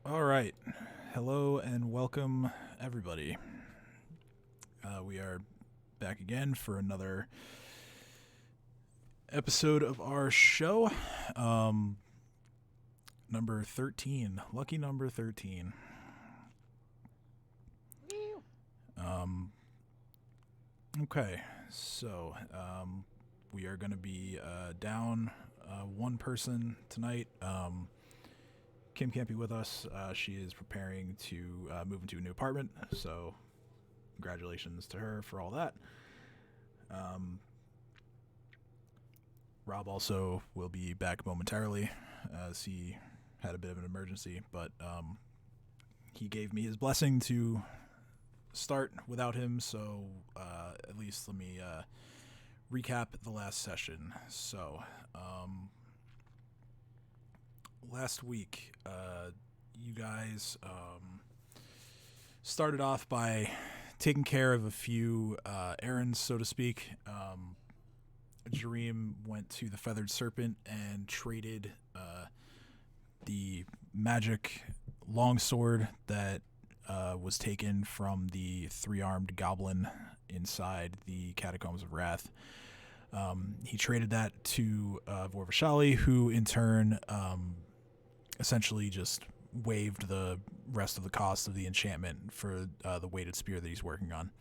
All right. Hello and welcome, everybody. We are back again for another episode of our show. Um, Number 13. Lucky number 13. Um, okay. So, we are going to be down one person tonight. Kim can't be with us. She is preparing to move into a new apartment. So, congratulations to her for all that. Um, Rob also will be back momentarily as he had a bit of an emergency, but he gave me his blessing to start without him, so at least let me recap the last session. So, last week, you guys started off by taking care of a few errands, so to speak. Jareem went to the Feathered Serpent and traded the magic longsword that was taken from the three-armed goblin inside the Catacombs of Wrath. He traded that to Vorvashali, who in turn essentially just waived the rest of the cost of the enchantment for the weighted spear that he's working on.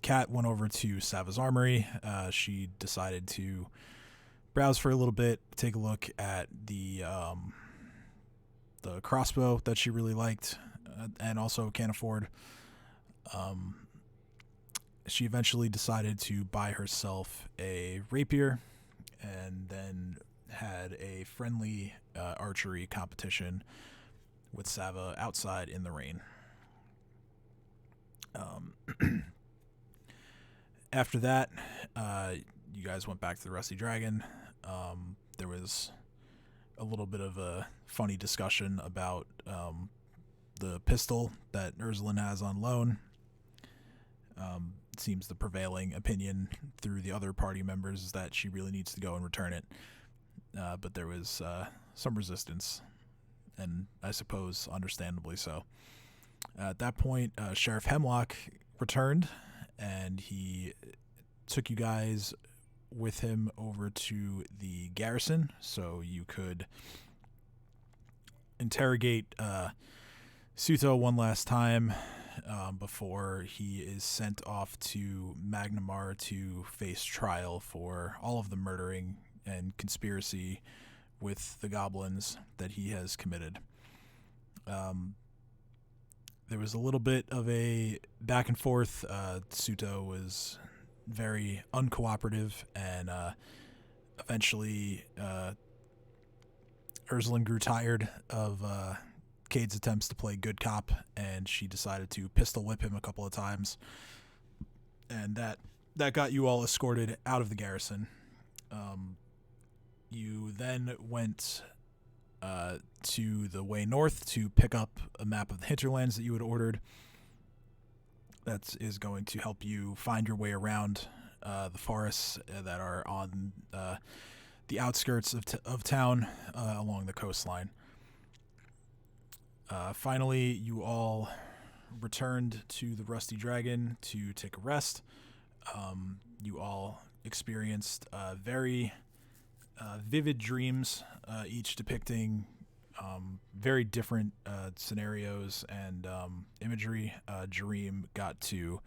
Kat went over to Sava's armory. She decided to browse for a little bit, take a look at the crossbow that she really liked and also can't afford. She eventually decided to buy herself a rapier and then had a friendly archery competition with Sava outside in the rain. After that, you guys went back to the Rusty Dragon. There was a little bit of a funny discussion about the pistol that Ursula has on loan. It seems the prevailing opinion through the other party members is that she really needs to go and return it. But there was some resistance, and I suppose understandably so. At that point, Sheriff Hemlock returned, and he took you guys with him over to the garrison so you could interrogate Suto one last time before he is sent off to Magnamar to face trial for all of the murdering and conspiracy with the goblins that he has committed. There was a little bit of a back and forth. Suto was very uncooperative, and eventually Ursula grew tired of Cade's attempts to play good cop, and she decided to pistol whip him a couple of times, and that got you all escorted out of the garrison. You then went to the way north to pick up a map of the hinterlands that you had ordered. That is going to help you find your way around the forests that are on the outskirts of town along the coastline. Finally, you all returned to the Rusty Dragon to take a rest. You all experienced very vivid dreams, each depicting very different scenarios and imagery. Jareem got to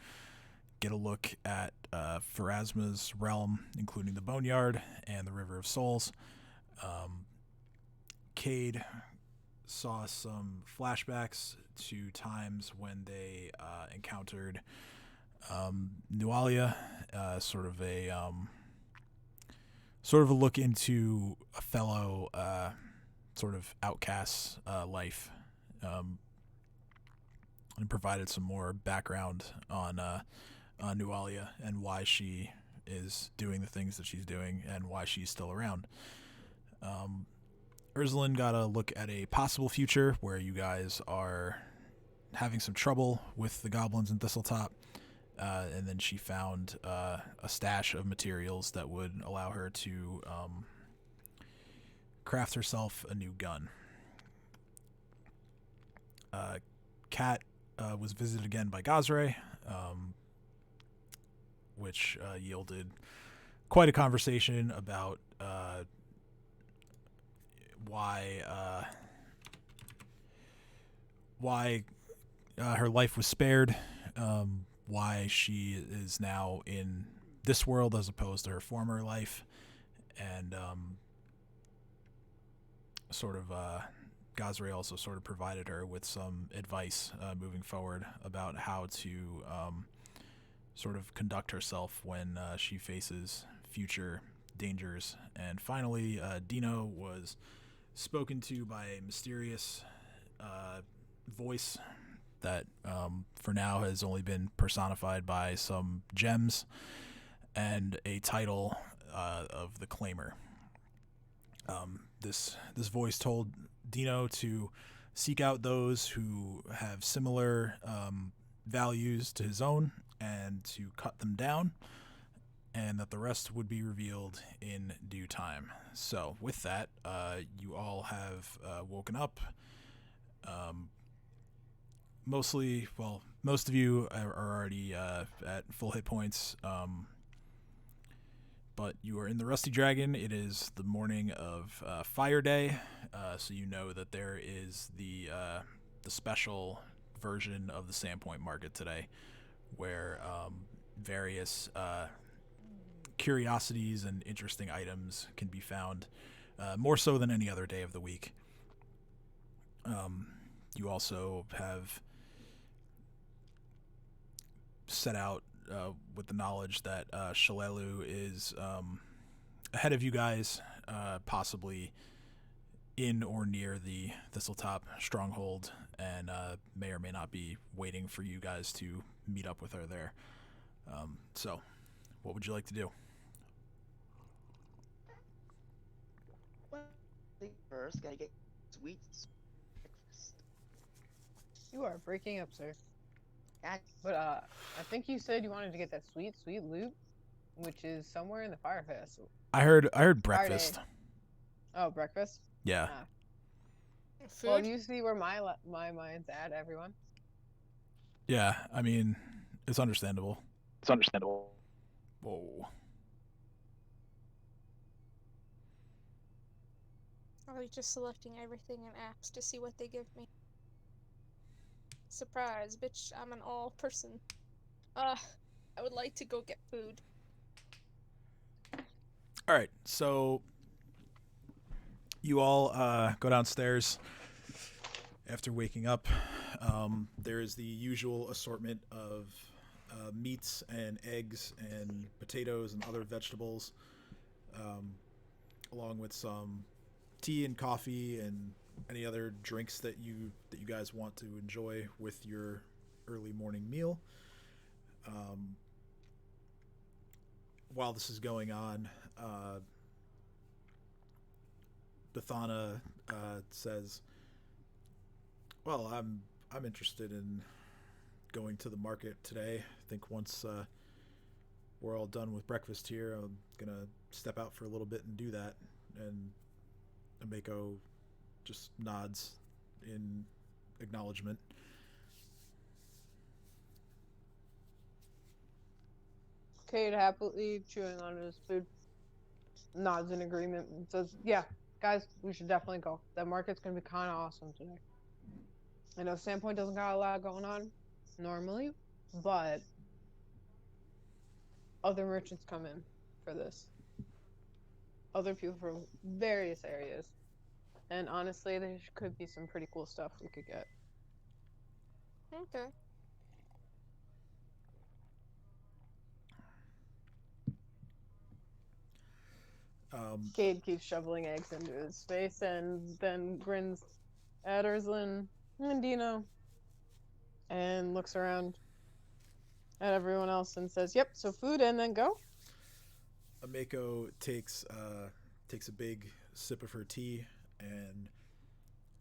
get a look at Pharasma's realm, including the Boneyard and the River of Souls. Cade saw some flashbacks to times when they encountered Nualia, sort of a look into a fellow sort of outcast's life, and provided some more background on Nualia and why she is doing the things that she's doing and why she's still around. Ursuline got a look at a possible future where you guys are having some trouble with the goblins in Thistletop, and then she found a stash of materials that would allow her to craft herself a new gun. Kat was visited again by Gazre, which yielded quite a conversation about why her life was spared, why she is now in this world as opposed to her former life, and Gazre also sort of provided her with some advice moving forward about how to sort of conduct herself when she faces future dangers. And finally, Dino was spoken to by a mysterious voice that for now has only been personified by some gems and a title of the Claimer. This voice told Dino to seek out those who have similar values to his own and to cut them down, and that the rest would be revealed in due time. So with that, you all have woken up. Most of you are already at full hit points, but you are in the Rusty Dragon. It is the morning of Fire Day, so you know that there is the special version of the Sandpoint Market today, where various curiosities and interesting items can be found, more so than any other day of the week. You also have set out with the knowledge that Shalelu is ahead of you guys, possibly in or near the Thistletop stronghold, and may or may not be waiting for you guys to meet up with her there. So, what would you like to do? Well, first, gotta get sweet breakfast. You are breaking up, sir. God, But I think you said you wanted to get that sweet loot, which is somewhere in the Fire Fest. I heard breakfast. Oh, breakfast? Yeah. Ah. Food? Well, you see where my mind's at, everyone. Yeah, I mean, it's understandable. It's understandable. Whoa. I like just selecting everything in apps to see what they give me. Surprise, bitch, I'm an all person. I would like to go get food. All right, so you all go downstairs after waking up. There is the usual assortment of meats and eggs and potatoes and other vegetables, along with some tea and coffee and any other drinks that you guys want to enjoy with your early morning meal. While this is going on, Bethana says, "Well, I'm interested in going to the market today. I think once we're all done with breakfast here, I'm gonna step out for a little bit and do that." And Ameko just nods in acknowledgement. Cade, happily chewing on his food, nods in agreement and says, "Yeah, guys, we should definitely go. That market's gonna be kind of awesome today. I know Sandpoint doesn't got a lot going on normally, but other merchants come in for this. Other people from various areas. And honestly, there could be some pretty cool stuff we could get." Okay. Cade keeps shoveling eggs into his face and then grins at Urslan and Dino and looks around at everyone else and says, "Yep, so food and then go." Ameko takes a big sip of her tea, and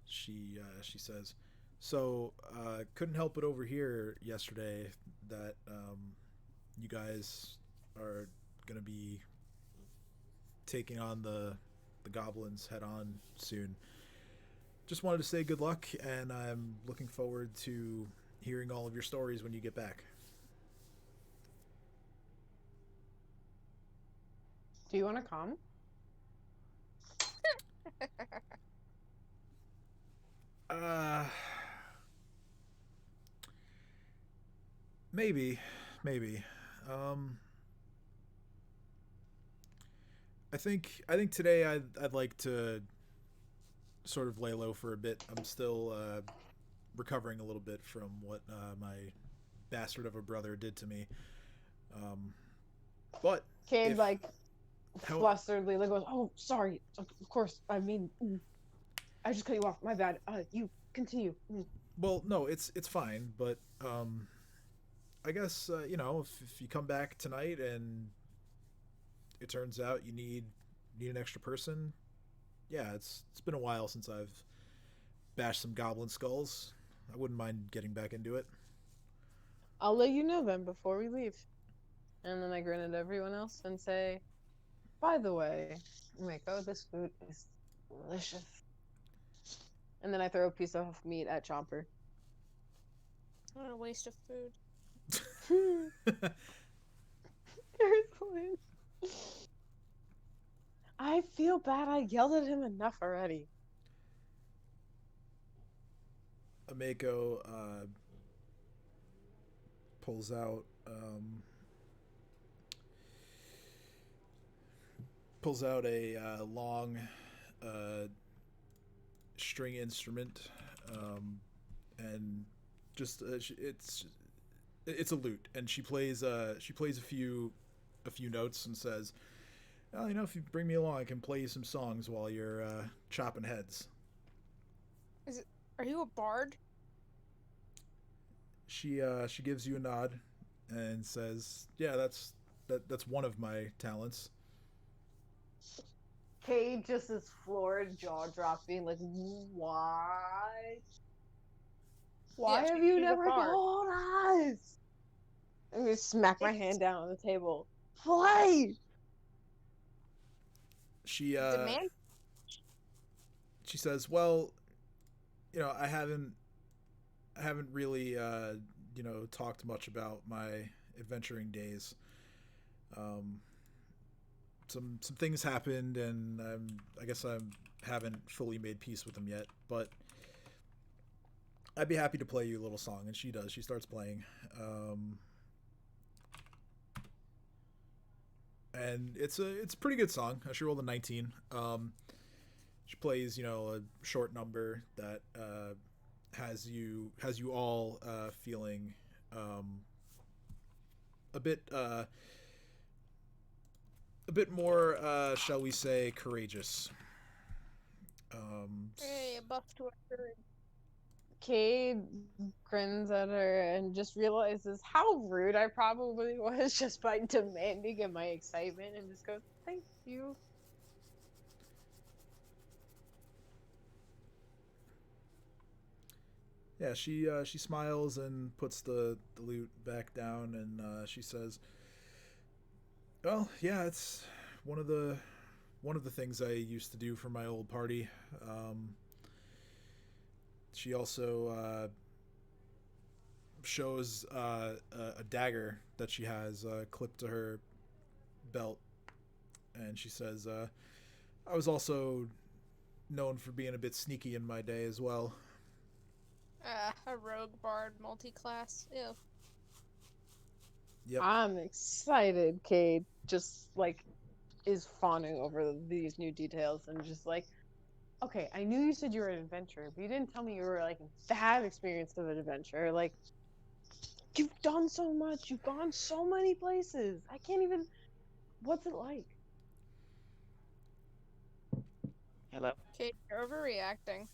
she says, "So couldn't help but overhear yesterday that you guys are gonna be taking on the goblins head on soon. just wanted to say good luck, and I'm looking forward to hearing all of your stories when you get back. Do you want to come? Uh, maybe, maybe. Um, I think today I'd like to sort of lay low for a bit. I'm still recovering a little bit from what my bastard of a brother did to me. Um, but Cade if like how flusteredly like goes, "Oh, sorry. Of course. I mean, I just cut you off. My bad. You continue." well, no, it's fine, but I guess if you come back tonight and it turns out you need an extra person, yeah, it's been a while since I've bashed some goblin skulls. I wouldn't mind getting back into it. I'll let you know then before we leave. And then I grin at everyone else and say, "By the way, Mako, this food is delicious." And then I throw a piece of meat at Chomper. What a waste of food. Seriously. I feel bad I yelled at him enough already. Ameko pulls out a long uh, string instrument, and just it's a lute, and she plays a few notes and says, "Well, if you bring me along, I can play you some songs while you're chopping heads." Are you a bard? She gives you a nod and says, "Yeah, that's one of my talents." Cade just is floored, jaw dropping, like, why? Why Yeah, have you she's a never bard. told us? I'm gonna smack my hand down on the table. Play! She Demand? she says, "Well, I haven't really talked much about my adventuring days. Um, some things happened, and I guess I haven't fully made peace with them yet. But I'd be happy to play you a little song." And she does. She starts playing, and it's a pretty good song. She rolled a 19. She plays a short number that has you all feeling a bit more, shall we say, courageous. Um, Hey, a buff to our courage. Cade grins at her and just realizes how rude I probably was just by demanding in my excitement and just goes, "Thank you." yeah, she smiles and puts the lute back down, and she says, "Well, yeah, it's one of the one of the things I used to do for my old party." She also shows a dagger that she has clipped to her belt, and she says, "I was also known for being a bit sneaky in my day as well." A rogue bard multi-class. Ew. Yep. I'm excited, Cade just like is fawning over these new details and just like, okay, I knew you said you were an adventurer, but you didn't tell me you were like that experienced of an adventurer. Like, you've done so much, you've gone so many places. I can't even. What's it like? Hello. Okay, you're overreacting.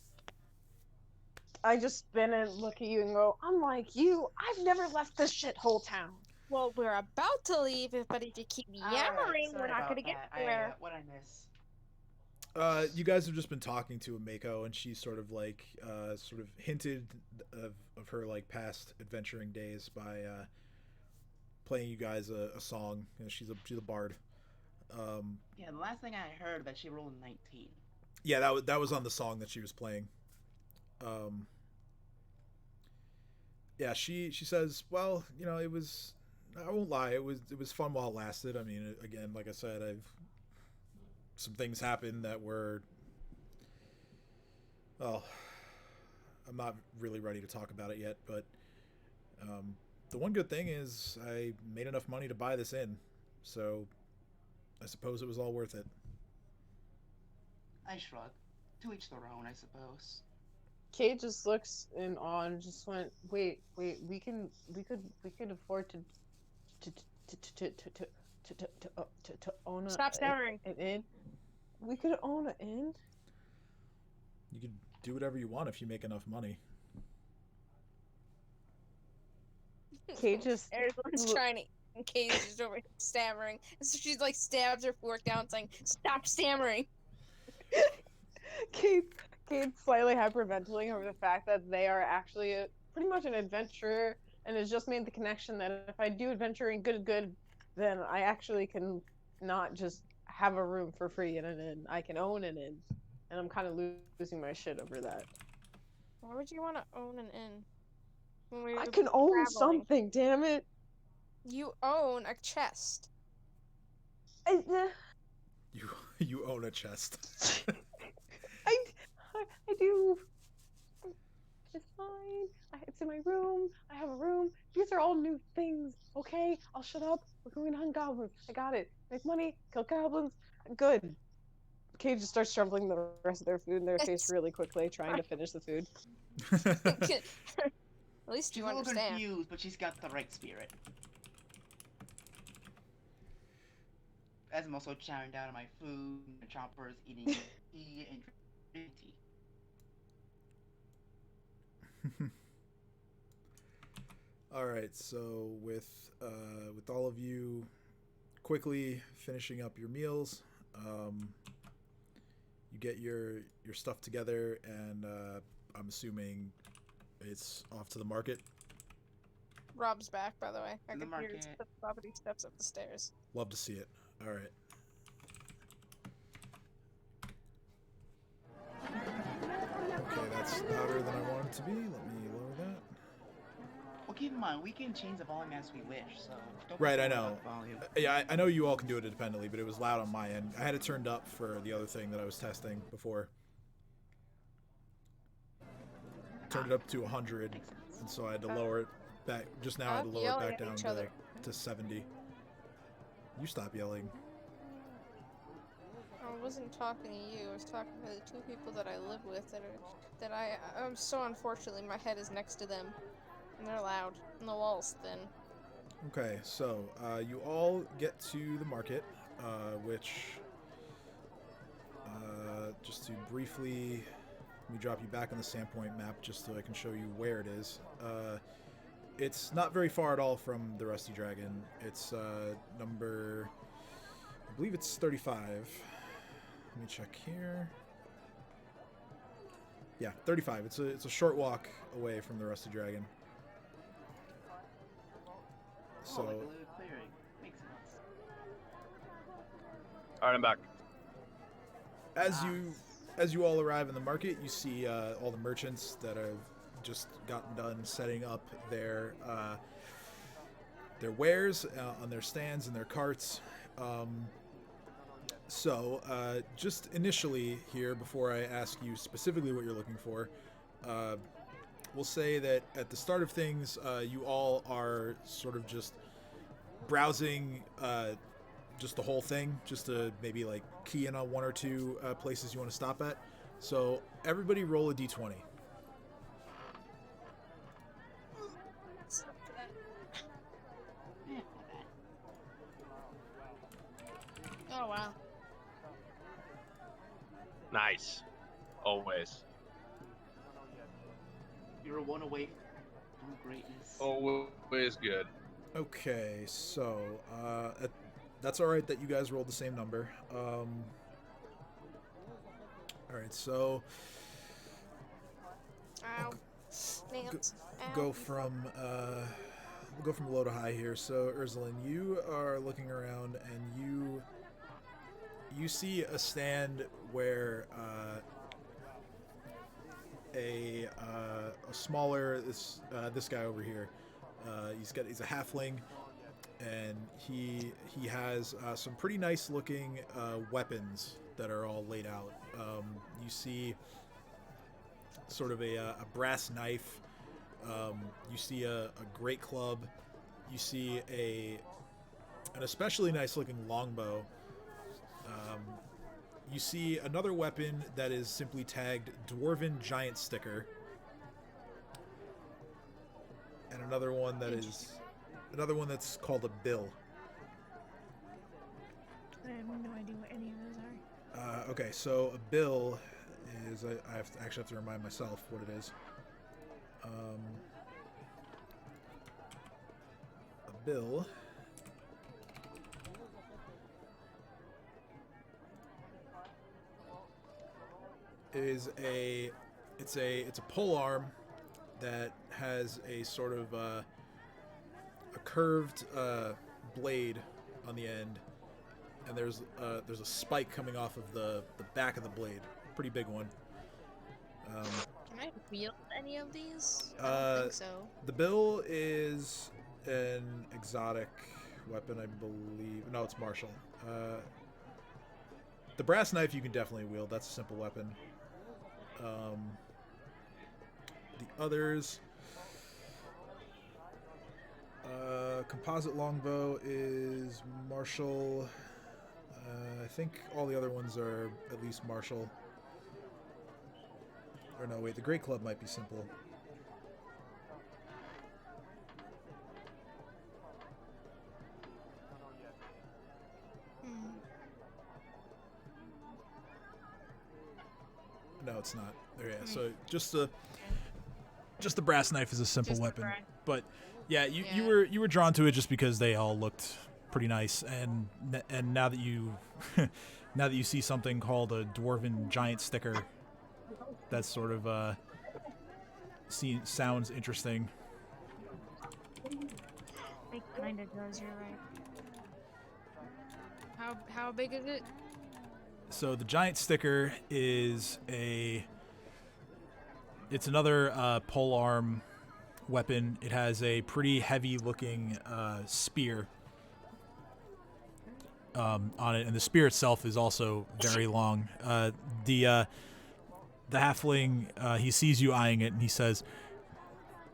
I just spin and look at you and go, unlike you, I've never left this shithole town. Well, we're about to leave, but if you keep yammering, we're Sorry not gonna about get that. anywhere. What I miss? You guys have just been talking to Mako, and she sort of hinted of her like past adventuring days by playing you guys a song. She's a bard. Yeah, the last thing I heard that she rolled a 19. Yeah, that was on the song that she was playing. Yeah, she says, well, you know, it was. I won't lie, it was fun while it lasted. I mean, again, like I said, some things happened that were. Well, I'm not really ready to talk about it yet, but the one good thing is I made enough money to buy this inn, so I suppose it was all worth it. I shrug. To each their own, I suppose. Kate just looks in awe and just went, wait, we could afford to to own Stop stammering. an inn. We could own an inn. You could do whatever you want if you make enough money. Kate just Everyone's trying to. And Katie's just over here stammering. And so she's like stabs her fork down, saying, "Stop stammering." Kate's slightly hyperventilating over the fact that they are actually pretty much an adventurer, and has just made the connection that if I do adventuring good, then I actually can not just have a room for free in an inn. I can own an inn, and I'm kind of losing my shit over that. Why would you want to own an inn? When I can own traveling? something, damn it! You own a chest. You own a chest. I do. It's fine. It's in my room. I have a room. These are all new things, okay? I'll shut up. We're going to hunt goblins. I got it. Make money, kill goblins. Good. Kate just starts shoveling the rest of their food in their face really quickly, trying to finish the food. At least She's you a little understand. confused, but she's got the right spirit. As I'm also chowing down on my food, the chopper's eating tea and drinking tea. All right, so with all of you quickly finishing up your meals, you get your stuff together, and I'm assuming it's off to the market. Rob's back, by the way. I In the can hear market. Bobbity steps up the stairs. Love to see it. All right. Okay, that's louder than I wanted it to be. Let me lower that. Well, keep in mind, we can change the volume as we wish, so don't Right, I worry know. about the volume. Yeah, I know you all can do it independently, but it was loud on my end. I had it turned up for the other thing that I was testing before. Turned it up to 100, Makes sense. and so I had to lower it back. Just now I had to Stop lower it yelling back at down each other. to 70. You stop yelling. I wasn't talking to you. I was talking to the two people that I live with I'm so unfortunately my head is next to them. And they're loud. And the wall's thin. Okay, so you all get to the market, which, just to briefly, let me drop you back on the Sandpoint map just so I can show you where it is. It's not very far at all from the Rusty Dragon. It's number, I believe it's 35. Let me check here. Yeah, 35. It's a short walk away from the Rusty Dragon. So, Like a little clearing. Makes sense. All right, I'm back. as you all arrive in the market, you see all the merchants that have just gotten done setting up their wares on their stands and their carts. So just initially here, before I ask you specifically what you're looking for, we'll say that at the start of things, you all are sort of just browsing just the whole thing, just to maybe like key in on one or two places you want to stop at. So everybody roll a d20. Yeah, not bad. Oh wow. Nice. Always. You're one away from greatness. Always good. Okay, so that's all right that you guys rolled the same number. All right, so Ow. Nails. Ow. go from we'll go from low to high here. So Ursuline, you are looking around and you see a stand where a a smaller this guy over here. He's a halfling, and he has some pretty nice looking weapons that are all laid out. You see sort of a brass knife. You see a great club. You see an especially nice looking longbow. You see another weapon that is simply tagged Dwarven Giant Sticker. And another one that's called a bill. I have no idea what any of those are. Okay, so a bill is I have to remind myself what it is. A bill is it's a pole arm that has a sort of a curved blade on the end, and there's a spike coming off of the back of the blade, pretty big one. Can I wield any of these? I don't think so. The bill is an exotic weapon, I believe. No, it's martial. The brass knife you can definitely wield. That's a simple weapon. The others, composite longbow is martial. I think all the other ones are at least martial. Or no, wait, the great club might be simple. No, it's not. There, yeah. So just the brass knife is a simple Just the weapon. brass. But yeah, you Yeah. were drawn to it just because they all looked pretty nice, and now that you now that you see something called a Dwarven Giant Sticker, that sort of sounds interesting. It kinda does, you're right. How big is it? So the Giant Sticker is it's another polearm weapon. It has a pretty heavy looking spear on it, and the spear itself is also very long. The halfling, he sees you eyeing it, and he says,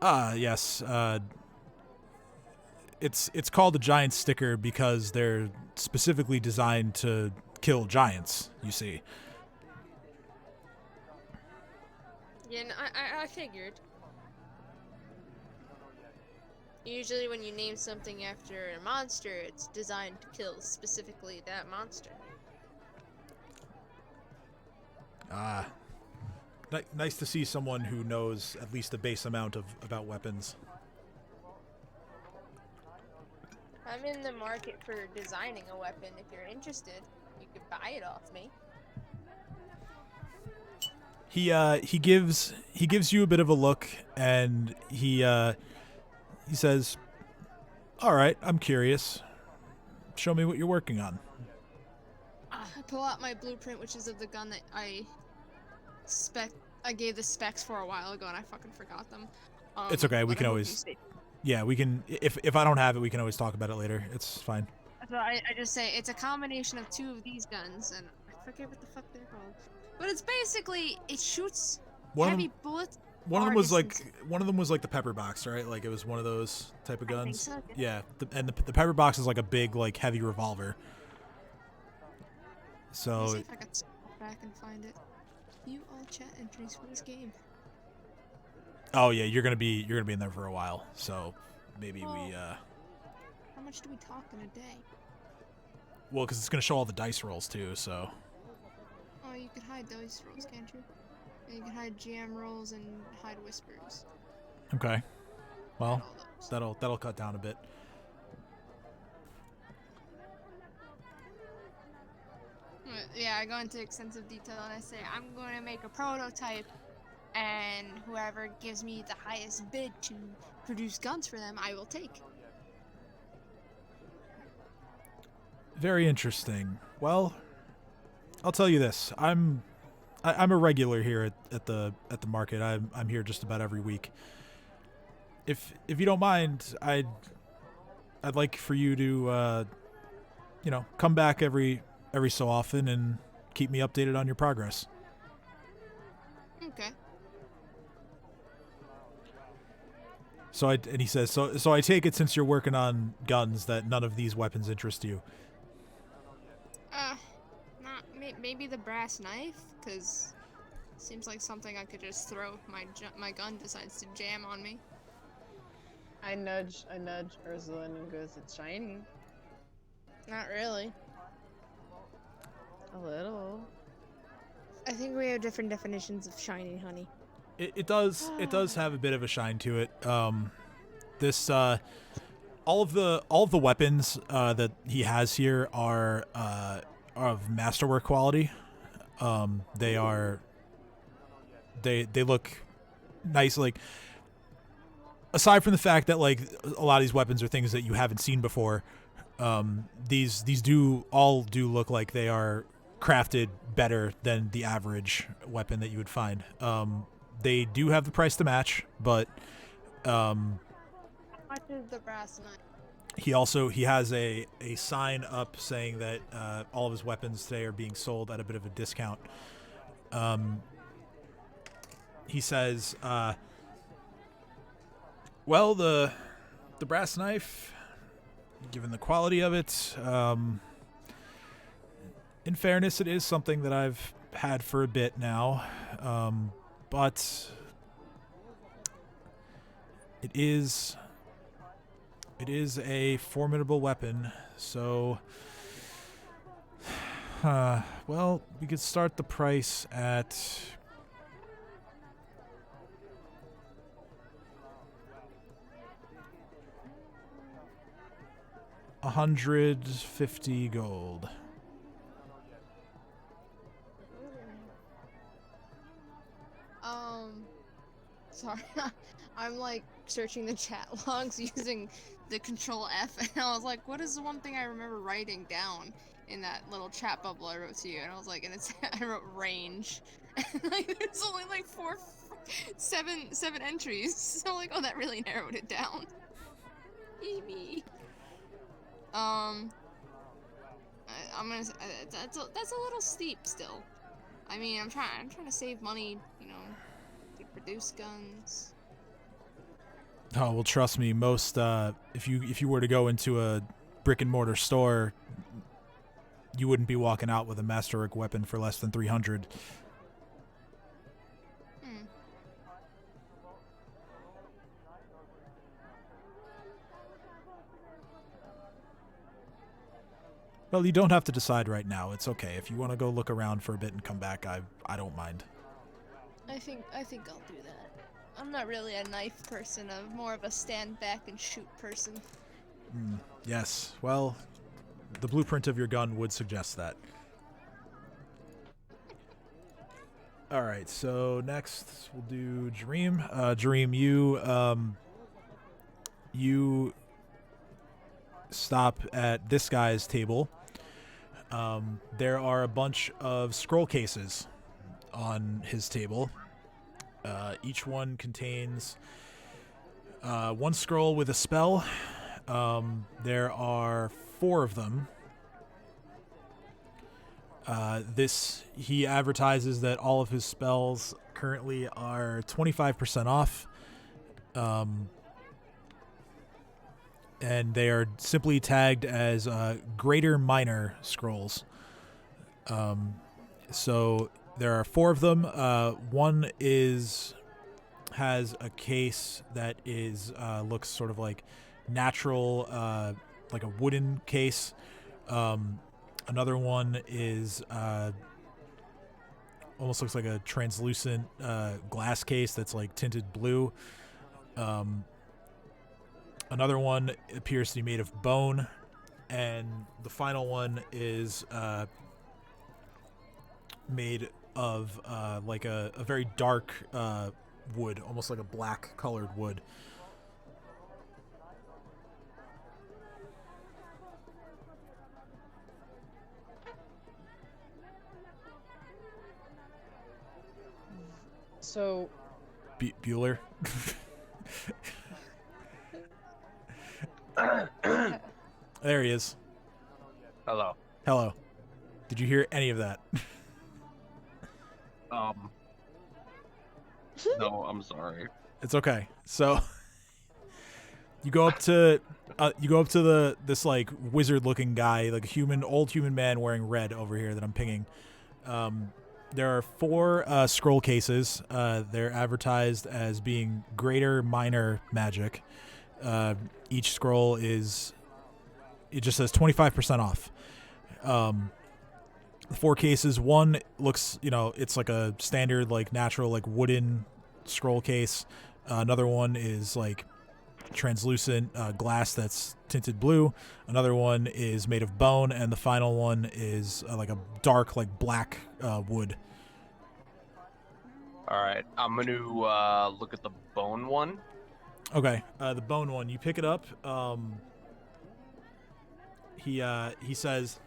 yes, it's called a Giant Sticker because they're specifically designed to kill giants, you see. Yeah, no, I figured. Usually when you name something after a monster, it's designed to kill specifically that monster. Nice to see someone who knows at least a base amount about weapons. I'm in the market for designing a weapon. If you're interested, you could buy it off me. He gives you a bit of a look, and he says, "All right, I'm curious. Show me what you're working on." I pull out my blueprint, which is of the gun that I gave the specs for a while ago, and I fucking forgot them. It's okay. We but can I hope always. you say- Yeah, we can. If I don't have it, we can always talk about it later. It's fine. So I just say it's a combination of two of these guns, and I forget what the fuck they're called. But it's basically it shoots One of heavy them, bullets. one of them far was like distances. the pepper box, right? Like it was one of those type of I think guns. so, Yeah, and the pepper box is like a big, like heavy revolver. Let me So see if I can scroll back and find it. You all chat entries for this game. oh yeah, you're gonna be in there for a while. So maybe we How much do we talk in a day? well, because it's gonna show all the dice rolls too. So Oh, you could hide dice rolls, can't you? And you can hide GM rolls and hide whispers. okay, well Hide all those. that'll cut down a bit. Yeah, I go into extensive detail and I say I'm going to make a prototype, and whoever gives me the highest bid to produce guns for them, I will take. Very interesting. Well, I'll tell you this. I'm I'm a regular here at the market. I'm here just about every week. If you don't mind, I'd like for you to come back every so often and keep me updated on your progress. Okay. And he says, so I take it, since you're working on guns, that none of these weapons interest you. Not maybe the brass knife, because seems like something I could just throw if my gun decides to jam on me. I nudge Ursula and goes, "It's shiny." Not really. A little. I think we have different definitions of shiny, honey. It does have a bit of a shine to it. This all of the weapons that he has here are of masterwork quality. They look nice. Like, aside from the fact that like a lot of these weapons are things that you haven't seen before, these do look like they are crafted better than the average weapon that you would find. They do have the price to match, but How much is the brass knife? he has a sign up saying that all of his weapons today are being sold at a bit of a discount. He says, well, the brass knife, given the quality of it, in fairness, it is something that I've had for a bit now, but it is a formidable weapon. So, well, we could start the price at $150 gold. Sorry, I'm like searching the chat logs using the Control F, and I was like, what is the one thing I remember writing down in that little chat bubble I wrote to you? And I was like, and I wrote range, and like there's only like seven entries, so like, oh, that really narrowed it down. Me. I'm gonna say, that's a little steep still. I mean, I'm trying to save money, to produce guns. Oh, well, trust me, most if you were to go into a brick and mortar store, you wouldn't be walking out with a masterwork weapon for less than 300. Well, you don't have to decide right now. It's okay. If you want to go look around for a bit and come back, I don't mind. I think I'll do that. I'm not really a knife person. I'm more of a stand back and shoot person. Yes. Well, the blueprint of your gun would suggest that. All right. So next we'll do Jareem. Jareem, you stop at this guy's table. There are a bunch of scroll cases on his table. Each one contains one scroll with a spell. There are 4 of them. He advertises that all of his spells currently are 25% off. And they are simply tagged as greater minor scrolls. So there are 4 of them. One has a case that looks sort of like natural, like a wooden case. Another one is almost looks like a translucent glass case that's like tinted blue. Another one appears to be made of bone, and the final one is made of like a very dark wood, almost like a black colored wood. So Bueller. There he is. Hello. Hello. Did you hear any of that? No, I'm sorry. It's okay. So you go up to this like wizard-looking guy, like a old human man wearing red over here that I'm pinging. There are 4 scroll cases. They're advertised as being greater minor magic. Each scroll it just says 25% off. The 4 cases, one looks, it's like a standard, like natural, like wooden scroll case. Another one is like translucent glass that's tinted blue. Another one is made of bone, and the final one is like a dark, like black wood. All right, I'm going to look at the bone one. Okay, the bone one. You pick it up. He says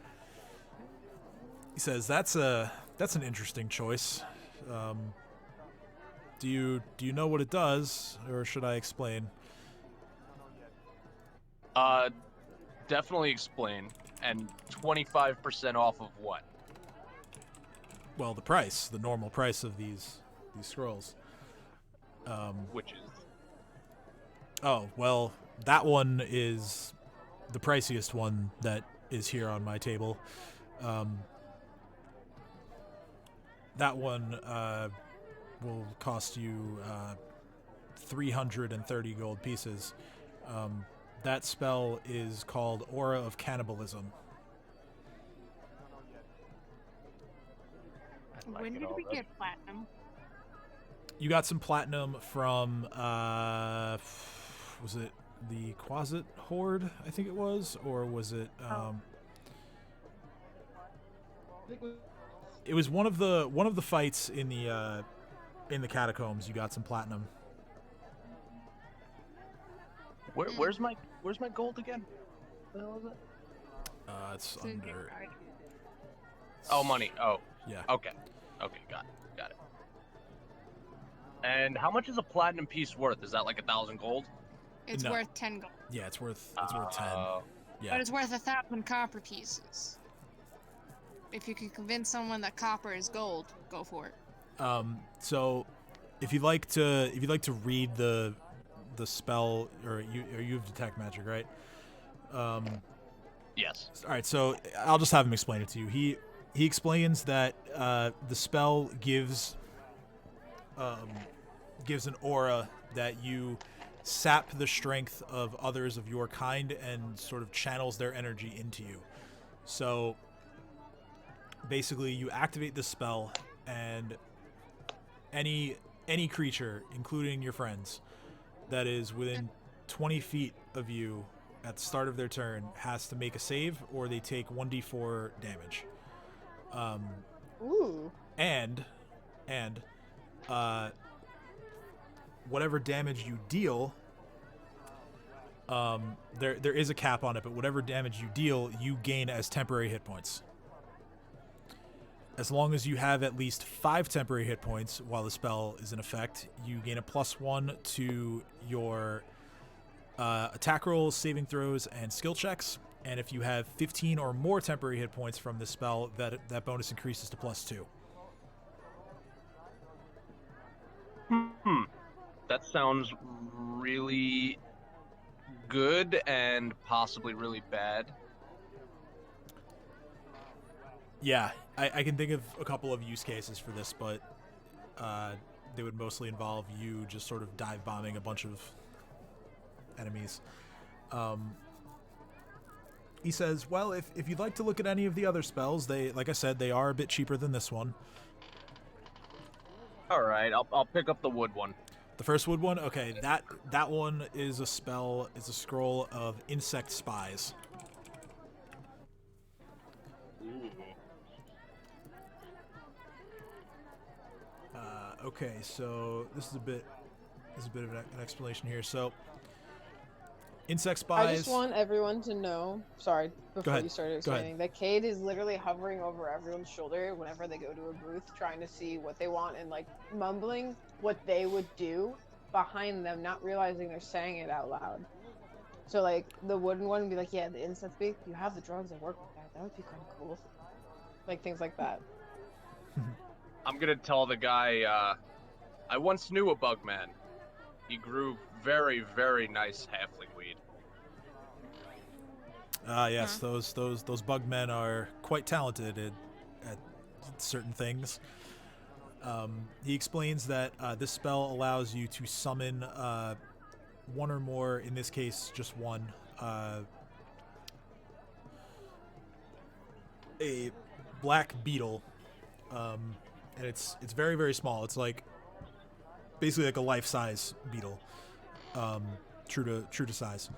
that's an interesting choice. Do you know what it does, or should I explain? Definitely explain. And 25% off of what? Well, the normal price of these scrolls. Which is? Oh, well, that one is the priciest one that is here on my table. That one will cost you 330 gold pieces. That spell is called Aura of Cannibalism. When did we get platinum? You got some platinum from, was it the Quasit Horde, I think it was? Or was it, it was one of the fights in the catacombs. You got some platinum. Where's my gold again? What the hell is it? It's under. Oh, money. Oh, Yeah. okay. Got it. And how much is a platinum piece worth? Is that like 1,000 gold? It's No. worth 10 gold. Yeah, it's worth 10. Yeah. But it's worth 1,000 copper pieces. If you can convince someone that copper is gold, go for it. So if you'd like to read the spell, or you have detect magic, right? Yes. All right, so I'll just have him explain it to you. He explains that the spell gives an aura that you sap the strength of others of your kind and sort of channels their energy into you. So basically, you activate the spell, and any creature, including your friends, that is within 20 feet of you at the start of their turn has to make a save, or they take 1d4 damage. ooh. And whatever damage you deal, there is a cap on it, but whatever damage you deal, you gain as temporary hit points. As long as you have at least 5 temporary hit points while the spell is in effect, you gain a +1 to your attack rolls, saving throws, and skill checks. And if you have 15 or more temporary hit points from this spell, that bonus increases to +2. That sounds really good and possibly really bad. Yeah, I can think of a couple of use cases for this, but they would mostly involve you just sort of dive bombing a bunch of enemies. He says, well, if you'd like to look at any of the other spells, like I said, they are a bit cheaper than this one. All right, I'll pick up the wood one. The first wood one? Okay, that one is a spell, it's a scroll of insect spies. Okay, so this is a bit of an explanation here. So, insect spies. I just want everyone to know, sorry, before ahead. you started Go ahead. explaining, that Cade is literally hovering over everyone's shoulder whenever they go to a booth, trying to see what they want and like mumbling what they would do behind them, not realizing they're saying it out loud. So like the wooden one would be like, yeah, the incense speak. You have the drugs that work with that. That would be kind of cool. Like things like that. I'm gonna tell the guy, I once knew a bug man. He grew very, very nice halfling weed. Yes, those bug men are quite talented at certain things. He explains that this spell allows you to summon one or more, in this case, just one, a black beetle, and it's very, very small. It's like basically like a life-size beetle, true to size.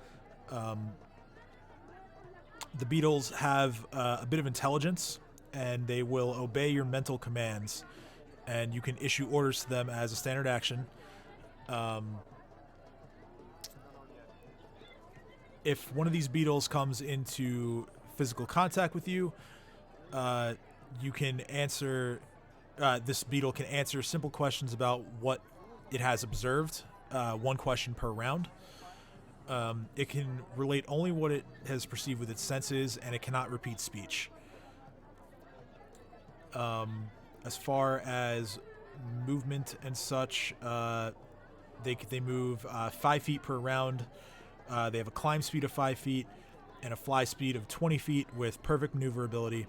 The beetles have a bit of intelligence, and they will obey your mental commands, and you can issue orders to them as a standard action. If one of these beetles comes into physical contact with you, you can answer. This beetle can answer simple questions about what it has observed. One question per round. It can relate only what it has perceived with its senses, and it cannot repeat speech. As far as movement and such, they move 5 feet per round. They have a climb speed of 5 feet and a fly speed of 20 feet with perfect maneuverability.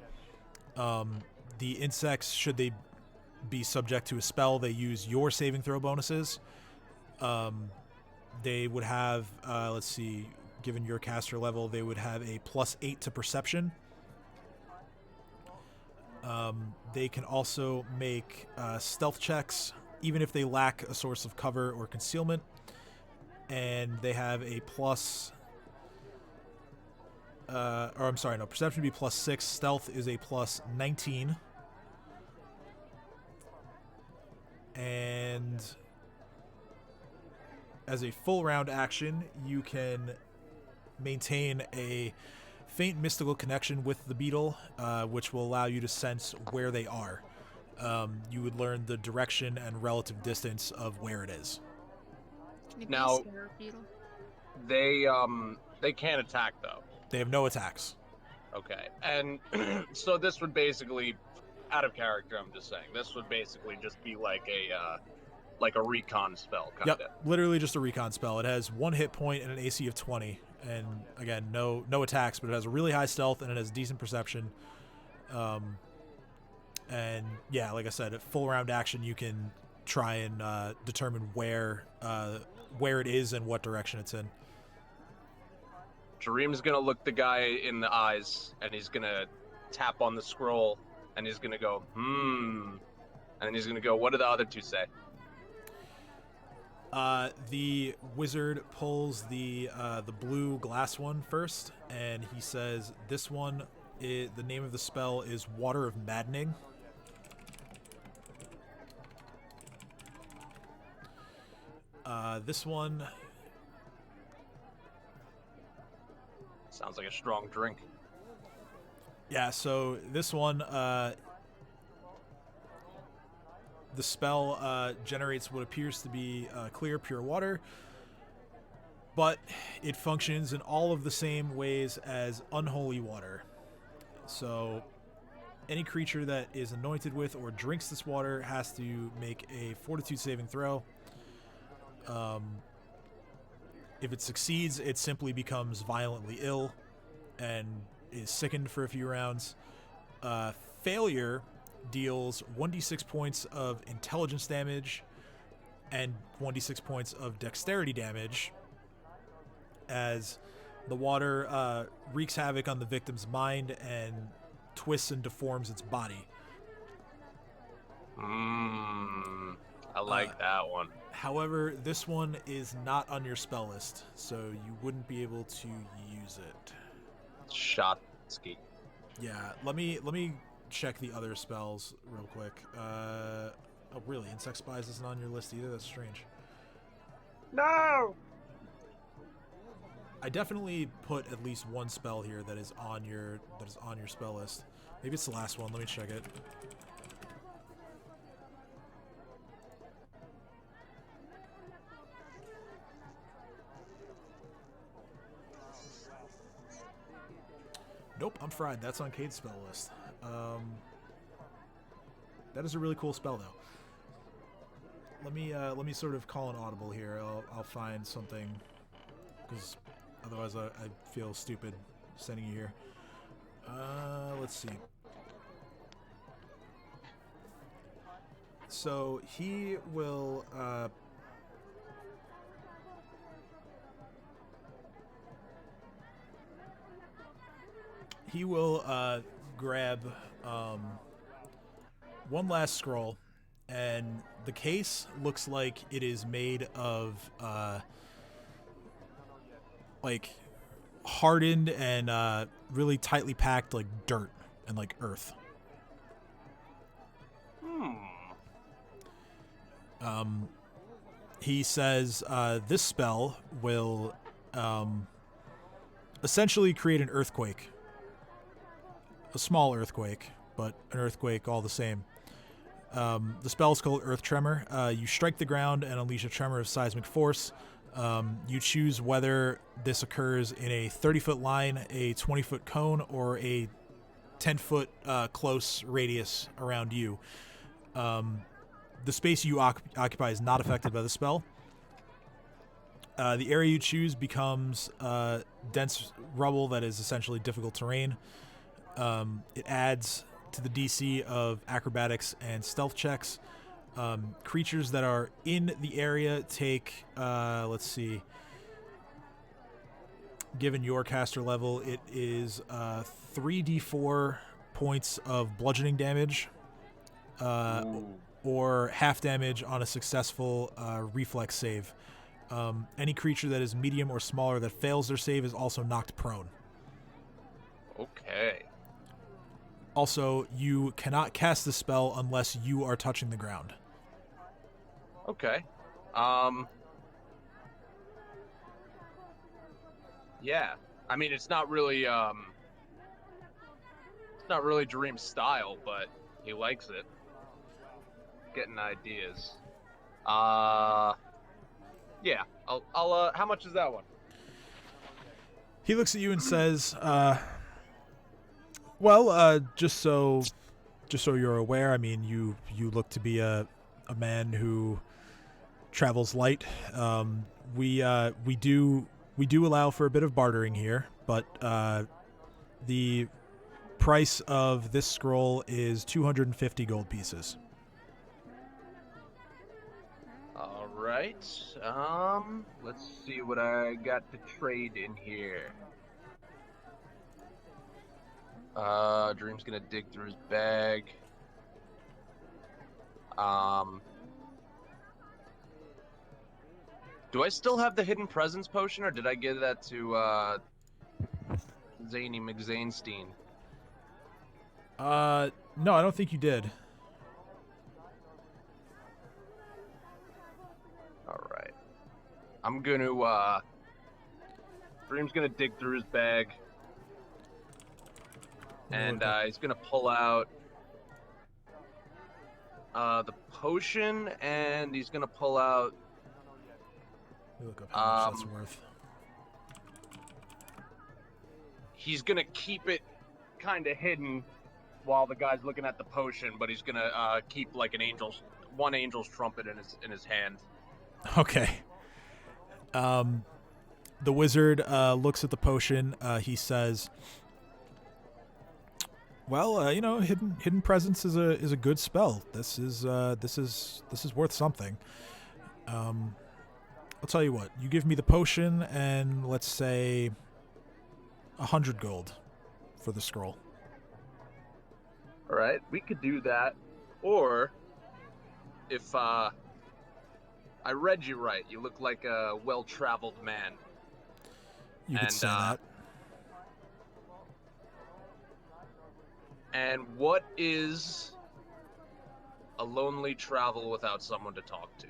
The insects, should they be subject to a spell, they use your saving throw bonuses. They would have, let's see, given your caster level, they would have a +8 to perception. They can also make stealth checks, even if they lack a source of cover or concealment. And they have a perception would be +6. Stealth is a +19. And as a full round action, you can maintain a faint mystical connection with the beetle, which will allow you to sense where they are. You would learn the direction and relative distance of where it is. Can you Now- be a scarab beetle? They can't attack though. They have no attacks. Okay, and so this would basically, out of character, I'm just saying, this would basically just be like a recon spell kind Yep, of. literally just a recon spell. It has 1 hit point and an AC of 20, and again, no attacks, but it has a really high stealth and it has decent perception. And yeah, like I said, at full round action, you can try and determine where it is and what direction it's in. Jareem's gonna look the guy in the eyes, and he's gonna tap on the scroll, and he's gonna go, and then he's gonna go, what do the other two say? The wizard pulls the blue glass one first, and he says, "This one, the name of the spell is Water of Maddening." This one, Sounds like a strong drink. yeah. So this one, the spell generates what appears to be clear, pure water, but it functions in all of the same ways as unholy water. So any creature that is anointed with or drinks this water has to make a fortitude saving throw. If it succeeds, it simply becomes violently ill and is sickened for a few rounds. Failure deals 1d6 points of intelligence damage and 1d6 points of dexterity damage, as the water wreaks havoc on the victim's mind and twists and deforms its body. I like that one. However, this one is not on your spell list, so you wouldn't be able to use it. Shotski. Yeah, let me check the other spells real quick. Oh, really? Insect Spies isn't on your list either? That's strange. No! I definitely put at least one spell here that is on your spell list. Maybe it's the last one. Let me check it. Nope, I'm fried. That's on Cade's spell list. That is a really cool spell, though. Let me sort of call an audible here. I'll find something, because otherwise I feel stupid sending you here. Let's see. So he will grab one last scroll, and the case looks like it is made of like hardened and really tightly packed like dirt and like earth. He says this spell will essentially create an earthquake. A small earthquake, but an earthquake all the same. The spell is called Earth Tremor. You strike the ground and unleash a tremor of seismic force. You choose whether this occurs in a 30-foot line, a 20-foot cone, or a 10-foot close radius around you. The space you occupy is not affected by the spell. The area you choose becomes dense rubble that is essentially difficult terrain. It adds to the DC of acrobatics and stealth checks. Creatures that are in the area take, let's see, given your caster level, it is 3d4 points of bludgeoning damage, or half damage on a successful reflex save. Any creature that is medium or smaller that fails their save is also knocked prone. Okay. Also, you cannot cast the spell unless you are touching the ground. Okay. Yeah. I mean, it's not really Dream's style, but he likes it. Getting ideas. Yeah. I'll how much is that one? He looks at you and says, just so you're aware, I mean, you look to be a man who travels light. We do allow for a bit of bartering here, but the price of this scroll is 250 gold pieces. All right. Let's see what I got to trade in here. Dream's gonna dig through his bag. Do I still have the hidden presence potion, or did I give that to Zany McZanestein? No, I don't think you did. All right. I'm gonna Dream's gonna dig through his bag. And he's gonna pull out the potion, and he's gonna pull out. Let me look up how much that's worth. He's gonna keep it kind of hidden while the guy's looking at the potion, but he's gonna keep like one angel's trumpet in his hand. Okay. The wizard looks at the potion. He says, "Well, hidden presence is a good spell. This is worth something. I'll tell you what. You give me the potion, and let's say 100 gold for the scroll." All right, we could do that, or if I read you right, you look like a well-traveled man. You could say that. And what is a lonely travel without someone to talk to?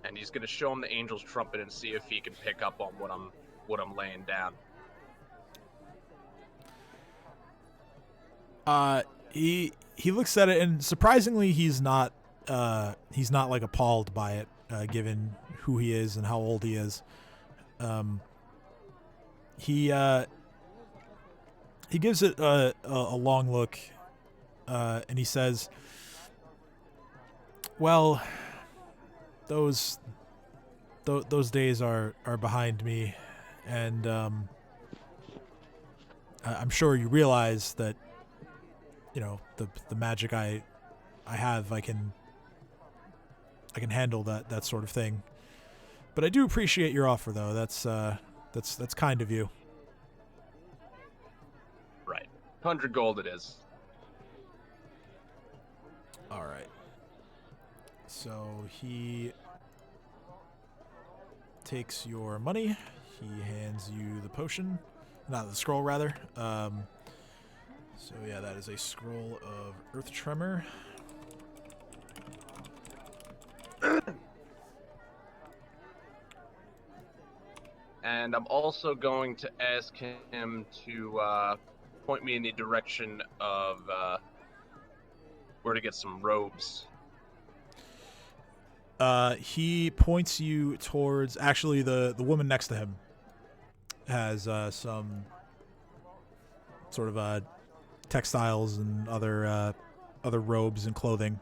And he's gonna show him the angel's trumpet and see if he can pick up on what I'm laying down. He looks at it, and surprisingly, he's not like appalled by it, given who he is and how old he is. he gives it a long look, and he says, "Well, those days are behind me, and I'm sure you realize that, you know, the magic I have, I can handle that sort of thing. But I do appreciate your offer, though. That's kind of you." Right. 100 gold it is. All right. So he takes your money. He hands you the potion, not the scroll, rather. So yeah, that is a scroll of Earth Tremor. And I'm also going to ask him to point me in the direction of where to get some robes. He points you towards, actually, the woman next to him has some sort of textiles and other robes and clothing.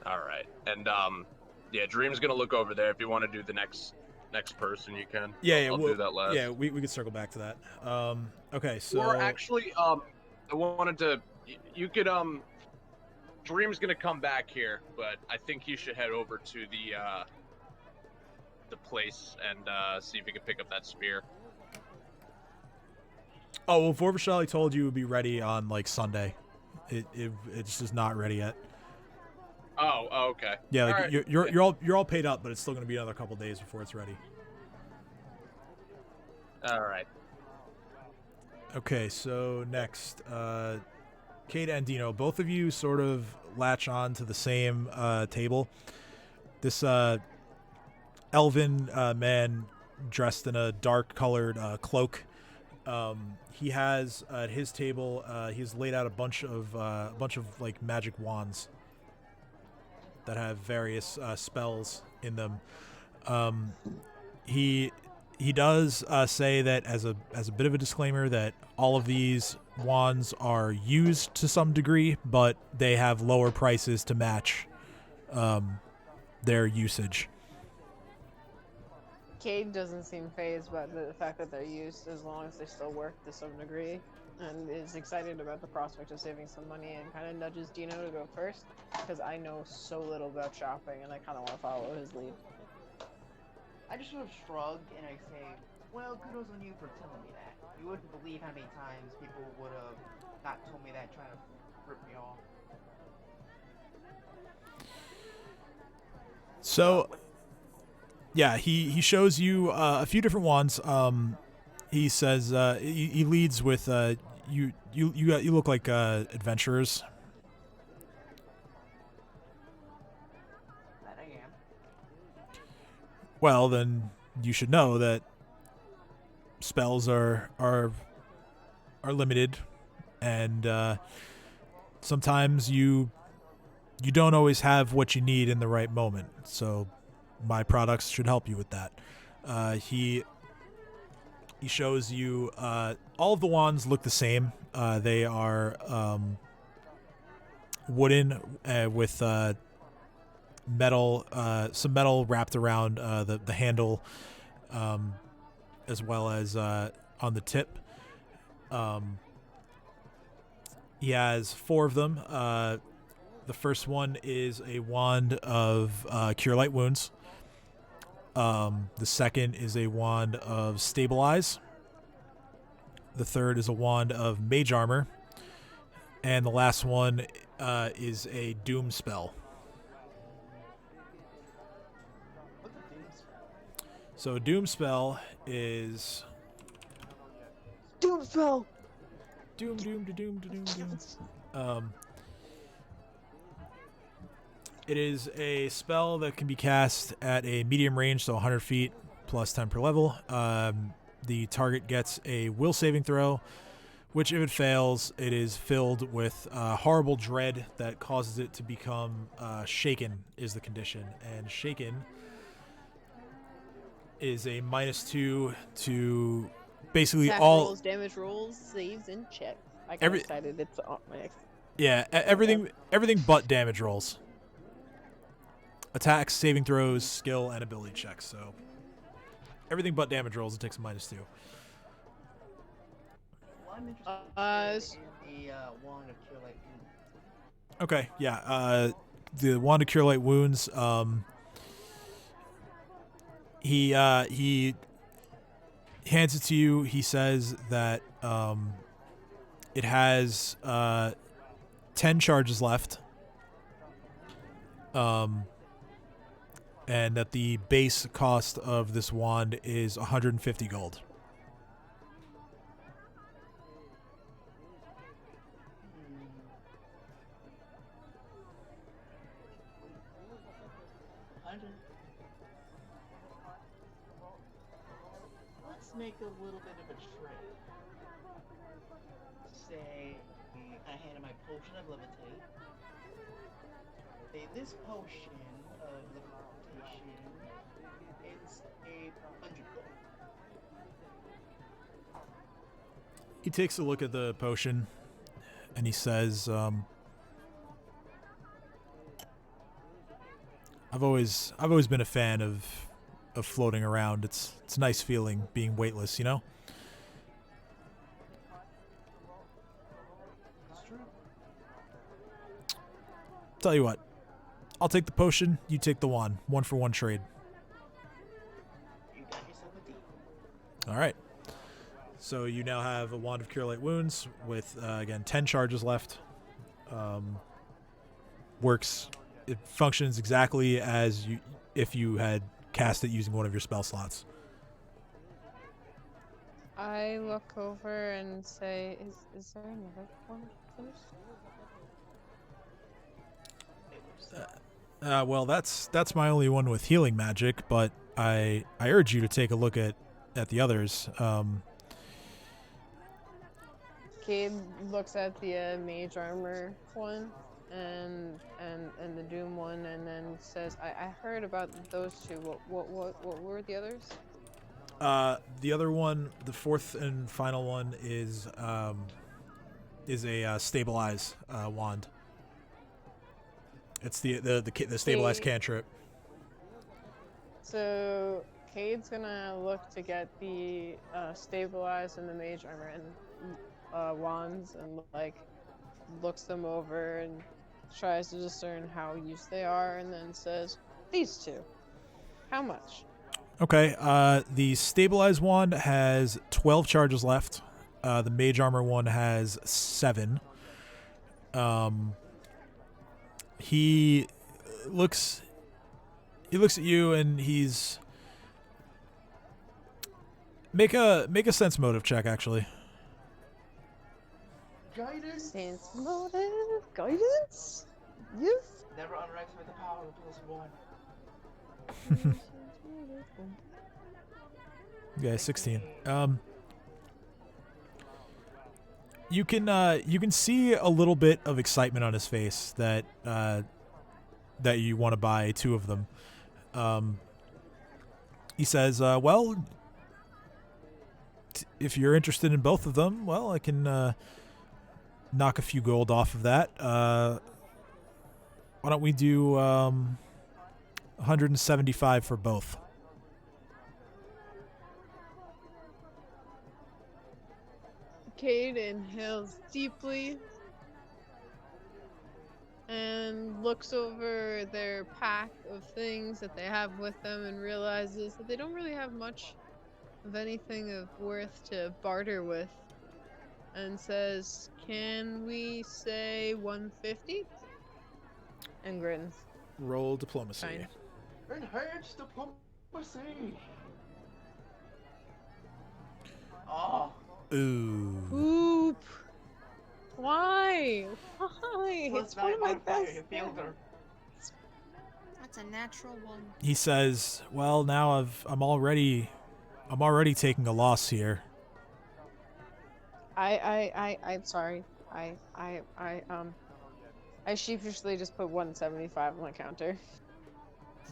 All right. And yeah, Dream's gonna look over there. If you want to do the next person, you can. I'll do that last. Yeah, we could circle back to that. Okay, so Or actually, I wanted to. You could Dream's gonna come back here, but I think you should head over to the place and see if you can pick up that spear. Oh, well, Vorvashali told you it would be ready on like Sunday. It's just not ready yet. Oh, okay. Yeah, like right. you're all paid up, but it's still going to be another couple days before it's ready. All right. Okay, so next, Kate and Dino, both of you sort of latch on to the same table. This elven man dressed in a dark-colored cloak. He has at his table. He's laid out a bunch of like magic wands that have various spells in them. He does say that as a bit of a disclaimer that all of these wands are used to some degree, but they have lower prices to match their usage. Cade doesn't seem fazed by the fact that they're used as long as they still work to some degree, and is excited about the prospect of saving some money, and kind of nudges Dino to go first, because I know so little about shopping and I kind of want to follow his lead. I just sort of shrug and I say, well, kudos on you for telling me that. You wouldn't believe how many times people would have not told me that, trying to rip me off. So, yeah, he shows you a few different wands. He says he leads with you look like adventurers. That I am. Well, then you should know that spells are limited, and sometimes you don't always have what you need in the right moment. So my products should help you with that. He shows you all of the wands look the same. They are wooden with metal, some metal wrapped around the handle, as well as on the tip. He has 4 of them. The first one is a wand of Cure Light Wounds. The second is a wand of Stabilize. The third is a wand of Mage Armor. And the last one is a Doom Spell. What's a doom spell? So Doom Spell is... Doom spell! Doom. It is a spell that can be cast at a medium range, so 100 feet plus 10 per level. The target gets a will saving throw, which if it fails, it is filled with horrible dread that causes it to become shaken is the condition. And shaken is a -2 to basically Attack all rolls, damage rolls, saves, and checks. I got Every- excited. It's on my next. everything but damage rolls. Attacks, saving throws, skill, and ability checks. So everything but damage rolls, it takes a -2. Well, I'm interested in the wand of cure light wounds. Okay, yeah. The wand to cure light wounds. He hands it to you. He says that it has 10 charges left. And that the base cost of this wand is 150 gold. Let's make a little bit of a trade. Say, I hand him my potion of levitate. Say, this potion of levitation is a 100 gold. He takes a look at the potion, and he says, I've always been a fan of floating around. It's a nice feeling being weightless, you know? It's true. Tell you what, I'll take the potion, you take the wand. 1-for-1 trade. You got yourself a deal. All right. So you now have a wand of cure light wounds with, again, 10 charges left. It functions exactly as if you had cast it using one of your spell slots. I look over and say, "Is there another one of those?" Well, that's my only one with healing magic, but I urge you to take a look at the others. Cade looks at the mage armor one and the doom one, and then says, "I heard about those two. What were the others?" The other one, the fourth and final one, is a stabilize wand. It's the stabilize cantrip. So Cade's gonna look to get the stabilize and the mage armor and wands, and looks them over and tries to discern how used they are, and then says, "These two, how much?" Okay, the stabilize wand has 12 charges left. The mage armor one has 7. He looks at you, and he's make a sense motive check, actually. Guidance. Sense motive, guidance. Yes. Never underestimate the power of +1. Yeah, 16. You can see a little bit of excitement on his face that you want to buy 2 of them. He says, "Well, if you're interested in both of them, well, I can knock a few gold off of that. Why don't we do 175 for both?" Cade inhales deeply and looks over their pack of things that they have with them and realizes that they don't really have much of anything of worth to barter with, and says, "Can we say 150? And grins. Roll diplomacy. Fine. Enhanced diplomacy. Oh. Ooh. Oop. Why? Why? It's one of my best. Fielder. That's a natural one. He says, "Well, now I'm already taking a loss here." I'm sorry. I sheepishly just put 175 on my counter.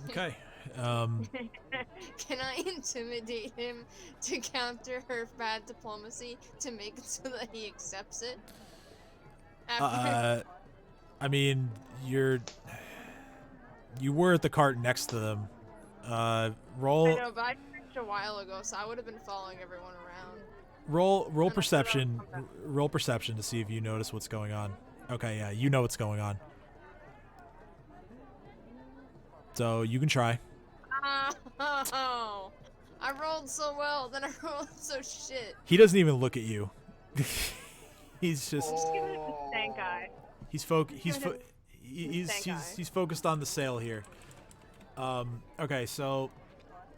Okay. Can I intimidate him to counter her bad diplomacy to make it so that he accepts it? I mean, you were at the cart next to them. Roll. I know, but I finished a while ago, so I would have been following everyone around. Roll perception. Roll perception to see if you notice what's going on. Okay, yeah, you know what's going on. So you can try. Oh, I rolled so well, then I rolled so shit. He doesn't even look at you. He's just. Just give it the stank eye. He's focused on the sale here. Okay, so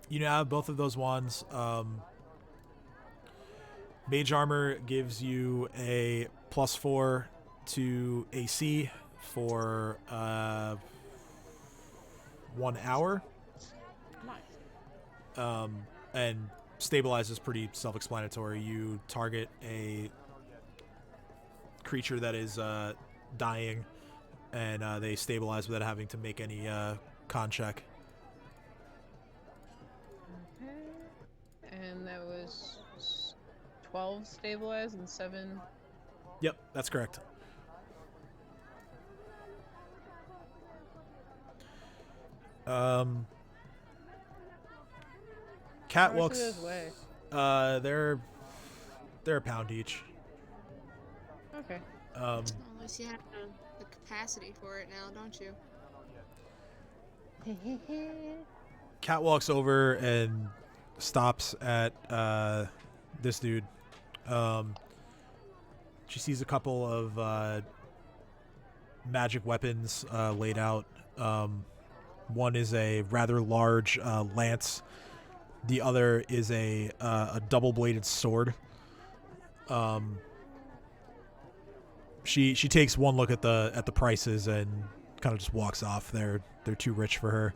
you now have both of those wands. Mage armor gives you a +4 to AC for 1 hour. And stabilize is pretty self-explanatory. You target a creature that is dying, and they stabilize without having to make any con check. Okay. And that was 12 stabilized and 7. Yep, that's correct. Cat How much walks. do those weigh? They're a pound each. Okay. Well, at least you have the capacity for it now, don't you? Cat walks over and stops at this dude. She sees a couple of magic weapons laid out. One is a rather large lance. The other is a double-bladed sword. She takes one look at the prices and kind of just walks off. They're too rich for her.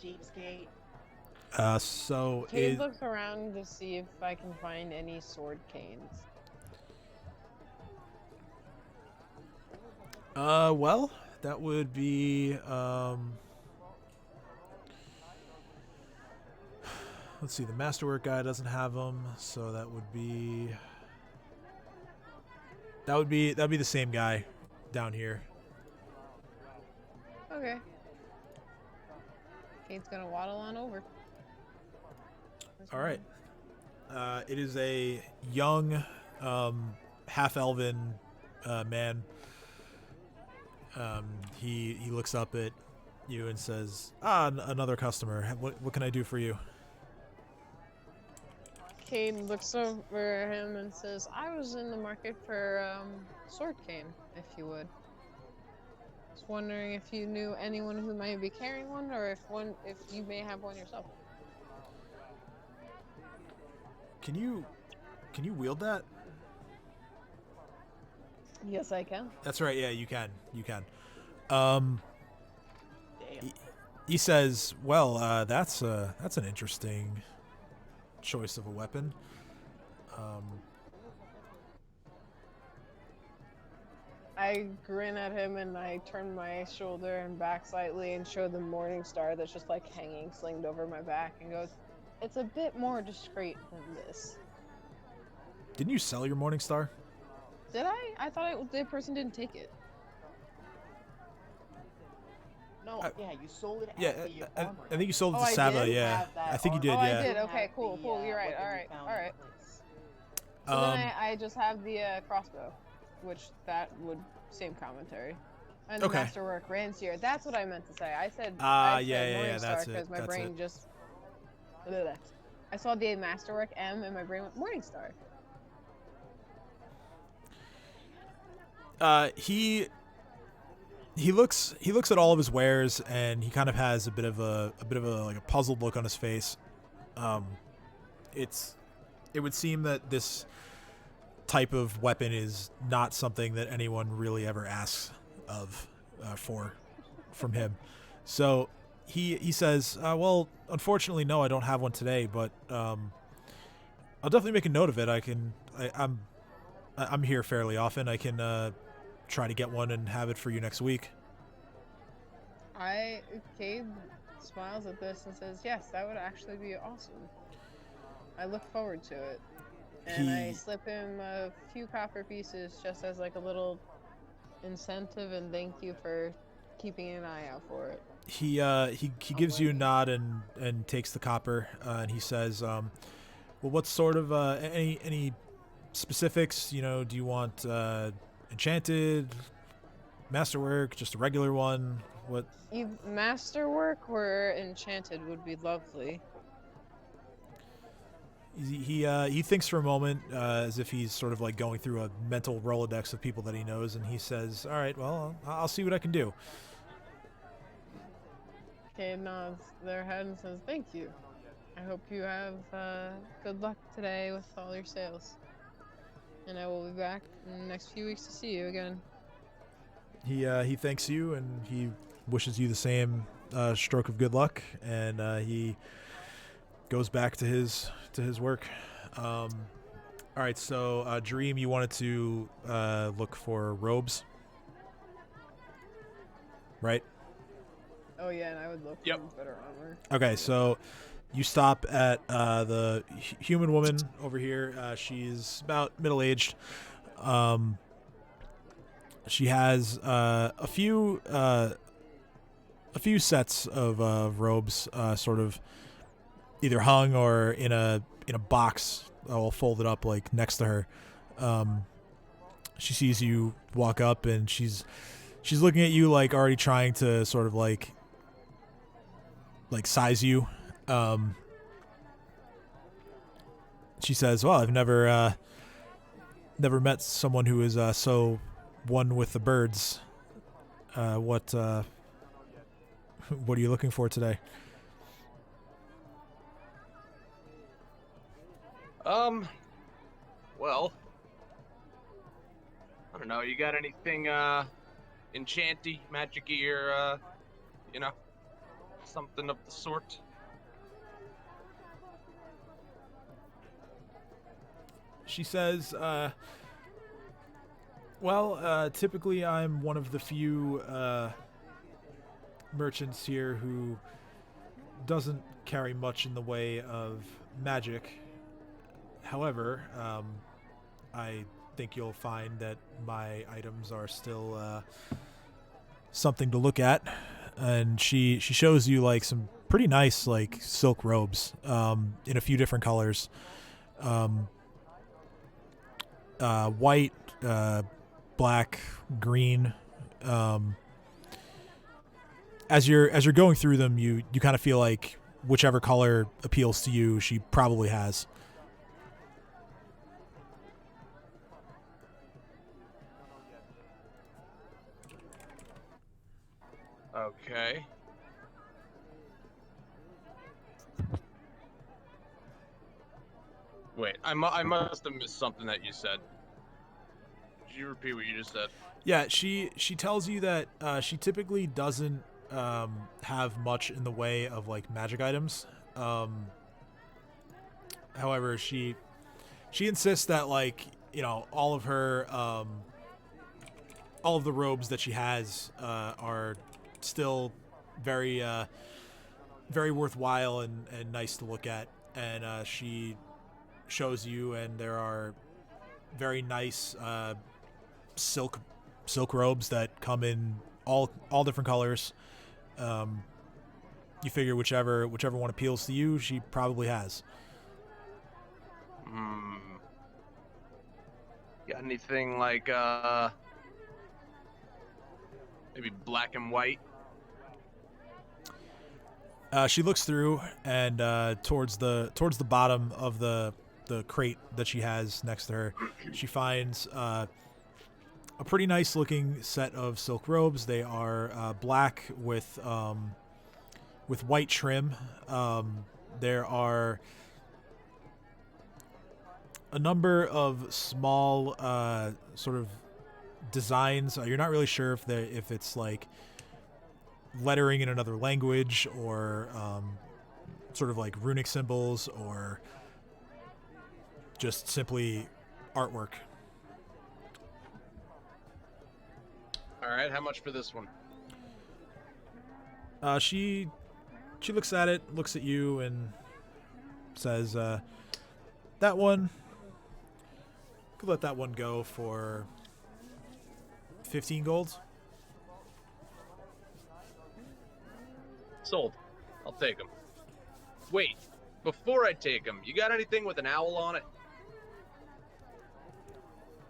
Cheapskate. So Cade looks around to see if I can find any sword canes. Well, that would be let's see. The masterwork guy doesn't have them, so that'd be the same guy down here. Okay. Cade's gonna waddle on over. All right. It is a young, half-elven man. He looks up at you and says, another customer. What can I do for you? Cade looks over at him and says, I was in the market for sword cane, if you would. I was wondering if you knew anyone who might be carrying one, or if you may have one yourself. Can you wield that? Yes, I can. That's right. Yeah, you can. Damn. He says, "Well, that's an interesting choice of a weapon." I grin at him and I turn my shoulder and back slightly and show the morning star that's just like hanging slinged over my back and goes, it's a bit more discreet than this. Didn't you sell your morning star? Did I? I thought the person didn't take it. No, yeah, you sold it Yeah, after your armor. I think you sold it to I Saba. did? Yeah, Have that I think you did. armor. I Yeah. did. Have Okay, cool. You're right. weapon All you right. found All in right. place. So then I just have the crossbow, which that would same commentary. And the Okay. masterwork rancier. That's what I meant to say. I said yeah, that's it, because my that's brain it. just. Bleh. I saw the masterwork M and my brain went Morningstar. He looks at all of his wares and he kind of has a bit of a like a puzzled look on his face. It would seem that this type of weapon is not something that anyone really ever asks of from him. So he says, well, unfortunately, no, I don't have one today, but I'll definitely make a note of it. I'm here fairly often. I can try to get one and have it for you next week. Cade smiles at this and says, yes, that would actually be awesome. I look forward to it. And I slip him a few copper pieces just as like a little incentive and thank you for keeping an eye out for it. He gives you a nod and takes the copper, and he says, well, what sort of any specifics? Do you want enchanted, masterwork, just a regular one? What? Masterwork or enchanted would be lovely. He thinks for a moment, as if he's sort of like going through a mental Rolodex of people that he knows, and he says, all right, well, I'll see what I can do. Cade nods their head and says, thank you. I hope you have good luck today with all your sales. And I will be back in the next few weeks to see you again. He thanks you, and he wishes you the same stroke of good luck, and he goes back to his work. All right, so Dream, you wanted to look for robes, right? Oh yeah, and I would look for better armor. Okay, so you stop at the human woman over here. She's about middle-aged. She has a few sets of robes, sort of either hung or in a box, all folded up like next to her. She sees you walk up, and she's looking at you like already trying to sort of like size you. She says, well, I've never met someone who is so one with the birds. What are you looking for today? Well, I don't know. You got anything enchanty, magic-y, or something of the sort? She says, typically I'm one of the few merchants here who doesn't carry much in the way of magic. However, I think you'll find that my items are still something to look at. And she shows you like some pretty nice like silk robes in a few different colors. White, black, green. As you're going through them, you kind of feel like whichever color appeals to you, she probably has. Okay. Wait, I must have missed something that you said. Could you repeat what you just said? Yeah, she tells you that she typically doesn't have much in the way of like magic items. However, she insists that like all of her all of the robes that she has are still very very worthwhile and nice to look at, and she shows you, and there are very nice silk robes that come in all different colors. You figure whichever one appeals to you, she probably has. Got anything like maybe black and white? She looks through, and towards the bottom of the crate that she has next to her, she finds a pretty nice looking set of silk robes. They are black with white trim. There are a number of small sort of designs. You're not really sure if it's like lettering in another language or sort of like runic symbols or just simply artwork. All right, how much for this one? She looks at it, looks at you, and says, "That one. Could let that one go for 15 gold." Sold. I'll take them. Wait, before I take them, you got anything with an owl on it?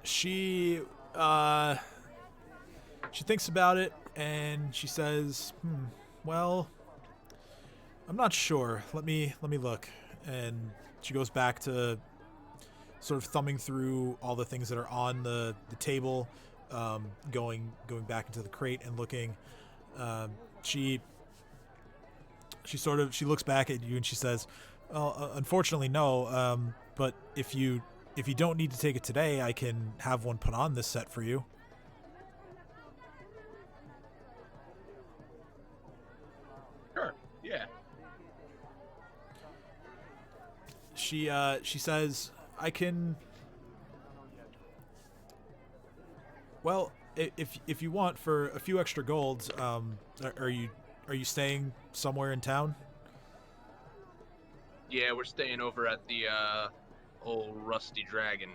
She thinks about it and she says, well, I'm not sure. Let me look. And she goes back to sort of thumbing through all the things that are on the table, going back into the crate and looking. She looks back at you and she says, well, unfortunately no, but if you don't need to take it today, I can have one put on this set for you. Sure, yeah. She says, I can... Well, if you want, for a few extra golds, are you staying somewhere in town? Yeah, we're staying over at the old Rusty Dragon.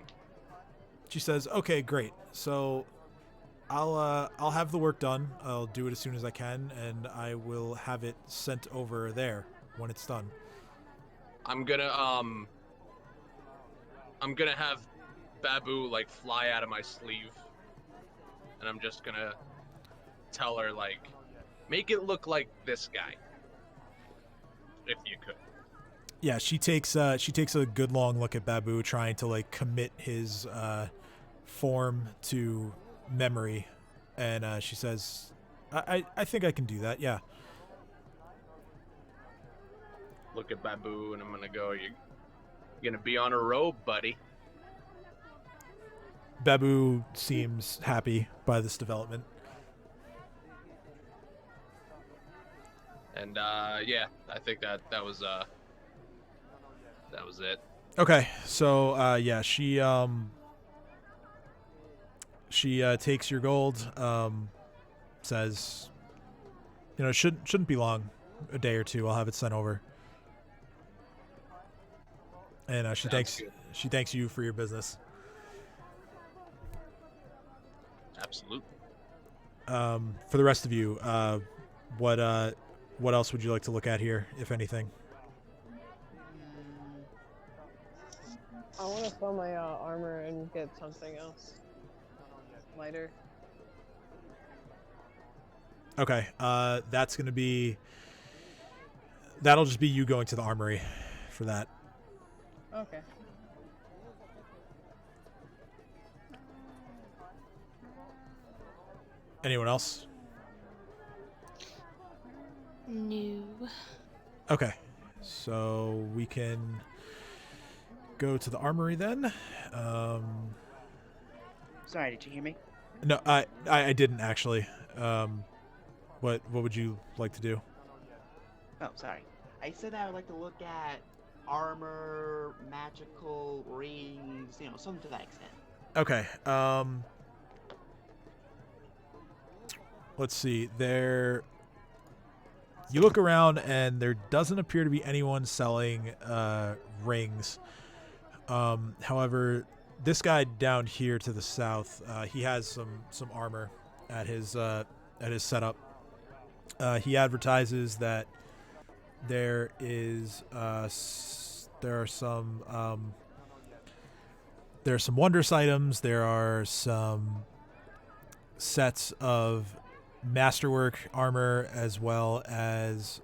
She says, okay, great. So I'll have the work done. I'll do it as soon as I can, and I will have it sent over there when it's done. I'm gonna have Babu like fly out of my sleeve, and I'm just gonna tell her like, make it look like this guy, if you could. Yeah, she takes a good long look at Babu, trying to like commit his form to memory, and she says, I think I can do that. Yeah. Look at Babu, and I'm gonna go, you're gonna be on a robe, buddy. Babu seems happy by this development. And yeah, I think that was it. Okay, so yeah, she takes your gold, says, it shouldn't be long, a day or two. I'll have it sent over. And she thanks you for your business. Absolutely. For the rest of you, what else would you like to look at here, if anything? I want to sell my armor and get something else lighter. Okay, that'll just be you going to the armory for that. Okay. Anyone else? No. Okay, so we can go to the armory then. Sorry, did you hear me? No, I didn't actually. What would you like to do? Oh, sorry. I said I would like to look at armor, magical rings, something to that extent. Okay. Let's see. You look around and there doesn't appear to be anyone selling rings. However, this guy down here to the south, he has some armor at his setup. He advertises that there are some wondrous items. There are some sets of masterwork armor, as well as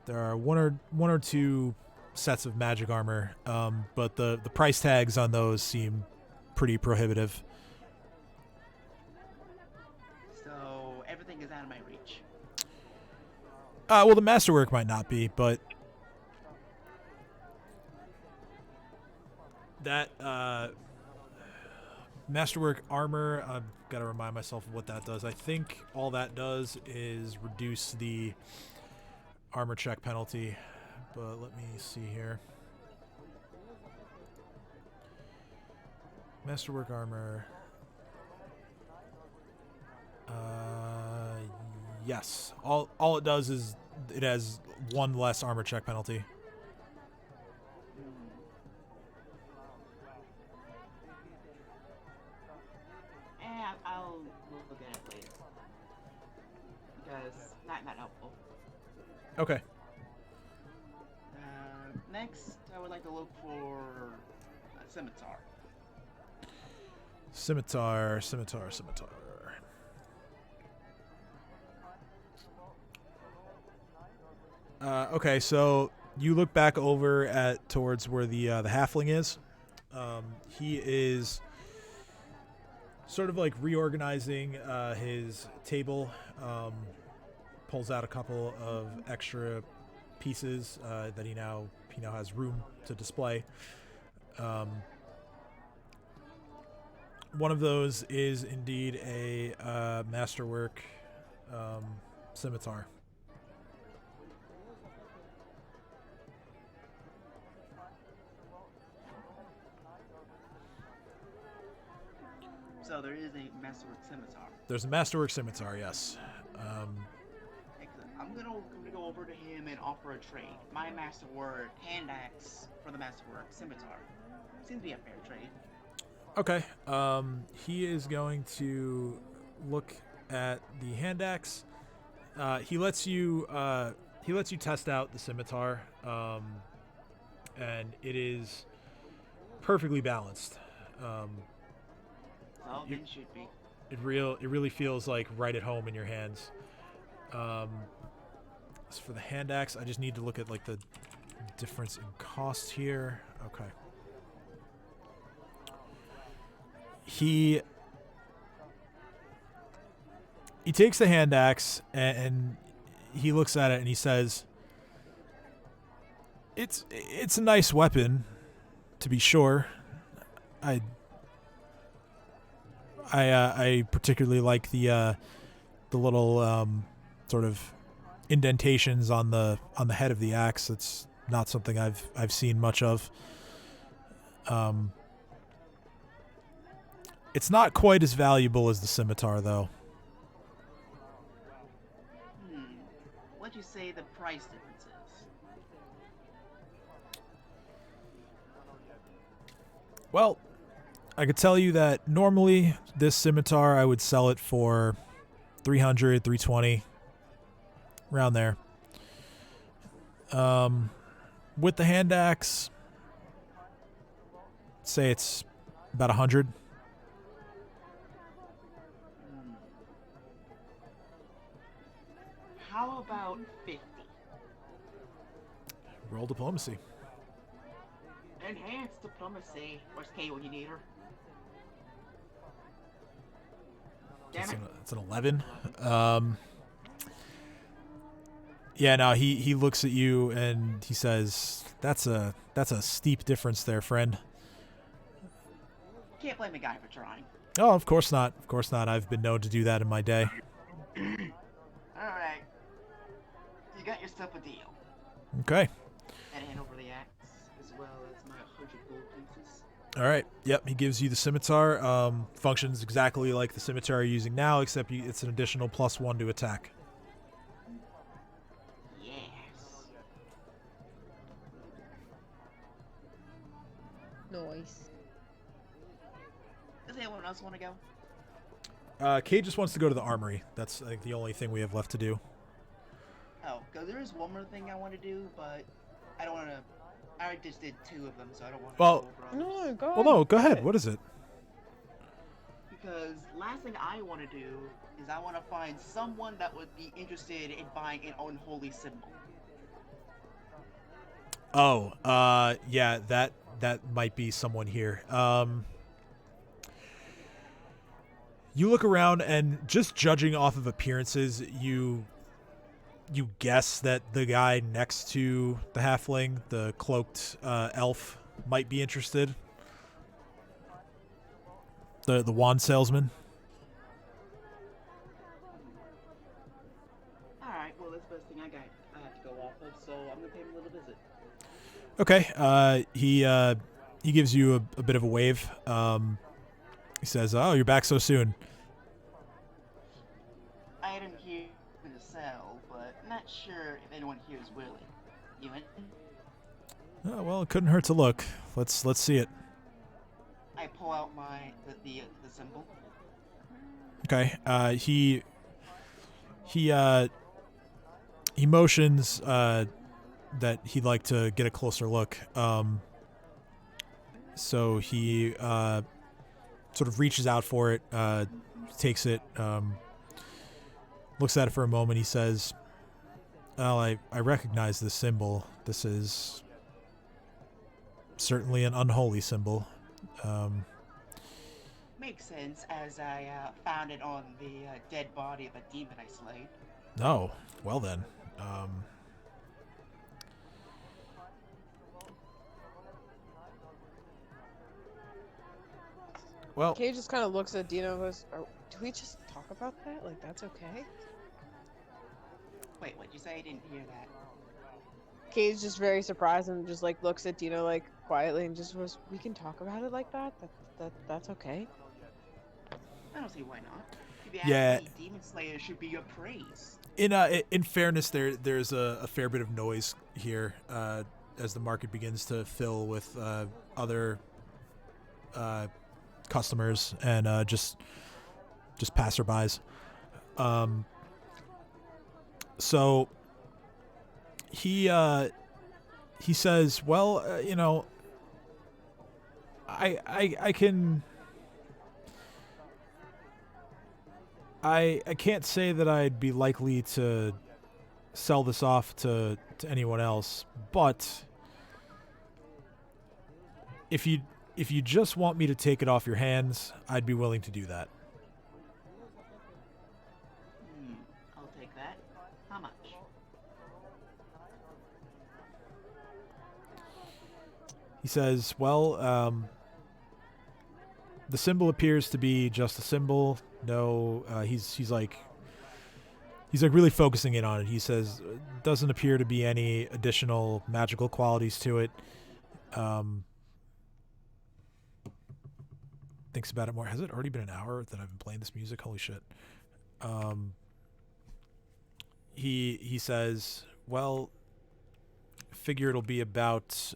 there are one or two sets of magic armor, but the price tags on those seem pretty prohibitive. So everything is out of my reach. Well, the masterwork might not be, but that masterwork armor, I've got to remind myself of what that does. I think all that does is reduce the armor check penalty, but let me see here. Masterwork armor. Yes. All it does is it has one less armor check penalty. I'll look at it later. Because not helpful. Okay. Next, I would like to look for a scimitar. Scimitar. Okay, so you look back over at towards where the halfling is. He is sort of like reorganizing his table. Pulls out a couple of extra pieces that he now has room to display. One of those is indeed a masterwork scimitar. So there is a masterwork scimitar. There's a masterwork scimitar, yes. Excellent. I'm gonna go over to him and offer a trade. My masterwork hand axe for the masterwork scimitar. Seems to be a fair trade. Okay. He is going to look at the hand axe. He lets you test out the scimitar, and it is perfectly balanced. Well, it should be. It really feels like right at home in your hands. As for the hand axe, I just need to look at like the difference in cost here. Okay. He takes the hand axe and he looks at it and he says, "It's a nice weapon, to be sure. I particularly like the little sort of indentations on the head of the axe. It's not something I've seen much of. It's not quite as valuable as the scimitar, though." What'd you say the price difference is? Well, I could tell you that normally this scimitar I would sell it for 300, 320, around there. With the hand axe, say it's about 100. How about 50? Roll diplomacy. Enhanced diplomacy. Where's Kay when you need her? Damn it. It's an 11. Yeah, no, he looks at you and he says, That's a steep difference there, friend." Can't blame a guy for trying. Oh, of course not. Of course not. I've been known to do that in my day. Alright. You got yourself a deal. Okay. And hand over the axe, as well as my 100 gold pieces. All right. Yep. He gives you the scimitar. Functions exactly like the scimitar you're using now, except it's an additional +1 to attack. Yes. Nice. Does anyone else want to go? Kate just wants to go to the armory. That's, I think, the only thing we have left to do. Oh, because there is one more thing I want to do, but I don't want to. I just did 2 of them, so I don't want to Well- go over others. No, go Well, ahead. no, go ahead. What is it? Because last thing I want to do is I want to find someone that would be interested in buying an unholy symbol. Oh, yeah, that might be someone here. You look around, and just judging off of appearances, you guess that the guy next to the halfling, the cloaked elf, might be interested. The wand salesman. Alright, well, that's the best thing I have to go off of, so I'm going to pay him a little visit. Okay. He gives you a bit of a wave. He says, "Oh, you're back so soon." I am here in the cell, but I'm not sure if anyone here is willing. You in? Oh, well, it couldn't hurt to look. Let's see it. I pull out the symbol. Okay. He motions that he'd like to get a closer look. So he sort of reaches out for it, takes it, looks at it for a moment. He says, "Well, I recognize this symbol. This is certainly an unholy symbol." Makes sense, as I found it on the dead body of a demon I slayed. Oh, well then. Well, Kay just kind of looks at Dino and goes, do we just talk about that? Like, that's okay? Wait, what'd you say? I didn't hear that. Kay's just very surprised and just, like, looks at Dino, like, quietly and just goes, we can talk about it like that? That's okay? I don't see why not. If you Yeah. ask me, Demon Slayer should be appraised. in fairness, there's a fair bit of noise here as the market begins to fill with other customers and just passerbys. So he says, "Well, you know, I can't say that I'd be likely to sell this off to anyone else, but if you just want me to take it off your hands, I'd be willing to do that." I'll take that. How much? He says, "Well, the symbol appears to be just a symbol. No, he's like really focusing in on it. He says, doesn't appear to be any additional magical qualities to it. Thinks about it more. Has it already been an hour that I've been playing this music? Holy shit." He says, "Well, figure it'll be about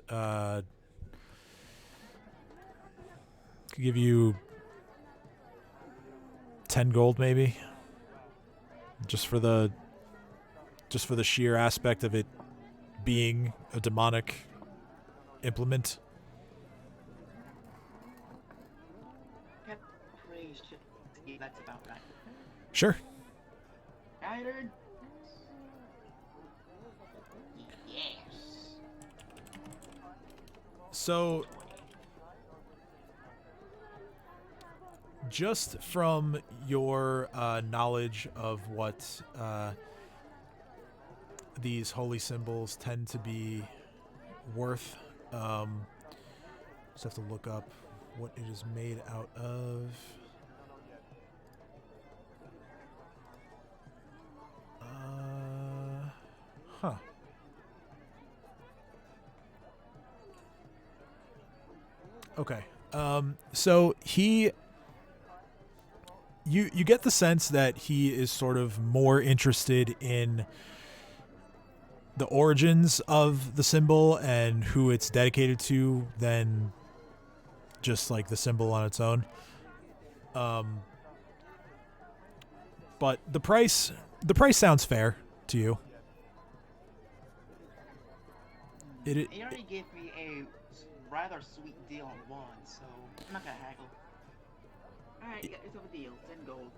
could give you 10 gold maybe, just for the sheer aspect of it being a demonic implement." Yep, praise. That's about right. Sure. Guided? Yes. So, just from your knowledge of what these holy symbols tend to be worth, just have to look up what it is made out of. Huh. Okay. So you get the sense that he is sort of more interested in the origins of the symbol and who it's dedicated to than just like the symbol on its own. But the price sounds fair to you. He already gave me a rather sweet deal on one, so I'm not gonna haggle. Alright, yeah, it's a deal. 10 gold.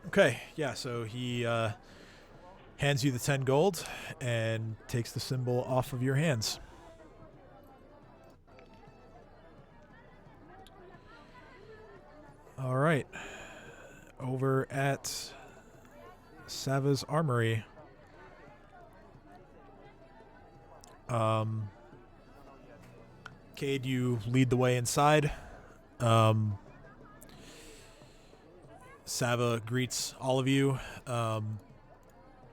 Okay, yeah, so he hands you the 10 gold and takes the symbol off of your hands. All right. Over at Sava's Armory. Cade, you lead the way inside. Sava greets all of you.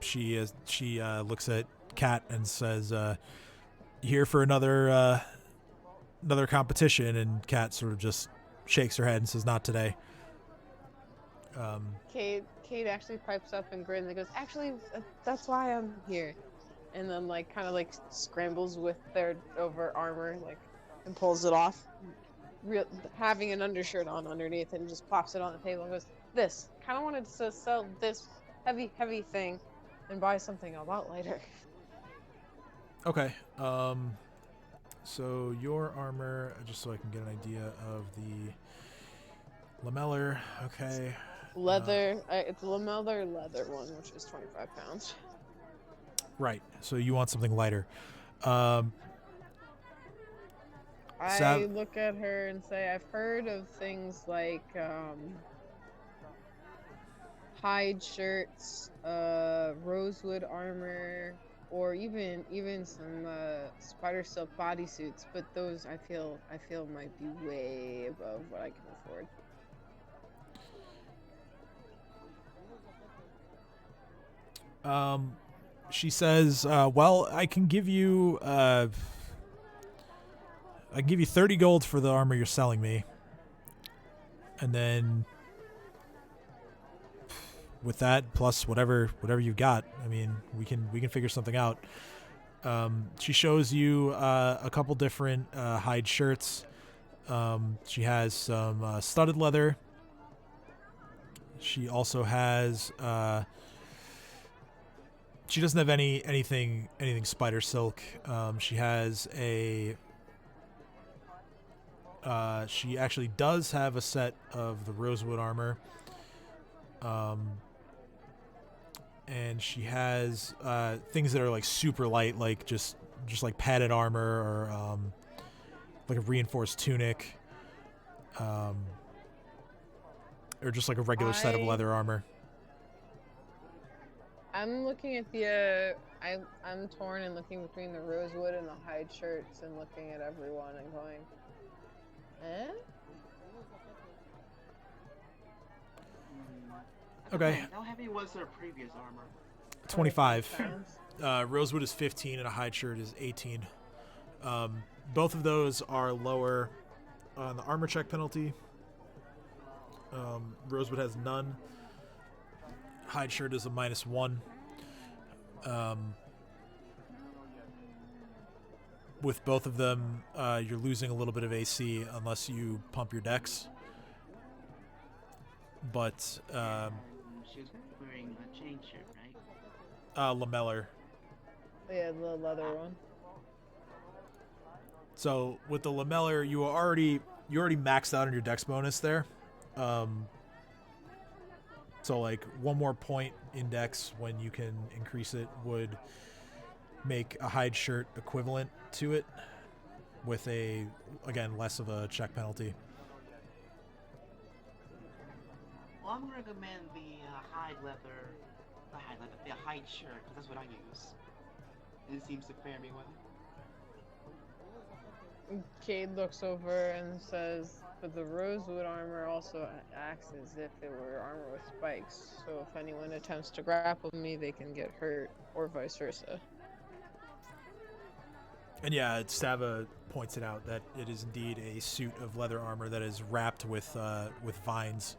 She looks at Kat and says, "Here for another competition?" And Kat sort of just shakes her head and says, "Not today." Kate actually pipes up and grins and goes, "Actually, that's why I'm here." And then kind of scrambles with their over armor, and pulls it off, having an undershirt on underneath, and just plops it on the table and goes, "This kind of wanted to sell this heavy thing, and buy something a lot lighter." Okay. So your armor, just so I can get an idea of the lamellar. Okay. Leather. It's a lamellar leather one, which is 25 pounds. Right. So you want something lighter. I look at her and say, "I've heard of things like hide shirts, rosewood armor, or even some spider silk bodysuits, but those I feel might be way above what I can afford." She says, "Well, I can give you 30 gold for the armor you're selling me, and then with that plus whatever you've got, I mean, we can figure something out." She shows you a couple different hide shirts. She has some studded leather. She also has. She doesn't have anything spider silk. She has a. She actually does have a set of the rosewood armor. And she has things that are super light, just padded armor, or a reinforced tunic, or just a regular set of leather armor. I'm looking at the. I'm torn and looking between the rosewood and the hide shirts, and looking at everyone and going, "Eh?" Okay. How heavy was their previous armor? 25. Rosewood is 15 and a hide shirt is 18. Both of those are lower on the armor check penalty. Rosewood has none. Hide shirt is a -1. With both of them, you're losing a little bit of AC unless you pump your dex. But She was wearing a chain shirt, right? lamellar. Yeah, the leather one. So with the lamellar, you already maxed out on your dex bonus there. So one more point in dex when you can increase it would make a hide shirt equivalent to it, with less of a check penalty. Well, I'm gonna recommend the hide shirt, because that's what I use. And it seems to fare me well. Cade looks over and says, "But the rosewood armor also acts as if it were armor with spikes, so if anyone attempts to grapple me, they can get hurt, or vice versa." And yeah, Stava points it out that it is indeed a suit of leather armor that is wrapped with vines.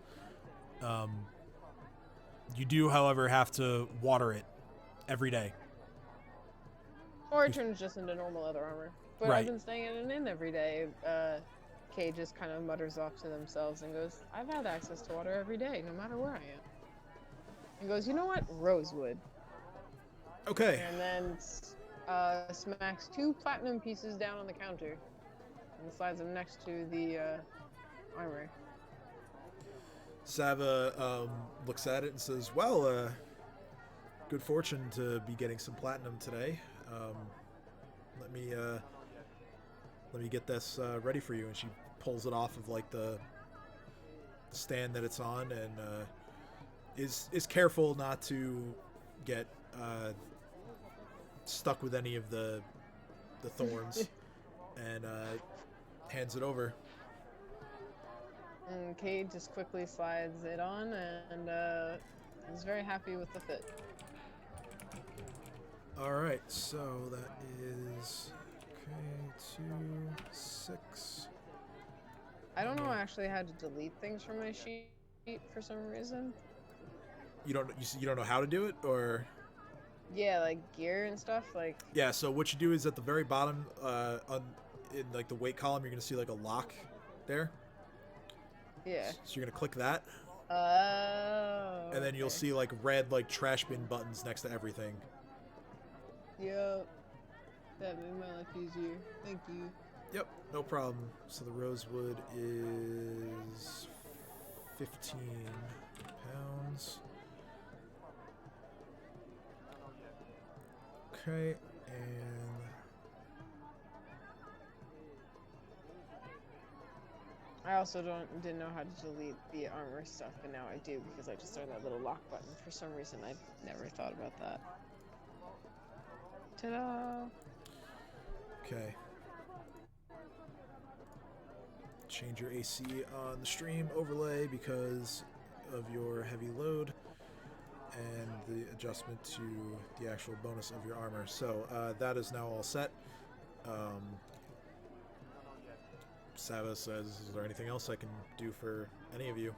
You do, however, have to water it every day. Or it turns just into normal leather armor. But Right. I've been staying in an inn every day. Cade just kind of mutters off to themselves and goes, "I've had access to water every day, no matter where I am." And goes, "You know what? Rosewood." Okay. And then smacks 2 platinum pieces down on the counter and slides them next to the armor. Sava looks at it and says, "Well, good fortune to be getting some platinum today. Let me get this ready for you." And she pulls it off of the stand that it's on, and is careful not to get stuck with any of the thorns, and hands it over. And Cade just quickly slides it on and is very happy with the fit. All right, so that is 2, 6. I don't know actually how to delete things from my sheet for some reason. You don't know how to do it, or? Yeah, like gear and stuff. Like. Yeah. So what you do is at the very bottom, in like the weight column, you're gonna see like a lock there. Yeah. So you're gonna click that. Oh. And then you'll see like red like trash bin buttons next to everything. Yep. That made my life easier. Thank you. Yep, no problem. So the rosewood is 15 pounds. Okay, and I also didn't know how to delete the armor stuff, but now I do because I just saw that little lock button. For some reason, I never thought about that. Ta-da! okay. Change your AC on the stream overlay because of your heavy load and the adjustment to the actual bonus of your armor. So that is now all set. Sava says, is there anything else I can do for any of you?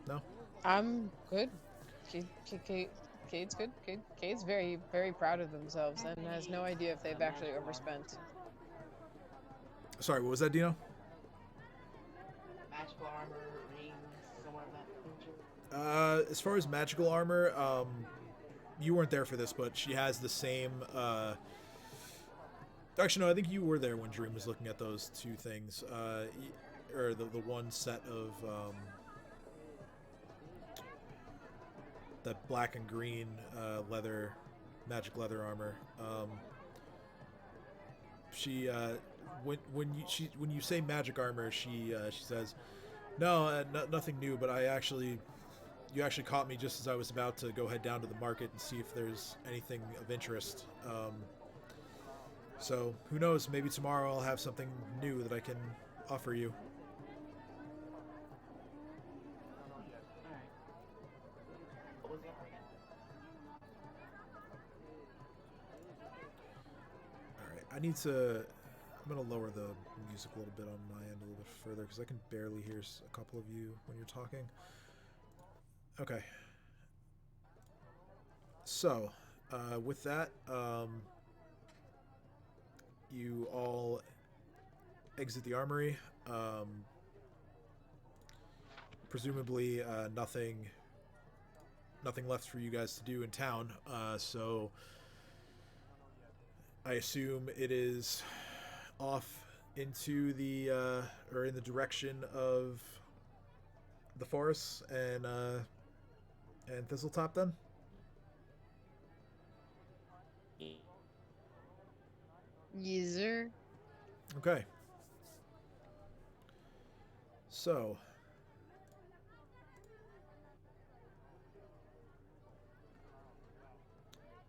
No? I'm good. Cade's good. Cade's very, very proud of themselves and has no idea if they've actually overspent. Sorry, what was that, Dino? Magical armor, rings, somewhere of that nature. As far as magical armor, you weren't there for this, but she has the same, actually, no, I think you were there when Dream was looking at those two things, or the one set of, that black and green, magic leather armor. She, when you say magic armor, she says, no, nothing new, but you actually caught me just as I was about to go head down to the market and see if there's anything of interest. So who knows? Maybe tomorrow I'll have something new that I can offer you. Alright. What was the offer again? All right, I need to. I'm gonna lower the music a little bit on my end a little bit further because I can barely hear a couple of you when you're talking. Okay. So, with that, you all exit the armory. Presumably, nothing left for you guys to do in town. So, I assume it is off into the or in the direction of the forests and Thistletop then? Yes, sir. Okay. So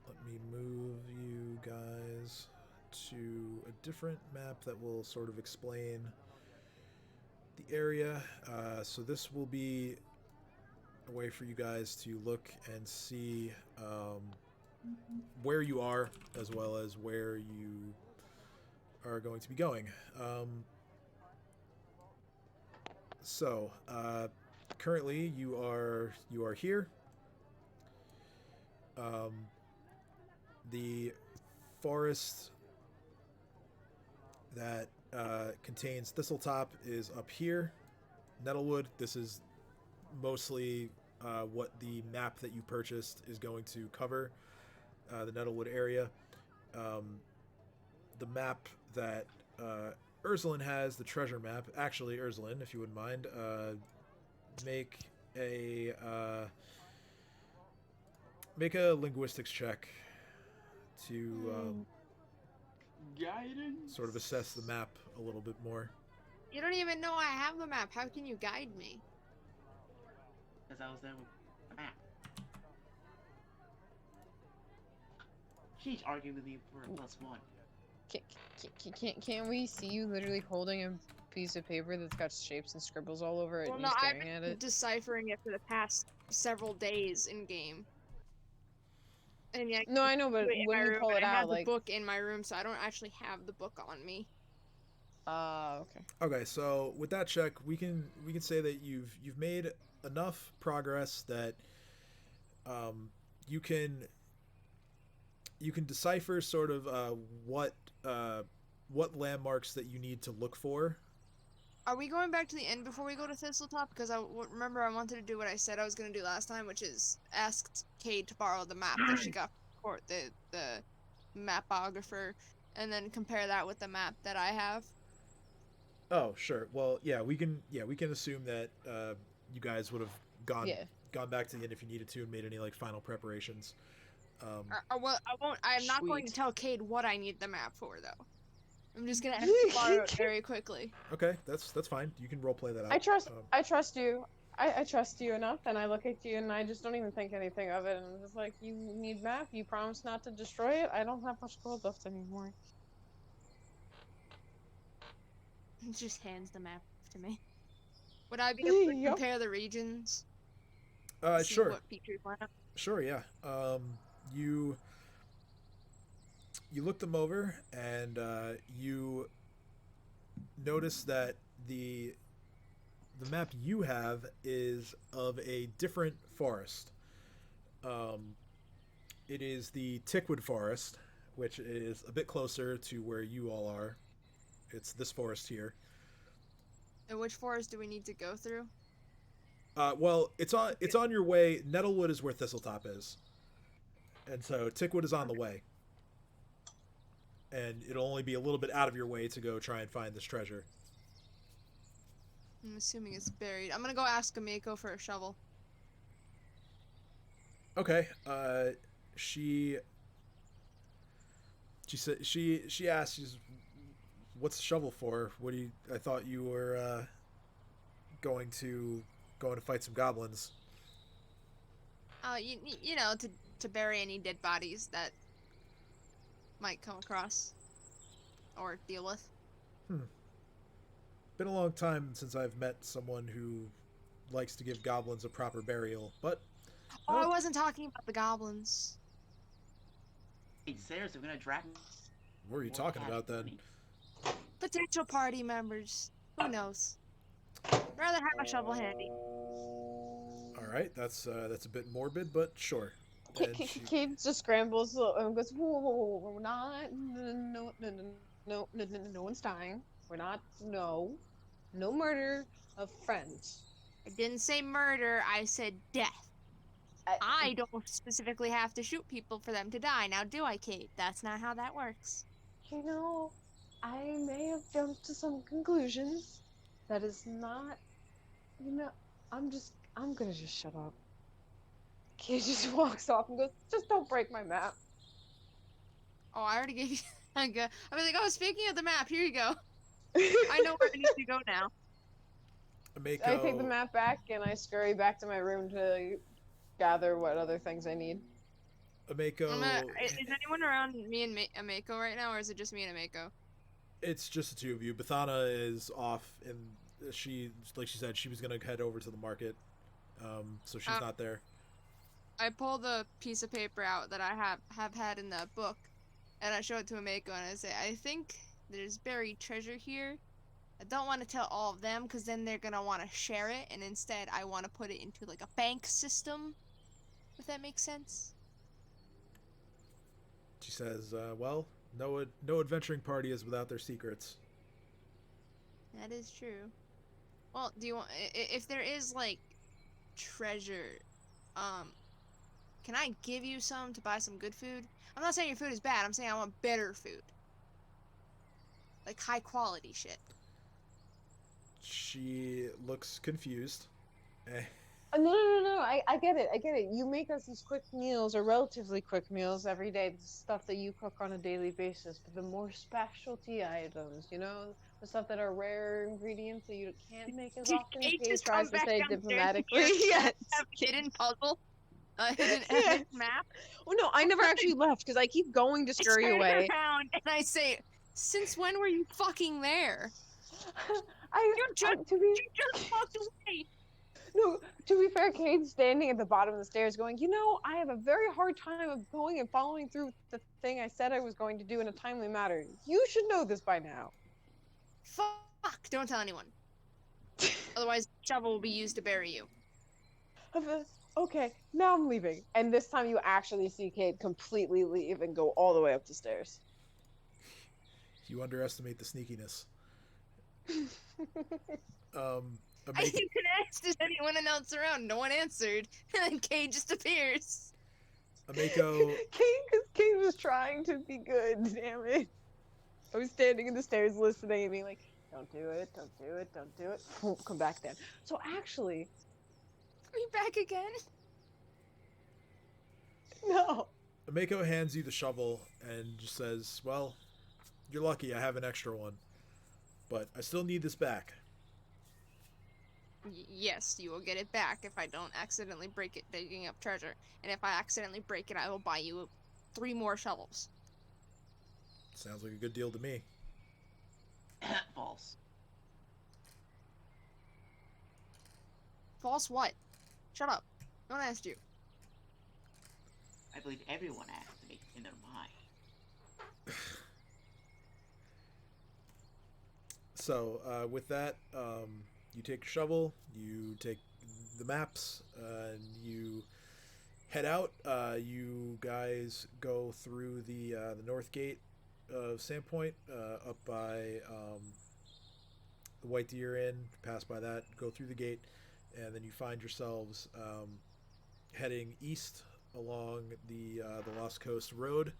let me move you guys to a different map that will sort of explain the area. So this will be a way for you guys to look and see where you are as well as where you are going to be going. So currently you are here. The forest that contains Thistletop is up here. Nettlewood, this is mostly what the map that you purchased is going to cover, the Nettlewood area. The map that Ursulin has, the treasure map. Actually, Ursulin, if you wouldn't mind, make a linguistics check to Guidance. sort of assess the map a little bit more. You don't even know I have the map. How can you guide me? Because I was there with the map. She's arguing with me for a +1. Can't we see you literally holding a piece of paper that's got shapes and scribbles all over it Well, and no, you I've staring at been it? deciphering it for the past several days in game. And yeah, No, I know, but do it in when my you room, pull and it I have out, the like, book in my room, so I don't actually have the book on me. okay. Okay, so with that check, we can say that you've made enough progress that you can decipher sort of what landmarks that you need to look for. Are we going back to the inn before we go to Thistletop? Because remember I wanted to do what I said I was going to do last time, which is asked Kate to borrow the map that she got from the mapographer, and then compare that with the map that I have. Oh, sure. Well, yeah, we can assume that you guys would have gone back to the inn if you needed to and made any like final preparations. Well, I won't. I'm not going to Sweet. tell Cade what I need the map for, though. I'm just gonna ask to borrow it very quickly. Okay, that's fine. You can roleplay that out. I trust you. I trust you enough, and I look at you, and I just don't even think anything of it, and I'm just like, you need map, you promise not to destroy it? I don't have much gold left anymore. He just hands the map to me. Would I be able to Yep. compare the regions? See Sure. what features line up? Sure, yeah. You look them over, and you notice that the map you have is of a different forest. It is the Tickwood Forest, which is a bit closer to where you all are. It's this forest here. And which forest do we need to go through? Well, it's on your way. Nettlewood is where Thistletop is, and so Tickwood is on the way. And it'll only be a little bit out of your way to go try and find this treasure. I'm assuming it's buried. I'm gonna go ask Ameko for a shovel. Okay. She said she asked, "What's the shovel for? What do you? I thought you were going to fight some goblins." You know, to bury any dead bodies that might come across or deal with. Been a long time since I've met someone who likes to give goblins a proper burial, but Oh, I wasn't talking about the goblins. Hey, seriously, we're gonna drag. what are you more talking cash about then? money. Potential party members. Who knows? Rather have a shovel handy. All right, that's a bit morbid, but sure. And she- Kate just scrambles and goes, whoa, we're not, no one's dying. We're not, no murder of friends. I didn't say murder, I said death. I don't specifically have to shoot people for them to die. Now, do I, Kate? That's not how that works. You know, I may have jumped to some conclusions. That is not, I'm gonna just shut up. Kate just walks off and goes, just don't break my map. Oh, I already gave you. I was like, oh, speaking of the map, here you go. I know where I need to go now. Ameko, I take the map back and I scurry back to my room to gather what other things I need. Ameko, Is anyone around me and Ameko right now, or is it just me and Ameko? it's just the two of you. Bathana is off, and she, like she said, she was gonna head over to the market, so she's not there. I pull the piece of paper out that I have had in the book, and I show it to Ameko, and I say, I think there's buried treasure here. I don't want to tell all of them, because then they're gonna want to share it, and instead I want to put it into like a bank system, if that makes sense. She says, "Well, no adventuring party is without their secrets." That is true. Well, do you want, if there is like treasure, can I give you some to buy some good food? I'm not saying your food is bad, I'm saying I want better food. Like high quality shit. She looks confused. No. I get it. You make us these quick meals, or relatively quick meals, every day. The stuff that you cook on a daily basis. But the more specialty items, the stuff that are rare ingredients that you can't make as often. Kate tries to say diplomatically. Yes. Hidden puzzle. A hidden epic map. Oh no, I never actually left because I keep going to scurry away. Around and I say, since when were you fucking there? You just walked away. No, to be fair, Kane's standing at the bottom of the stairs going, I have a very hard time of going and following through with the thing I said I was going to do in a timely manner. You should know this by now. Fuck! Don't tell anyone. Otherwise, the shovel will be used to bury you. Okay, now I'm leaving. And this time you actually see Cade completely leave and go all the way up the stairs. You underestimate the sneakiness. I even asked, does anyone else around? No one answered. And then Cade just appears. Ameko. Cade was trying to be good, damn it. I was standing in the stairs listening and being like, don't do it, don't do it, don't do it. Come back then. So actually... Are you back again? No. Ameko hands you the shovel and just says, well, you're lucky I have an extra one. But I still need this back. Yes, you will get it back if I don't accidentally break it digging up treasure. And if I accidentally break it, I will buy you 3 more shovels. Sounds like a good deal to me. False. False what? Shut up. No one asked you. I believe everyone asked me in their mind. So, with that, you take a shovel, you take the maps, and you head out. You guys go through the north gate of Sandpoint, up by the White Deer Inn, pass by that, go through the gate, and then you find yourselves heading east along the Lost Coast Road.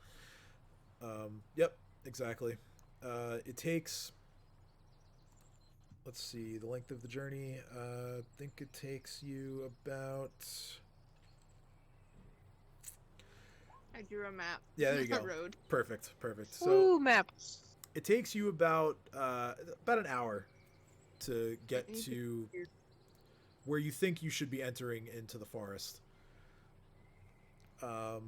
Yep, exactly. It takes... Let's see, the length of the journey. I think it takes you about... I drew a map. Yeah, there you go. Road. Perfect. So Ooh, maps. it takes you about an hour to get to where you think you should be entering into the forest. Go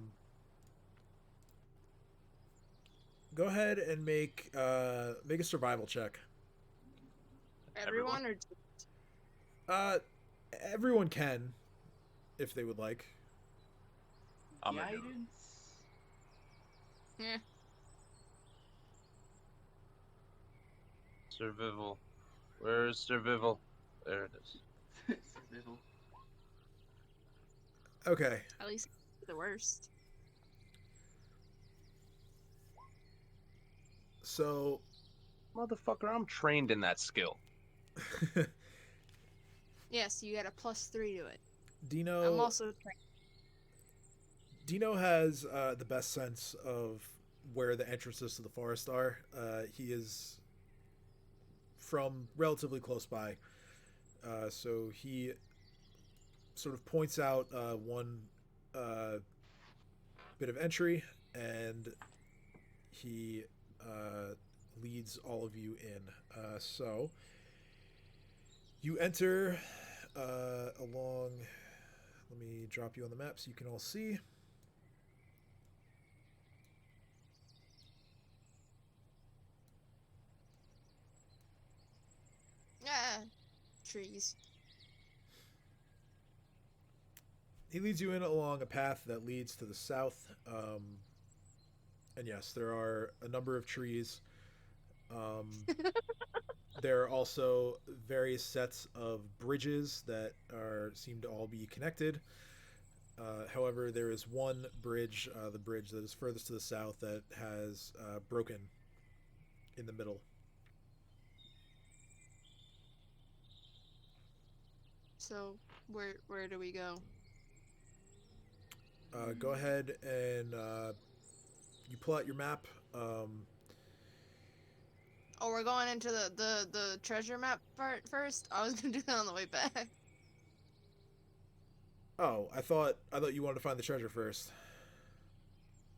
ahead and make a survival check. Everyone or Everyone can, if they would like. I'm gonna do it. Guidance. yeah. Survival. Where's survival? There it is. Survival. Okay. At least the worst. So, Motherfucker, I'm trained in that skill. Yes, you get a +3 to it. Dino. I'm also trained. Dino has the best sense of where the entrances to the forest are. He is from relatively close by, so he sort of points out one bit of entry, and he leads all of you in. So you enter along... Let me drop you on the map so you can all see. Ah, trees. He leads you in along a path that leads to the south. And yes, there are a number of trees. There are also various sets of bridges that seem to all be connected. However, there is one bridge, the bridge that is furthest to the south, that has broken in the middle. So, where do we go? Go ahead and you pull out your map. Oh, we're going into the treasure map part first? I was gonna do that on the way back. Oh, I thought you wanted to find the treasure first.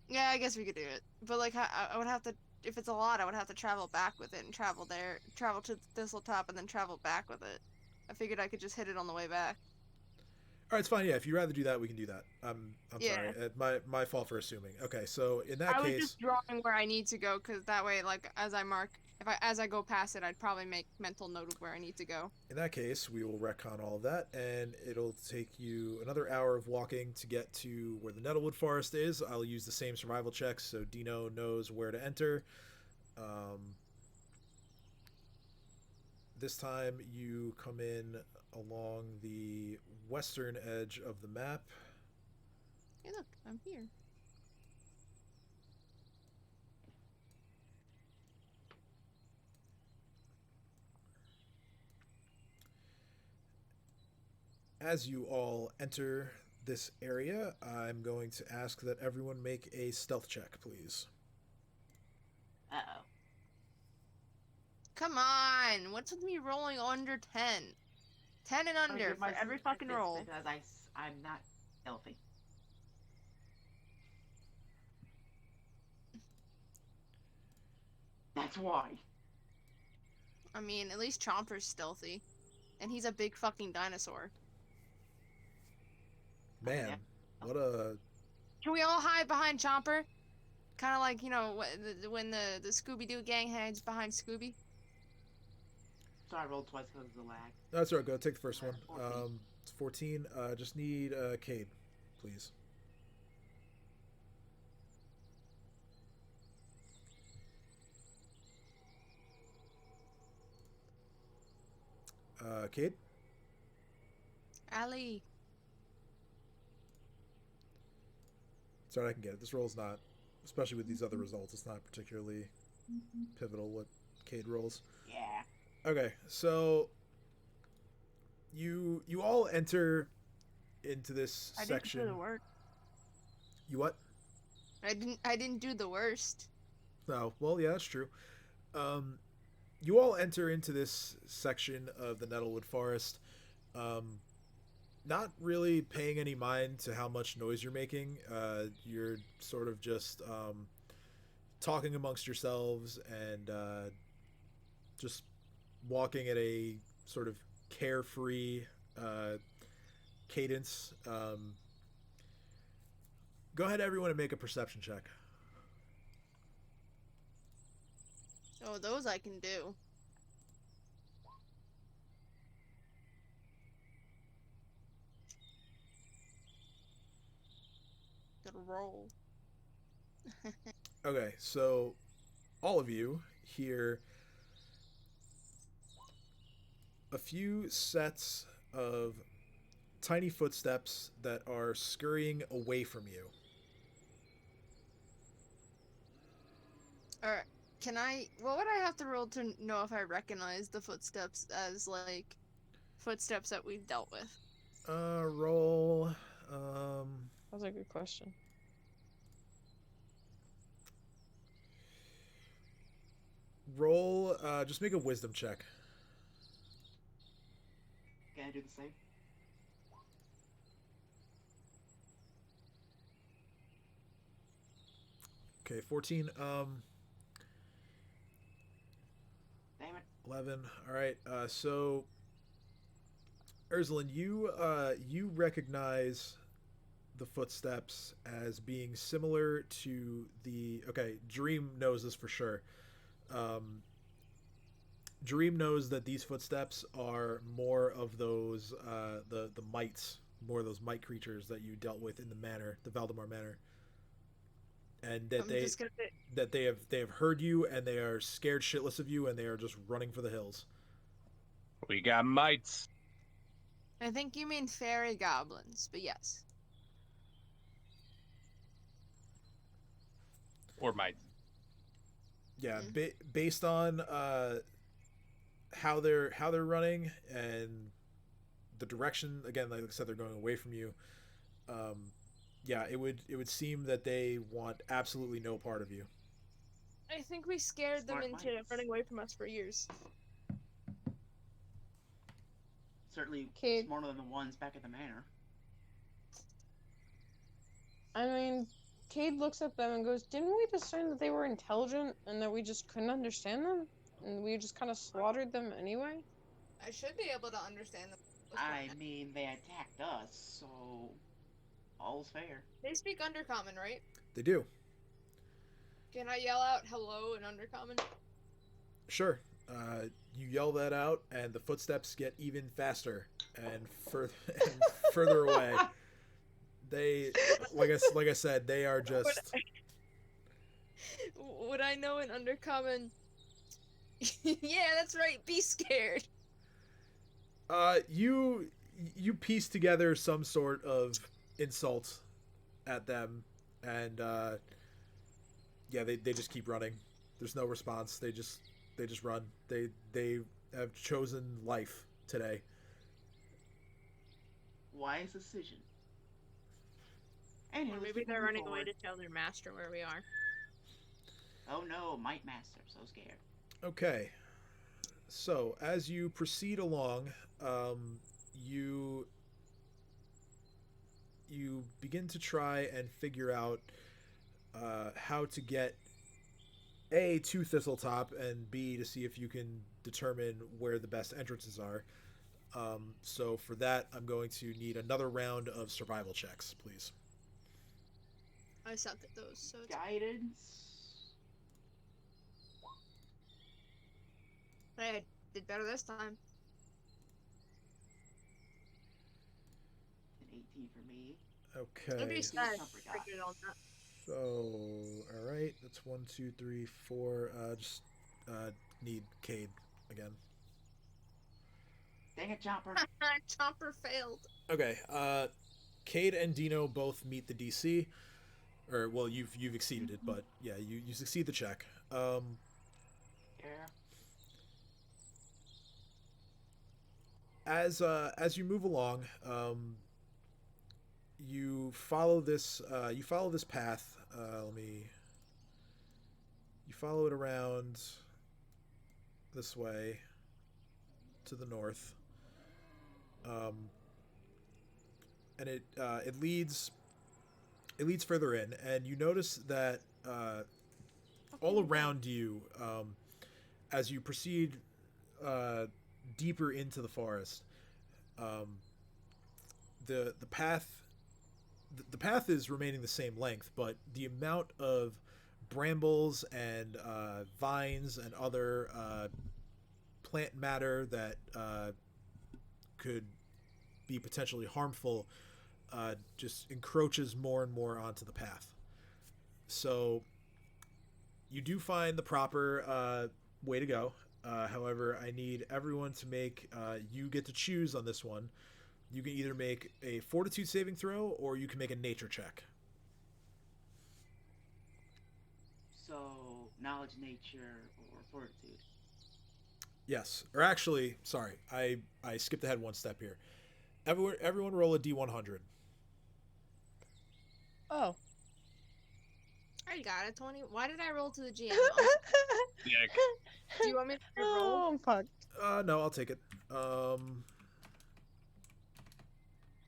Yeah, I guess we could do it. But, like, I would have to... If it's a lot, I would have to travel back with it and travel to Thistletop and then travel back with it. I figured I could just hit it on the way back. All right, it's fine. Yeah, if you'd rather do that, we can do that. I'm Yeah. sorry. My fault for assuming. Okay, so in that I was case... just drawing where I need to go, because that way, like, as I mark as I go past it, I'd probably make mental note of where I need to go. In that case, we will retcon all of that, and it'll take you another hour of walking to get to where the Nettlewood Forest is. I'll use the same survival checks so Dino knows where to enter. This time you come in along the western edge of the map. Hey, look, I'm here. As you all enter this area, I'm going to ask that everyone make a stealth check, please. Uh-oh. Come on! What's with me rolling under 10? 10 and I'm gonna under give for myself every fucking critics roll. Because I'm not healthy. That's why. I mean, at least Chomper's stealthy. And he's a big fucking dinosaur. Man, what a... Can we all hide behind Chomper? Kind of like, you know, when the Scooby-Doo gang hides behind Scooby. Sorry, I rolled twice because of the lag. That's right, go take the first one. 14. It's 14. Just need Cade, please. Cade? Allie. Sorry, I can get it. This roll's not, especially with these other results, it's not particularly pivotal what Cade rolls. Yeah. Okay, so you all enter into this section. I didn't do the work. You what? I didn't do the worst. Oh, well, yeah, that's true. You all enter into this section of the Nettlewood Forest, not really paying any mind to how much noise you're making. You're sort of just talking amongst yourselves and just walking at a sort of carefree cadence. Go ahead, everyone, and make a perception check. Oh, those I can do. Gotta roll. Okay, so all of you hear a few sets of tiny footsteps that are scurrying away from you. Alright, what would I have to roll to know if I recognize the footsteps as, like, footsteps that we've dealt with? Roll, That's a good question. just make a wisdom check. Can I do the same? Okay, 14, Damn it. 11. All right. So, Ursulin, you recognize the footsteps as being similar to the. Okay, Dream knows this for sure. Dream knows that these footsteps are more of those the mites, more of those mite creatures that you dealt with in the manor, the Valdemar Manor. And that they have heard you, and they are scared shitless of you, and they are just running for the hills. We got mites. I think you mean fairy goblins, but yes. Or mites. Yeah, based on how they're running and the direction. Again, like I said, they're going away from you. Yeah, it would seem that they want absolutely no part of you. I think we scared them into running away from us for years. Certainly Kate. smarter than the ones back at the manor. I mean, Cade looks at them and goes, didn't we discern that they were intelligent and that we just couldn't understand them? And we just kind of slaughtered them anyway? I should be able to understand them. I mean, they attacked us, so all's fair. They speak Undercommon, right? They do. Can I yell out hello in Undercommon? Sure. You yell that out, and the footsteps get even faster and further away. They, like I said, they are just. Would I know an undercommon? Yeah, that's right. Be scared. You piece together some sort of insult at them, and yeah, they just keep running. There's no response. They just run. They have chosen life today. Wise decision. Or Anyways, maybe keep they're moving running away forward. to tell their master where we are. Oh no, Might Master, so scared. Okay. So as you proceed along, you begin to try and figure out how to get A, to Thistletop, and B, to see if you can determine where the best entrances are. So for that, I'm going to need another round of survival checks, please. I suck at those, so it's... Guidance. Hey, I did better this time. An 18 for me. Okay. It'd be sad Jumper if got. I figured it on that. So, all right, that's 1, 2, 3, 4. Just need Cade again. Dang it, Chopper. Chomper failed. Okay. Cade and Dino both meet the DC, or well, you've exceeded it, but yeah, you succeed the check. Yeah. As you move along, you follow this path. You follow it around this way to the north, and it leads further in, and you notice that all around you, as you proceed deeper into the forest, the path is remaining the same length, but the amount of brambles and vines and other plant matter that could be potentially harmful just encroaches more and more onto the path. So you do find the proper way to go. However, I need everyone to make, you get to choose on this one. You can either make a fortitude saving throw, or you can make a nature check. So, knowledge, nature, or fortitude. Yes. Or actually, sorry, I skipped ahead one step here. Everyone roll a D100. Oh. I got it, 20. Why did I roll to the GM? Dick. Do you want me to roll? Oh, I'm fucked. No, I'll take it.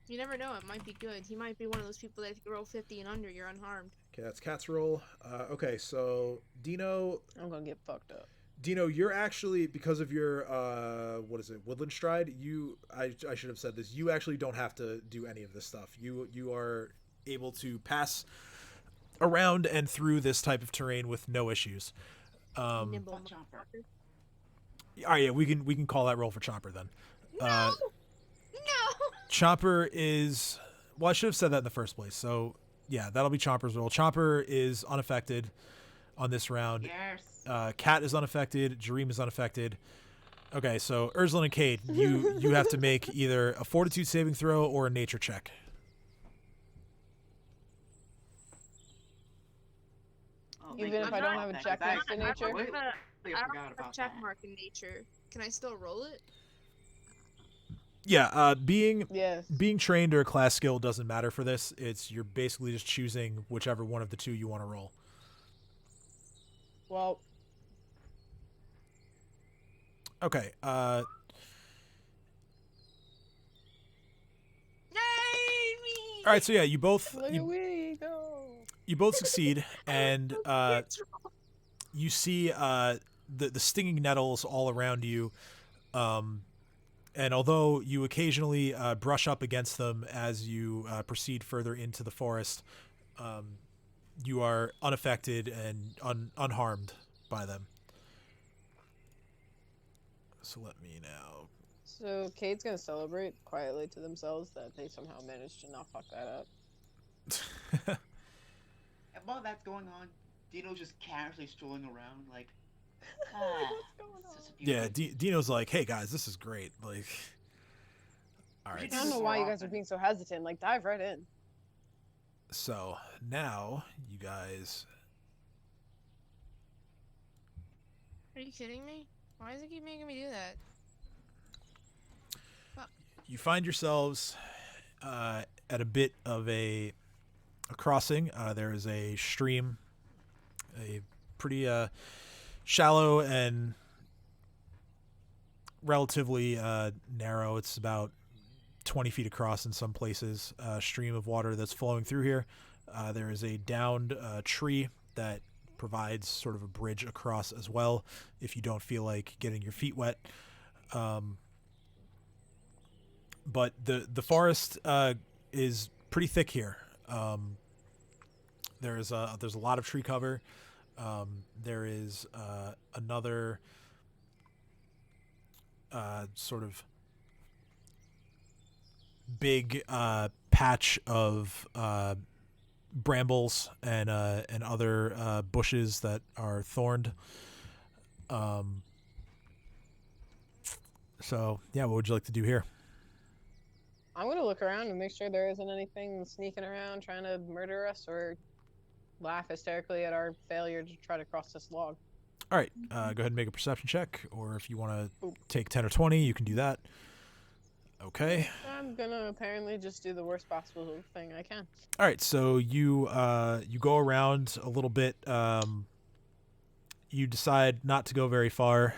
You never know, it might be good. He might be one of those people that if you roll 50 and under, you're unharmed. Okay, that's Cat's roll. Okay, so Dino, I'm gonna get fucked up. you're actually, because of your Woodland Stride, I should have said this, you actually don't have to do any of this stuff. You are able to pass around and through this type of terrain with no issues. Nimble Fuck Chopper. All right, yeah, we can call that roll for Chomper then. No! Chomper is, well, I should have said that in the first place. So yeah, that'll be Chomper's roll. Chomper is unaffected on this round. Yes. Cat is unaffected. Jareem is unaffected. Okay, so Urslan and Cade, you have to make either a fortitude saving throw or a nature check. Oh, Even thank if you. I don't have a Because check I- next to I nature? completely I forgot don't have a about check that. mark in nature. Can I still roll it? Yeah, being Yes. trained or a class skill doesn't matter for this. You're basically just choosing whichever one of the two you want to roll. Well, Okay. Yay, me! All right. So yeah, you both look at we go. you both succeed, and you see the stinging nettles all around you. And although you occasionally brush up against them as you proceed further into the forest, you are unaffected and unharmed by them. So let me now. So Cade's gonna celebrate quietly to themselves that they somehow managed to not fuck that up. And while that's going on, Dino's just casually strolling around, like, What's going on? this is Yeah, beautiful. Dino's like, hey guys, this is great. Like, all We right. should I do don't this know more why you guys are often. being so hesitant. Like, dive right in. So now you guys, Are you kidding me? Why does it keep making me do that? you find yourselves at a bit of a crossing. There is a stream, a pretty shallow and relatively narrow. It's about 20 feet across in some places. Stream of water that's flowing through here. There is a downed tree that provides sort of a bridge across as well if you don't feel like getting your feet wet. But the forest is pretty thick here. There's a lot of tree cover. There is another sort of big patch of brambles and other bushes that are thorned. So yeah, what would you like to do here? I'm gonna look around and make sure there isn't anything sneaking around trying to murder us or laugh hysterically at our failure to try to cross this log. All right, go ahead and make a perception check, or if you want to take 10 or 20, you can do that. Okay. I'm gonna apparently just do the worst possible thing I can. All right, so you go around a little bit. You decide not to go very far.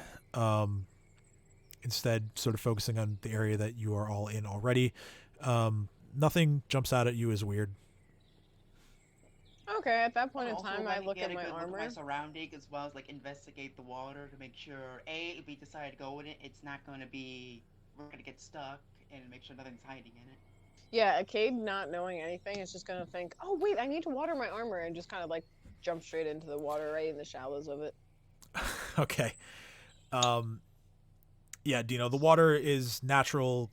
Instead, sort of focusing on the area that you are all in already. Nothing jumps out at you as weird. Okay, at that point in Also, time, let I me look get at a my good look armor. at my surrounding as well as like investigate the water to make sure if we decide to go in it, it's not going to be we're going to get stuck, and make sure nothing's hiding in it. Yeah, Cade not knowing anything is just gonna think, oh wait, I need to water my armor, and just kind of like jump straight into the water right in the shallows of it. Okay. Yeah, Dino, the water is natural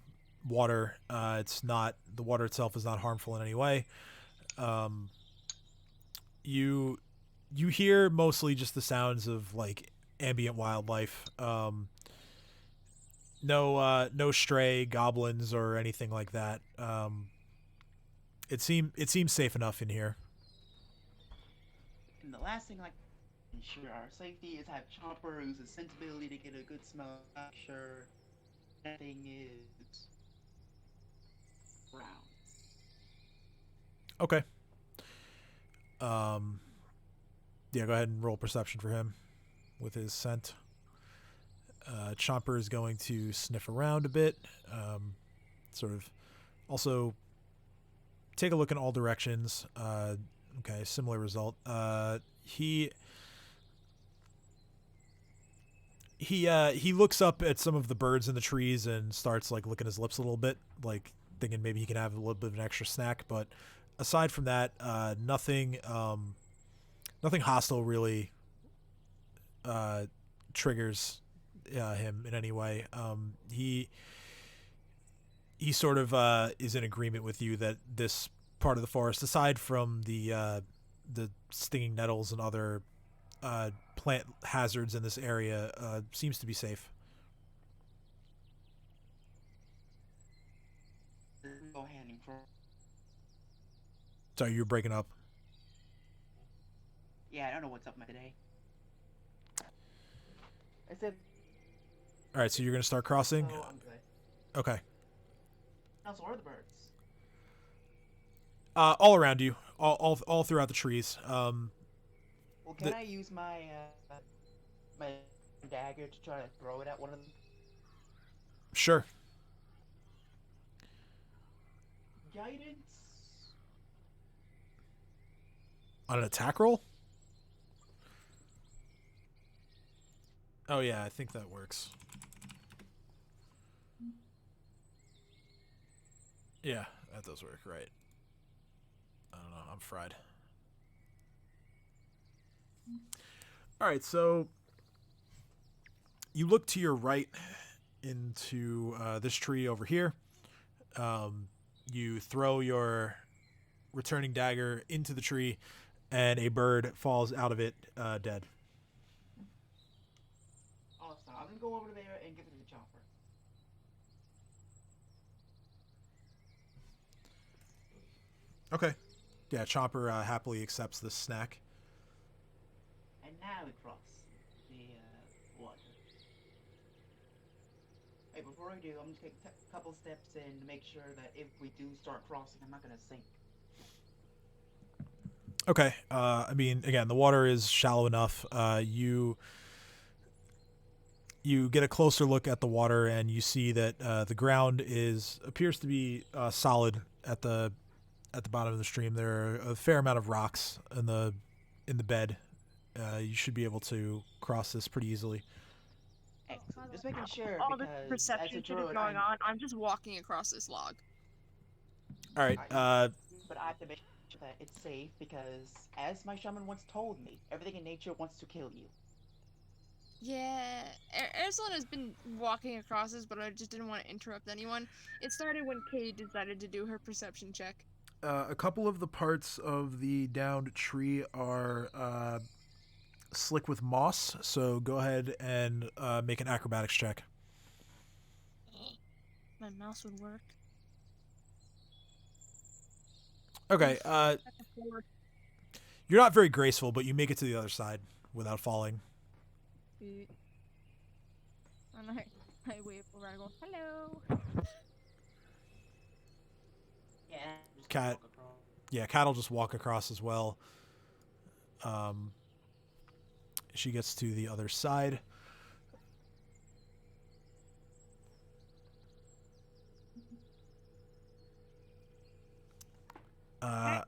water. It's not, the water itself is not harmful in any way. You hear mostly just the sounds of like ambient wildlife. No stray goblins or anything like that. It seems safe enough in here. And the last thing, like, ensure our safety is have Chomper use his sensibility to get a good smell. Make sure nothing is around. Okay. Yeah, go ahead and roll perception for him with his scent. Chomper is going to sniff around a bit, sort of also take a look in all directions. Okay, similar result. He looks up at some of the birds in the trees and starts like licking his lips a little bit, like thinking maybe he can have a little bit of an extra snack. But aside from that, nothing hostile really triggers him in any way. He sort of is in agreement with you that this part of the forest, aside from the stinging nettles and other plant hazards in this area, seems to be safe. Go handing for. Sorry, you're breaking up. Yeah, I don't know what's up today. I said. All right, so you're gonna start crossing. Oh, I'm good. Okay. Also, where are the birds? All around you, all throughout the trees. Well, can I use my my dagger to try to throw it at one of them? Sure. Guidance. On an attack roll? Oh yeah, I think that works. Yeah, that does work, right. I don't know, I'm fried. Alright, so you look to your right into this tree over here. You throw your returning dagger into the tree, and a bird falls out of it dead. Awesome. I'm gonna go over there and give it to the chopper. Okay. Yeah, Chopper happily accepts this snack. And now we cross the water. Hey, before I do, I'm gonna take a couple steps in to make sure that if we do start crossing, I'm not gonna sink. Okay. I mean, again, the water is shallow enough. You get a closer look at the water, and you see that the ground appears to be solid at the bottom of the stream. There are a fair amount of rocks in the bed. You should be able to cross this pretty easily. Excellent. Just making sure All the because as perception a shit is druid, going on. I'm just walking across this log. All right. But I have to make sure that it's safe because, as my shaman once told me, everything in nature wants to kill you. Yeah, Ursula has been walking across this, but I just didn't want to interrupt anyone. It started when Kay decided to do her perception check. A couple of the parts of the downed tree are slick with moss, so go ahead and make an acrobatics check. My mouse would work. Okay. You're not very graceful, but you make it to the other side without falling. And I wave over and I go, hello. Yeah. Just Cat. walk across. Yeah, Cat will just walk across as well. She gets to the other side.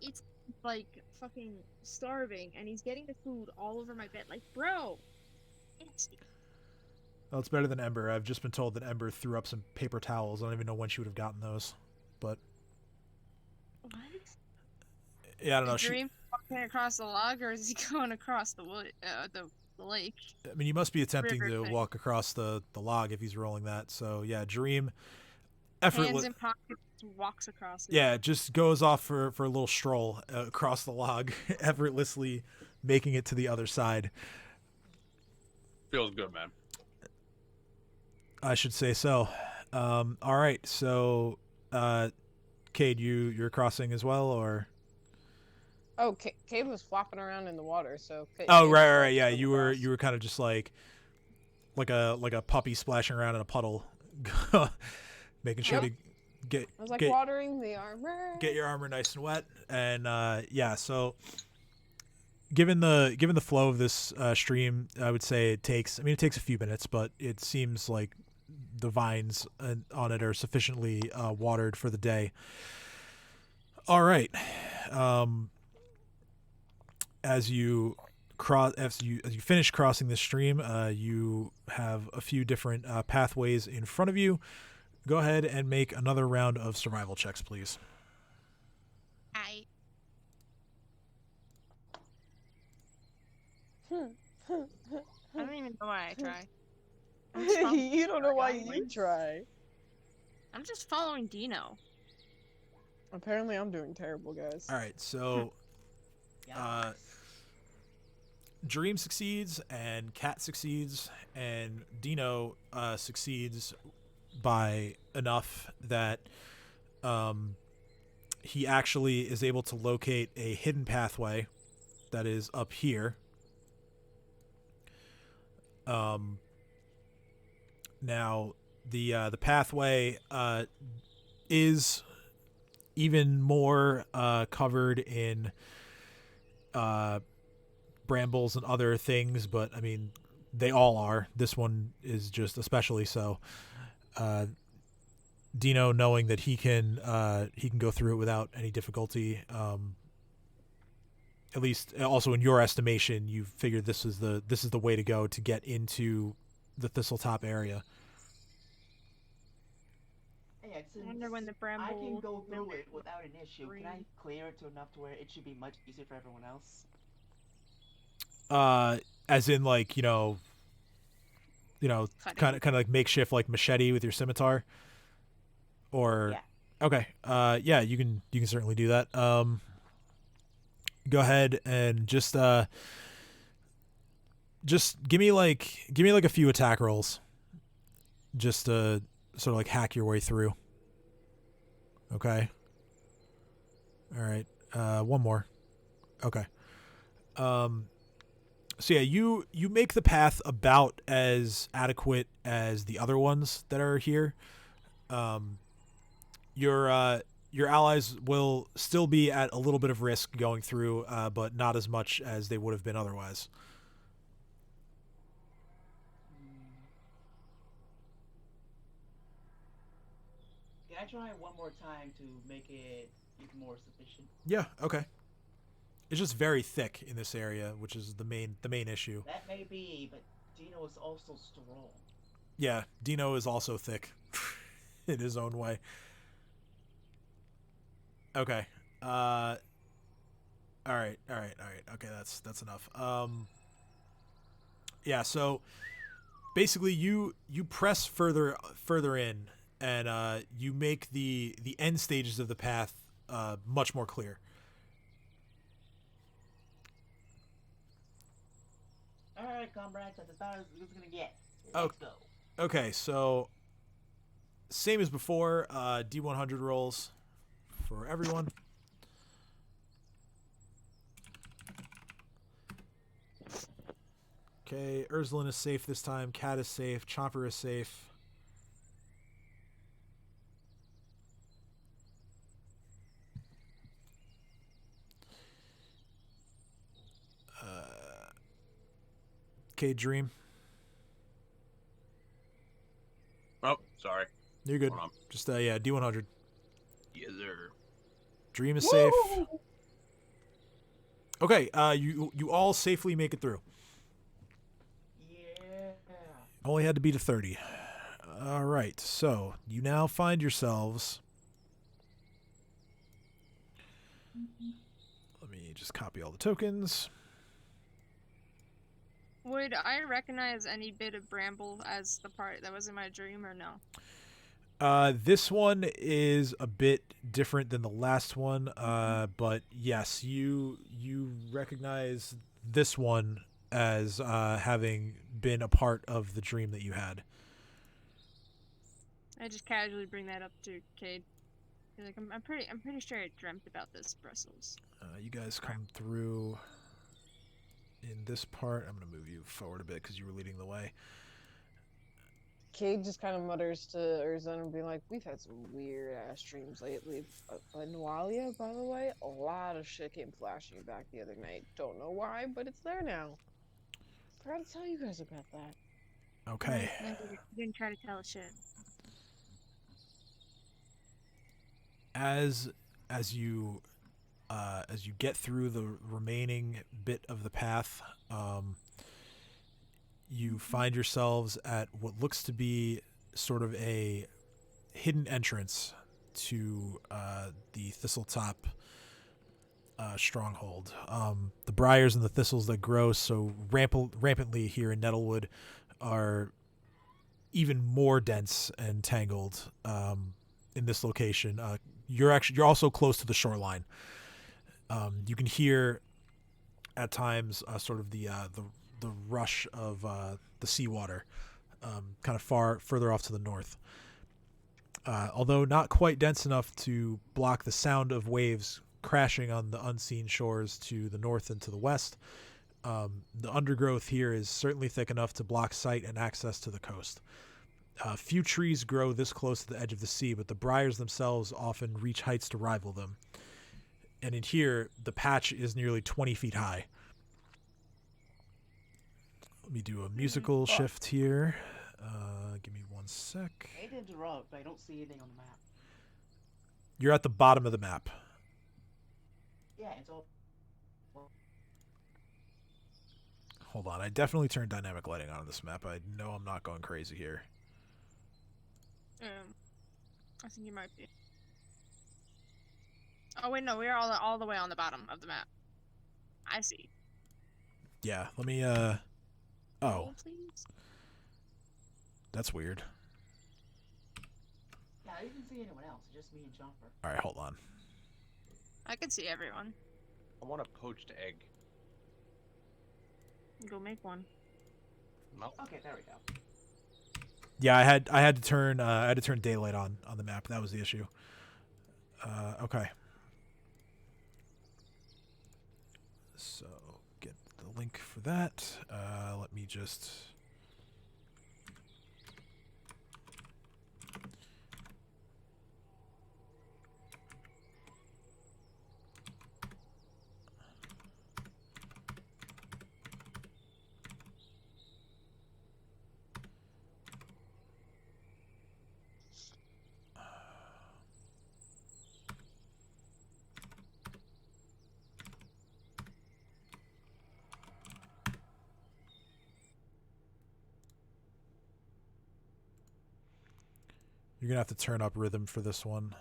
It's like fucking starving, and he's getting the food all over my bed. Like, bro. Well, it's better than Ember. I've just been told that Ember threw up some paper towels. I don't even know when she would have gotten those. But What? yeah, I don't know. Is Dream walking across the log, or is he going across the wood, the lake? I mean, you must be attempting River to thing. walk across the log if he's rolling that. So yeah, Dream, Hands effortless. in pockets, walks across it. Yeah, just goes off for a little stroll across the log, effortlessly making it to the other side. Feels good, man. I should say so. All right, so Cade, you're crossing as well, or? Oh, Cade was flopping around in the water, so. Oh, right. Yeah, you were kind of just like a puppy splashing around in a puddle, making sure to get. I was like get, watering the armor. Get your armor nice and wet, and yeah. So, given the flow of this stream, I would say it takes a few minutes, but it seems like the vines on it are sufficiently watered for the day. All right. As you finish crossing the stream, you have a few different pathways in front of you. Go ahead and make another round of survival checks, please. I don't even know why I try. You don't know why you try. I'm just following Dino. Apparently, I'm doing terrible, guys. All right, so Dream succeeds, and Cat succeeds, and Dino succeeds by enough that he actually is able to locate a hidden pathway that is up here. Now the pathway is even more covered in brambles and other things, but I mean they all are. This one is just especially so. Dino, knowing that he can go through it without any difficulty, at least also in your estimation, you figured this is the way to go to get into the Thistletop area. Hey, I wonder when the bramble. I can go through it without an issue. Can I clear it to enough to where it should be much easier for everyone else? As in, like, Cutting. kind of like makeshift like machete with your scimitar? Or Yeah. okay, yeah, you can certainly do that. Go ahead and just give me like a few attack rolls, just to sort of like hack your way through. Okay. All right. One more. Okay. So yeah, you make the path about as adequate as the other ones that are here. Your allies will still be at a little bit of risk going through, but not as much as they would have been otherwise. Can I try one more time to make it even more sufficient? Yeah. Okay. It's just very thick in this area, which is the main issue. That may be, but Dino is also strong. Yeah, Dino is also thick in his own way. Okay. All right. Okay, that's enough. Yeah, so basically you press further in, and you make the end stages of the path much more clear. Alright, comrades, that's about as good as it's gonna get. Let's go. Okay, so same as before, D100 rolls for everyone. Okay, Urslan is safe this time. Cat is safe. Chopper is safe. Okay, Dream. Oh, sorry. You're good. Hold on. Just yeah, D100. Yes, sir. Dream is safe. Okay, you all safely make it through. Yeah. Only had to beat a 30. All right, so you now find yourselves. Let me just copy all the tokens. Would I recognize any bit of bramble as the part that was in my dream, or no? This one is a bit different than the last one, but yes, you recognize this one as having been a part of the dream that you had. I just casually bring that up to Cade. Like, I'm pretty sure I dreamt about this, Brussels. You guys come through in this part. I'm going to move you forward a bit because you were leading the way. Cade just kind of mutters to Urzan and be like, we've had some weird ass dreams lately. Nawalia, by the way, a lot of shit came flashing back the other night. Don't know why, but it's there now. Forgot to tell you guys about that. Okay. You didn't try to tell us shit. As you get through the remaining bit of the path, you find yourselves at what looks to be sort of a hidden entrance to the Thistletop stronghold. The briars and the thistles that grow so rampantly here in Nettlewood are even more dense and tangled in this location. You're also close to the shoreline. You can hear at times sort of the rush of the seawater, kind of further off to the north. Although not quite dense enough to block the sound of waves crashing on the unseen shores to the north and to the west, the undergrowth here is certainly thick enough to block sight and access to the coast. Few trees grow this close to the edge of the sea, but the briars themselves often reach heights to rival them. And in here, the patch is nearly 20 feet high. Let me do a musical shift here. Give me 1 sec. I hate to interrupt, but I don't see anything on the map. You're at the bottom of the map. Yeah, it's all. Hold on, I definitely turned dynamic lighting on this map. I know I'm not going crazy here. I think you might be. Oh wait, no, we're all the way on the bottom of the map. I see. Yeah, let me Roll, please. That's weird. Yeah, I didn't see anyone else. Just me and Jumper. All right, hold on. I can see everyone. I want a poached egg. Go make one. No. Okay, there we go. Yeah, I had to turn daylight on the map. That was the issue. Okay. So get the link for that. Let me just. You're gonna have to turn up rhythm for this one.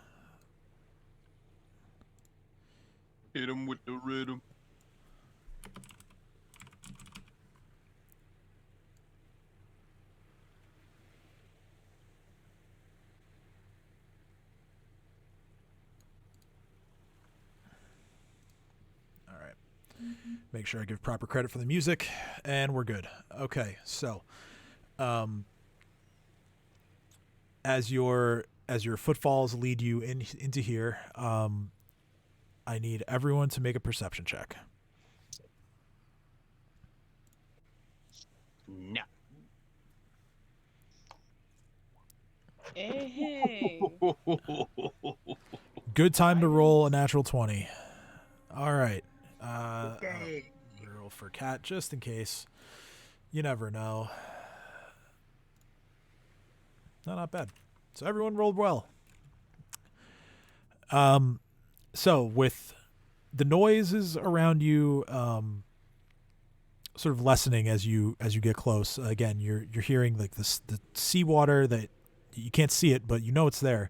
Hit him with the rhythm. All right. Make sure I give proper credit for the music, and we're good. Okay, so, as your footfalls lead you into here, I need everyone to make a perception check. No. Hey. Good time to roll a natural 20. All right. Okay. Roll for Cat just in case. You never know. No, not bad. So everyone rolled well. So with the noises around you, sort of lessening as you get close. Again, you're hearing like the seawater that you can't see it, but you know it's there.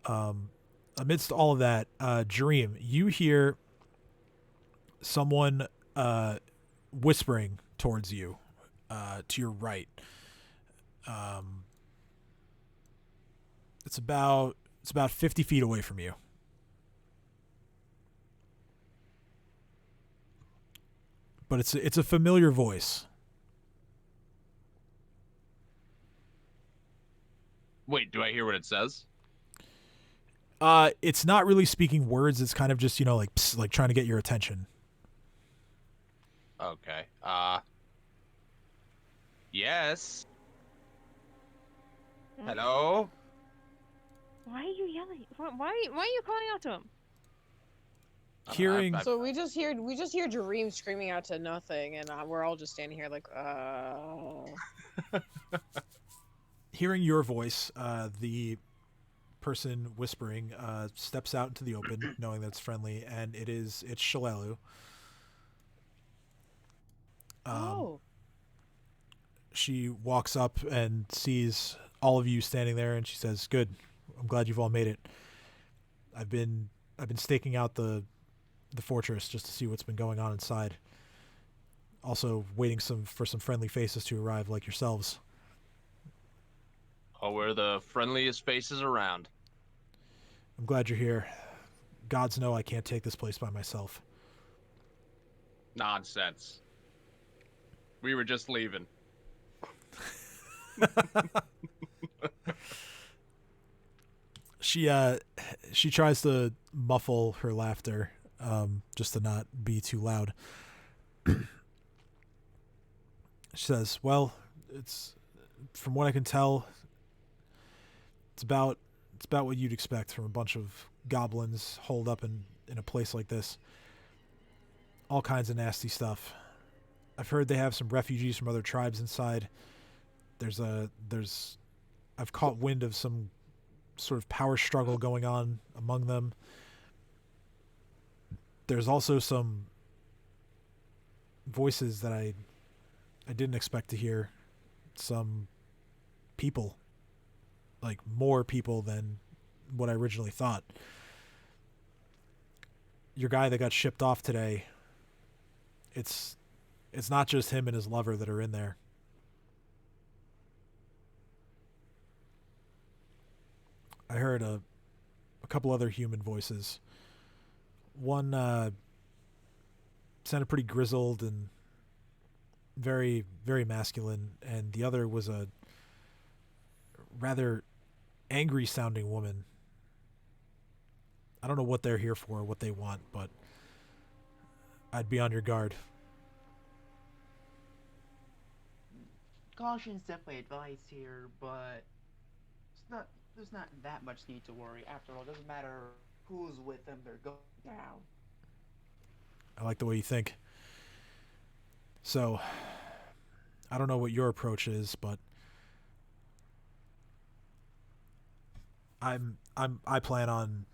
Amidst all of that, Jareem, you hear someone whispering towards you, to your right. It's about 50 feet away from you. But it's a familiar voice. Wait, do I hear what it says? It's not really speaking words. It's kind of just, like psst, like trying to get your attention. Okay. Yes. Hello? Why are you yelling? Why are you calling out to him? Hearing So we just hear Jareem screaming out to nothing, and we're all just standing here like, hearing your voice, the person whispering steps out into the open, knowing that it's friendly, and it's Shalelu. oh. She walks up and sees all of you standing there, and she says, "Good. I'm glad you've all made it. I've been staking out the fortress just to see what's been going on inside. Also waiting for some friendly faces to arrive like yourselves." Oh, we're the friendliest faces around. "I'm glad you're here. Gods know I can't take this place by myself." Nonsense. We were just leaving. She tries to muffle her laughter, just to not be too loud. She says, "Well, it's from what I can tell, it's about what you'd expect from a bunch of goblins holed up in a place like this. All kinds of nasty stuff. I've heard they have some refugees from other tribes inside. I've caught wind of some sort of power struggle going on among them. There's also some voices that I didn't expect to hear. Some people, like more people than what I originally thought. Your guy that got shipped off today, it's not just him and his lover that are in there. I heard a couple other human voices. One sounded pretty grizzled and very, very masculine, and the other was a rather angry sounding woman. I don't know what they're here for, what they want, but I'd be on your guard. Caution's definitely advised here, but there's not that much need to worry. After all, it doesn't matter who's with them, they're going down. I like the way you think. So, I don't know what your approach is, but I plan on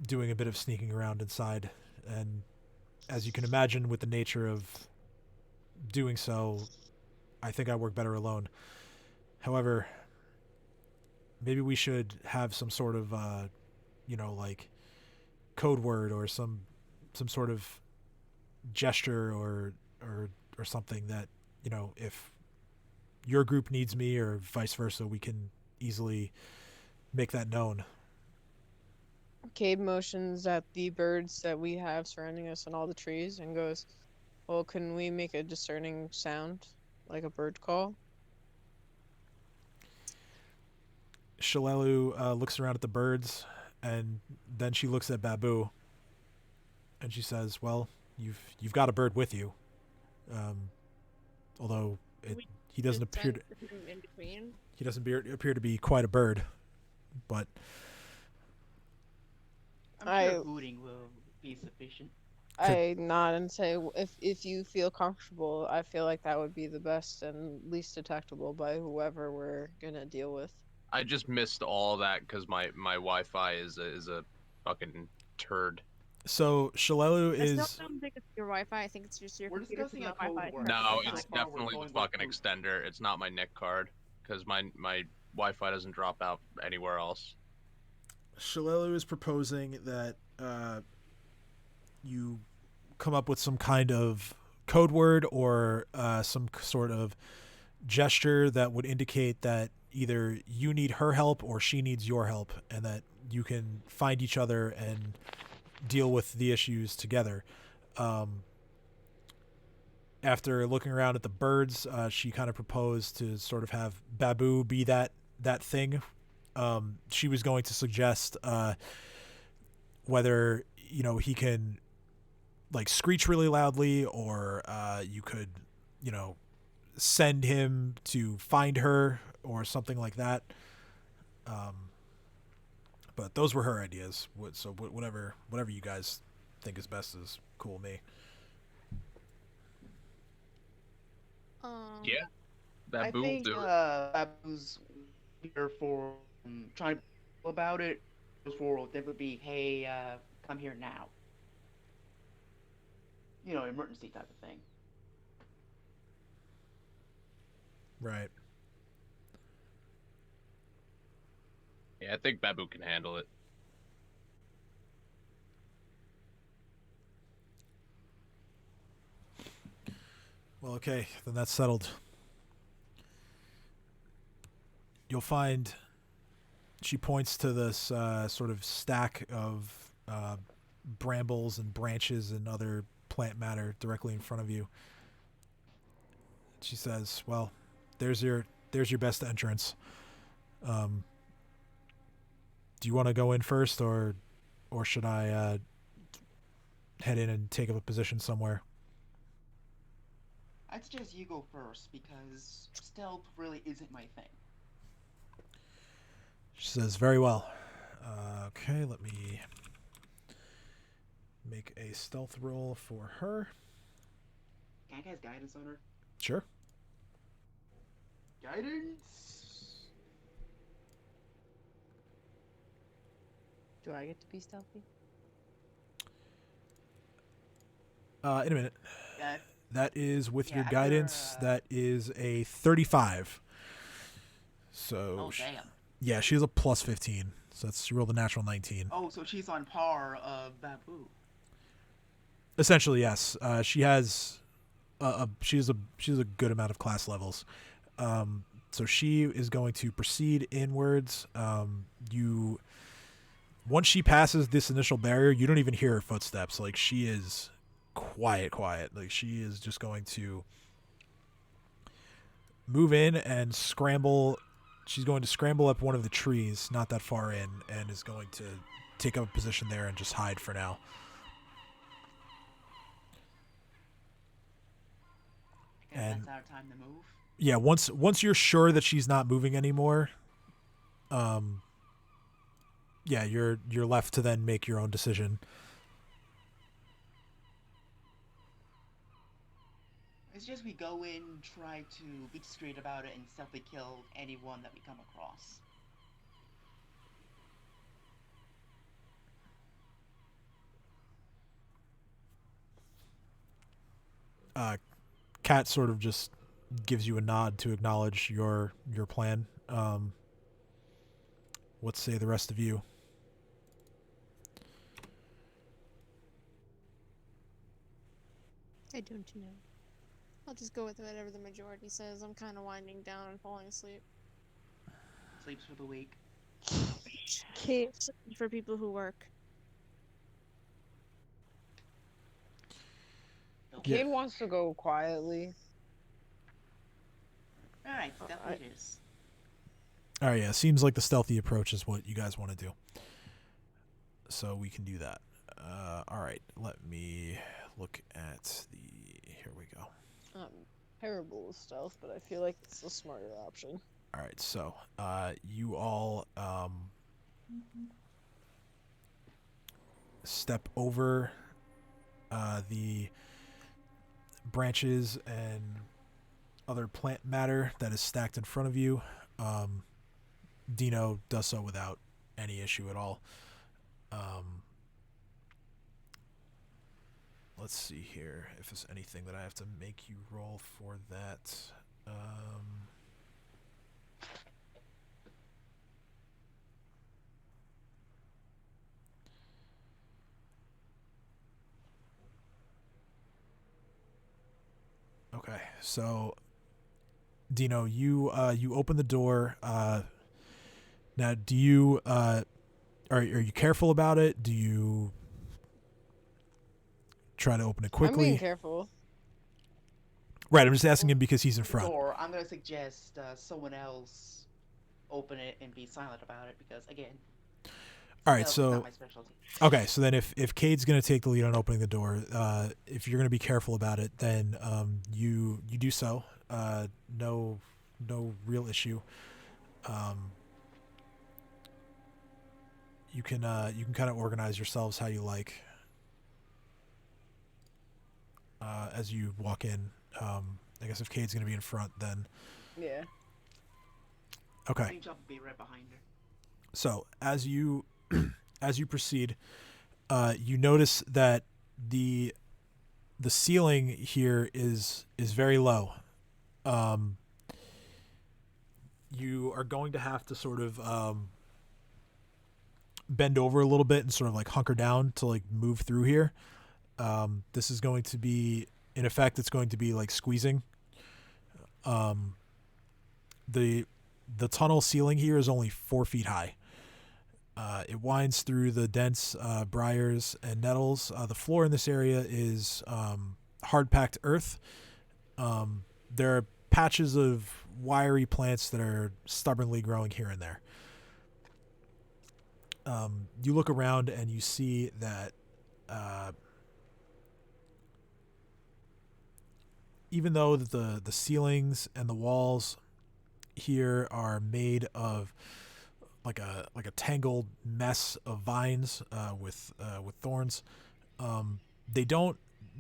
doing a bit of sneaking around inside, and as you can imagine, with the nature of doing so, I think I work better alone. However, maybe we should have some sort of like code word or some sort of gesture or something that, if your group needs me or vice versa, we can easily make that known. Cade motions at the birds that we have surrounding us and all the trees and goes, well, can we make a discerning sound, like a bird call? Shalelu looks around at the birds, and then she looks at Babu, and she says, well, you've got a bird with you. Although he doesn't appear to, in between. he doesn't appear to be quite a bird, but I'm sure hooting will be sufficient. I nod and say, if you feel comfortable, I feel like that would be the best and least detectable by whoever we're gonna deal with. I just missed all that because my Wi-Fi is a fucking turd. So Shalelu I is. still don't think it's your Wi-Fi. I think it's just your We're computer discussing from a the Wi-Fi. code word. No, That's it's how far we're definitely going the with fucking food. extender. It's not my NIC card because my Wi-Fi doesn't drop out anywhere else. Shalelu is proposing that you come up with some kind of code word or some sort of gesture that would indicate that either you need her help or she needs your help, and that you can find each other and deal with the issues together. After looking around at the birds, she kind of proposed to sort of have Babu be that thing. She was going to suggest whether he can like screech really loudly, or you could send him to find her or something like that. But those were her ideas. So whatever you guys think is best is cool with me. Yeah, I Babu will think do it. Babu's here for trying to about it. For that would be, hey, come here now. Emergency type of thing. Right. Yeah, I think Babu can handle it. Well, okay, then that's settled. You'll find, she points to this sort of stack of brambles and branches and other plant matter directly in front of you. She says, well, there's your best entrance. Do you want to go in first, or should I head in and take up a position somewhere? I'd suggest you go first, because stealth really isn't my thing. She says, very well. Okay, let me make a stealth roll for her. Can I cast guidance on her? Sure. Guidance? Do I get to be stealthy? In a minute. Yeah. That is with your after, guidance. That is a 35. So, Oh, damn. yeah, she has a plus 15. So she rolled a natural 19. Oh, so she's on par of Babu. Essentially, yes. She has she's a good amount of class levels. So she is going to proceed inwards. Once she passes this initial barrier, you don't even hear her footsteps. Like, she is quiet. Like, she is just going to move in and scramble. She's going to scramble up one of the trees not that far in and is going to take up a position there and just hide for now. And that's our time to move. Yeah, once you're sure that she's not moving anymore, yeah, you're left to then make your own decision. It's just we go in, try to be discreet about it, and stealthily kill anyone that we come across. Kat sort of just gives you a nod to acknowledge your plan. What say the rest of you? I don't know. I'll just go with whatever the majority says. I'm kind of winding down and falling asleep. Sleeps for the week. Kate, for people who work. Cade wants to go quietly. Alright, stealthy it is. All right, yeah, seems like the stealthy approach is what you guys want to do. So we can do that. All right, let me look at the... Here we go. Terrible with stealth, but I feel like it's a smarter option. All right, so you all step over the branches and other plant matter that is stacked in front of you. Dino does so without any issue at all. Let's see here if there's anything that I have to make you roll for that. Okay, so Dino, you open the door. Now, do you are you careful about it? Do you try to open it quickly? I'm being careful. Right, I'm just asking him because he's in front. Or I'm gonna suggest someone else open it and be silent about it because again. All right, stealth is so not my specialty. okay, so then if Cade's gonna take the lead on opening the door, if you're gonna be careful about it, then you do so. No real issue. You can kind of organize yourselves how you like. As you walk in, I guess if Cade's gonna be in front, then Yeah. okay. Change up and be right behind her. So as you proceed, you notice that the ceiling here is very low. You are going to have to sort of bend over a little bit and sort of like hunker down to like move through here. This is going to be, in effect, it's going to be like squeezing. The tunnel ceiling here is only 4 feet high. It winds through the dense briars and nettles. The floor in this area is hard-packed earth. There are patches of wiry plants that are stubbornly growing here and there. You look around and you see that even though the ceilings and the walls here are made of like a tangled mess of vines with thorns,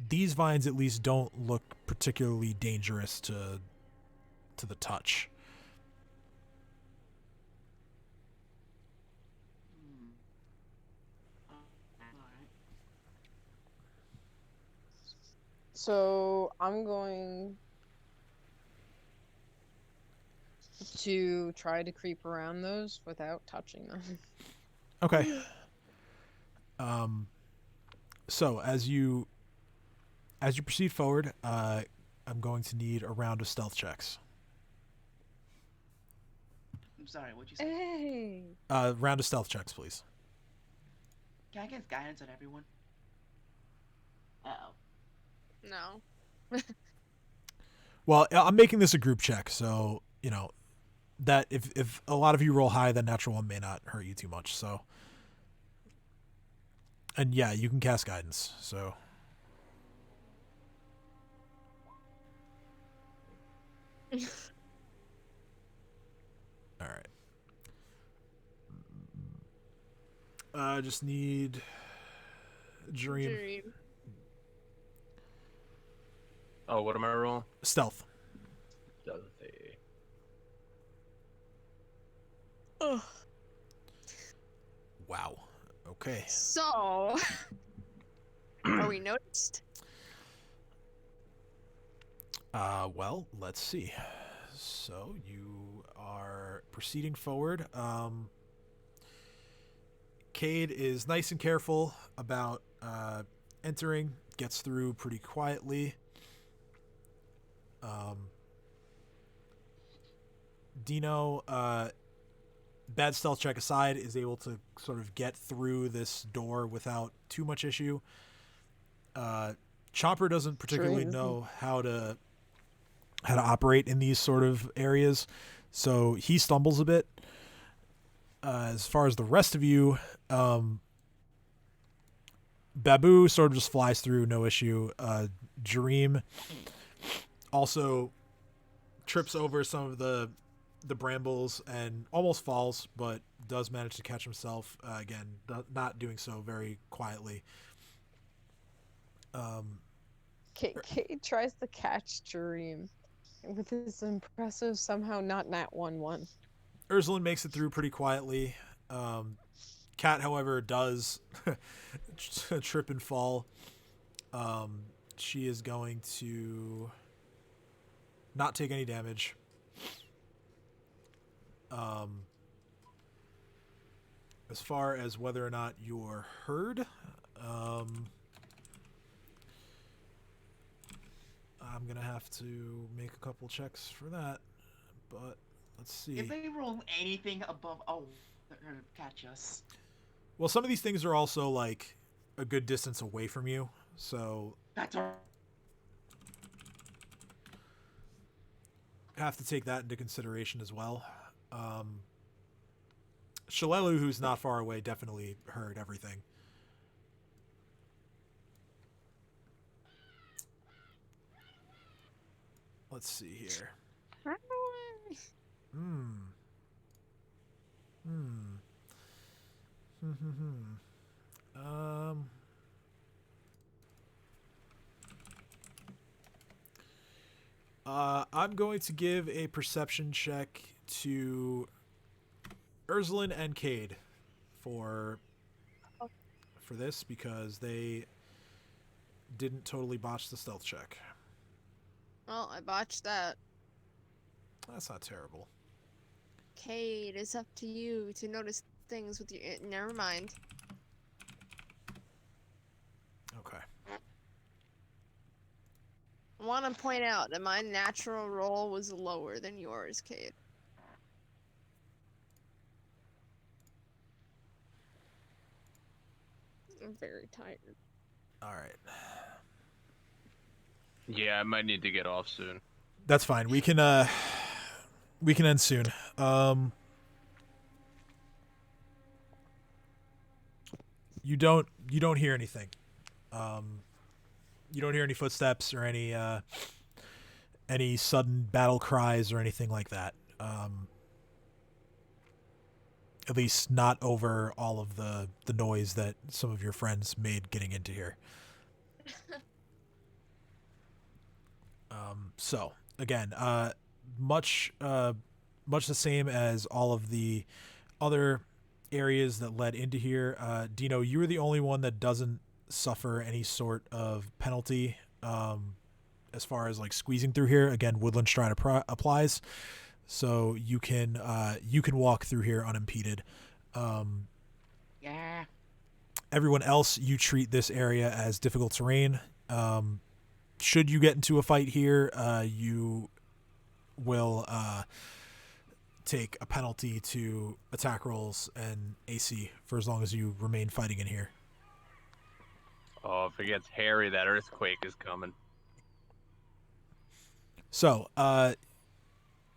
these vines at least don't look particularly dangerous to the touch. Alright. So I'm going to try to creep around those without touching them. Okay. So as you proceed forward, I'm going to need a round of stealth checks. I'm sorry, what'd you say? Hey. Round of stealth checks, please. Can I get guidance on everyone? Uh-oh. No. Well, I'm making this a group check, so that if a lot of you roll high, the natural one may not hurt you too much. So, and yeah, you can cast guidance. So, all right. I just need dream Oh, what am I rolling? stealth. Stealthy. Ugh. Wow. Okay. So, are we noticed? Well, let's see. So you are proceeding forward. Cade is nice and careful about entering, gets through pretty quietly. Dino, bad stealth check aside, is able to sort of get through this door without too much issue. Chopper doesn't particularly know how to operate in these sort of areas, so he stumbles a bit. As far as the rest of you, Babu sort of just flies through, no issue. Dream also trips over some of the brambles and almost falls, but does manage to catch himself. Again, not doing so very quietly. Kate tries to catch Dream with his impressive, somehow not nat 1-1. Ursuline makes it through pretty quietly. Cat, however, does trip and fall. She is going to not take any damage. As far as whether or not you're heard, I'm going to have to make a couple checks for that, but let's see. If they roll anything above, they're gonna catch us. Well, some of these things are also like a good distance away from you, so That's all. have to take that into consideration as well. Shalelu, who's not far away, definitely heard everything. Let's see here. I'm going to give a perception check to Ursuline and Cade for this because they didn't totally botch the stealth check. Well, I botched that. That's not terrible. Cade, it's up to you to notice things with your. Never mind. Okay. I want to point out that my natural roll was lower than yours, Cade. I'm very tired. All right. Yeah, I might need to get off soon. That's fine. We can end soon. You don't hear anything. You don't hear any footsteps or any sudden battle cries or anything like that. At least not over all of the noise that some of your friends made getting into here. So again, much the same as all of the other areas that led into here. Dino, you were the only one that doesn't suffer any sort of penalty as far as like squeezing through here. Again, Woodland Stride applies, so you can walk through here unimpeded. Yeah. Everyone else, you treat this area as difficult terrain. Should you get into a fight here, you will take a penalty to attack rolls and AC for as long as you remain fighting in here. Oh, if it gets hairy, that earthquake is coming. So, the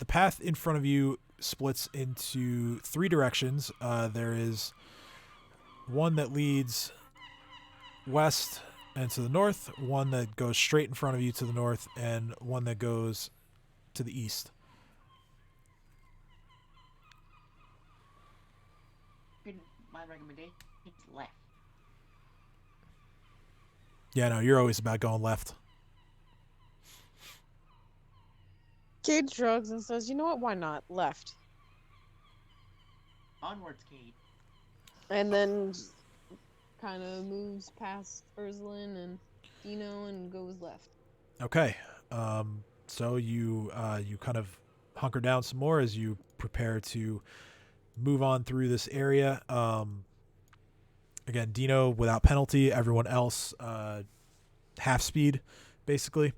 path in front of you splits into 3 directions. There is one that leads west and to the north, one that goes straight in front of you to the north, and one that goes to the east. My recommendation is left. Yeah, no, you're always about going left. Cade shrugs and says, "You know what? Why not? Left." Onwards, Cade. And then kind of moves past Ursulin and Dino and goes left. Okay. So you kind of hunker down some more as you prepare to move on through this area. Again, Dino without penalty. Everyone else half speed, basically.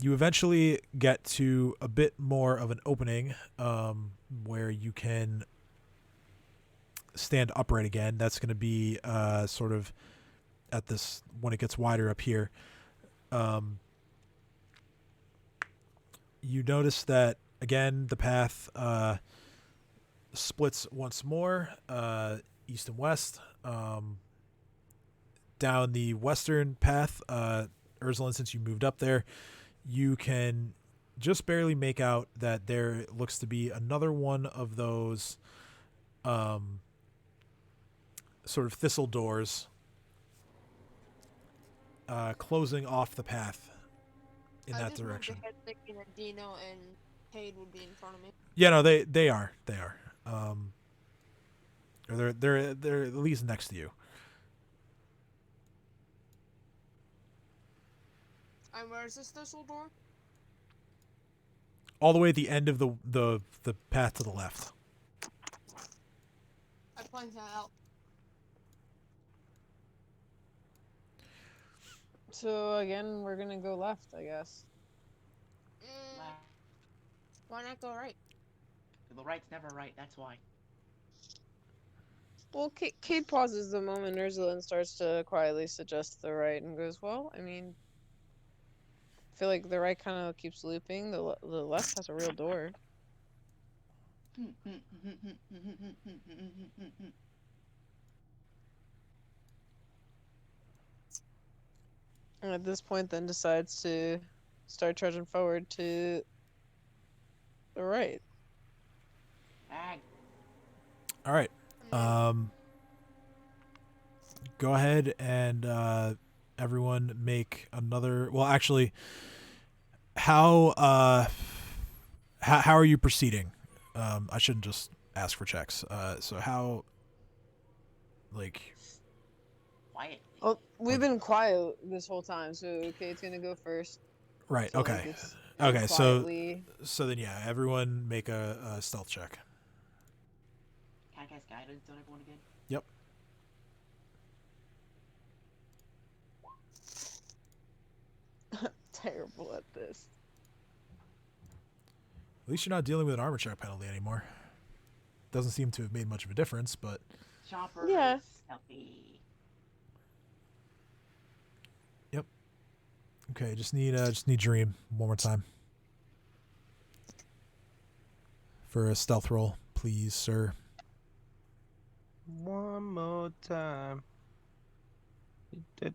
You eventually get to a bit more of an opening where you can stand upright again. That's going to be sort of at this when it gets wider up here. You notice that again the path splits once more, east and west. Down the western path, Ursulin, since you moved up there, you can just barely make out that there looks to be another one of those sort of thistle doors closing off the path in that direction. I just moved ahead thinking that Dino and Cade would be in front of me. Yeah, no, they are. Or they're at least next to you. And where's this thistle door? All the way at the end of the path to the left. I point that out. So again, we're gonna go left, I guess. Left. Why not go right? The right's never right, that's why. Well, Cade pauses the moment Ursulin starts to quietly suggest the right and goes, "Well, I mean, I feel like the right kind of keeps looping. The left has a real door." And at this point, then decides to start trudging forward to the right. Ag. All right. Go ahead and everyone make another. Well, actually, how are you proceeding? I shouldn't just ask for checks. So how, like, Quiet. Well, we've been quiet this whole time, so Cade's gonna go first. right? So, Okay. it's Okay. quietly... So then, yeah, everyone make a stealth check. Can I cast guidance on everyone again? Yep. terrible at this. At least you're not dealing with an armor check penalty anymore. Doesn't seem to have made much of a difference, but Chopper. Yeah. Stealthy. okay. Just need Dream one more time for a stealth roll, please, sir. One more time. Yeah,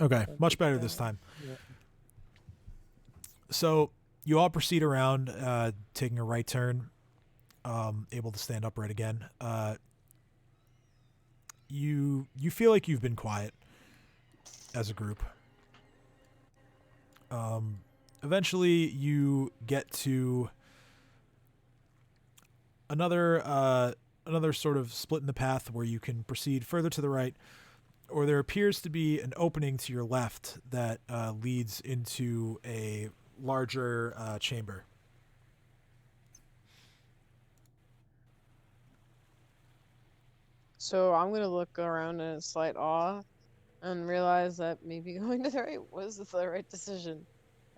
Okay, much better this time. Yeah. So you all proceed around, taking a right turn, able to stand upright again. You feel like you've been quiet as a group. Eventually, you get to another sort of split in the path where you can proceed further to the right, or there appears to be an opening to your left that leads into a larger chamber. So I'm gonna look around in slight awe and realize that maybe going to the right was the right decision.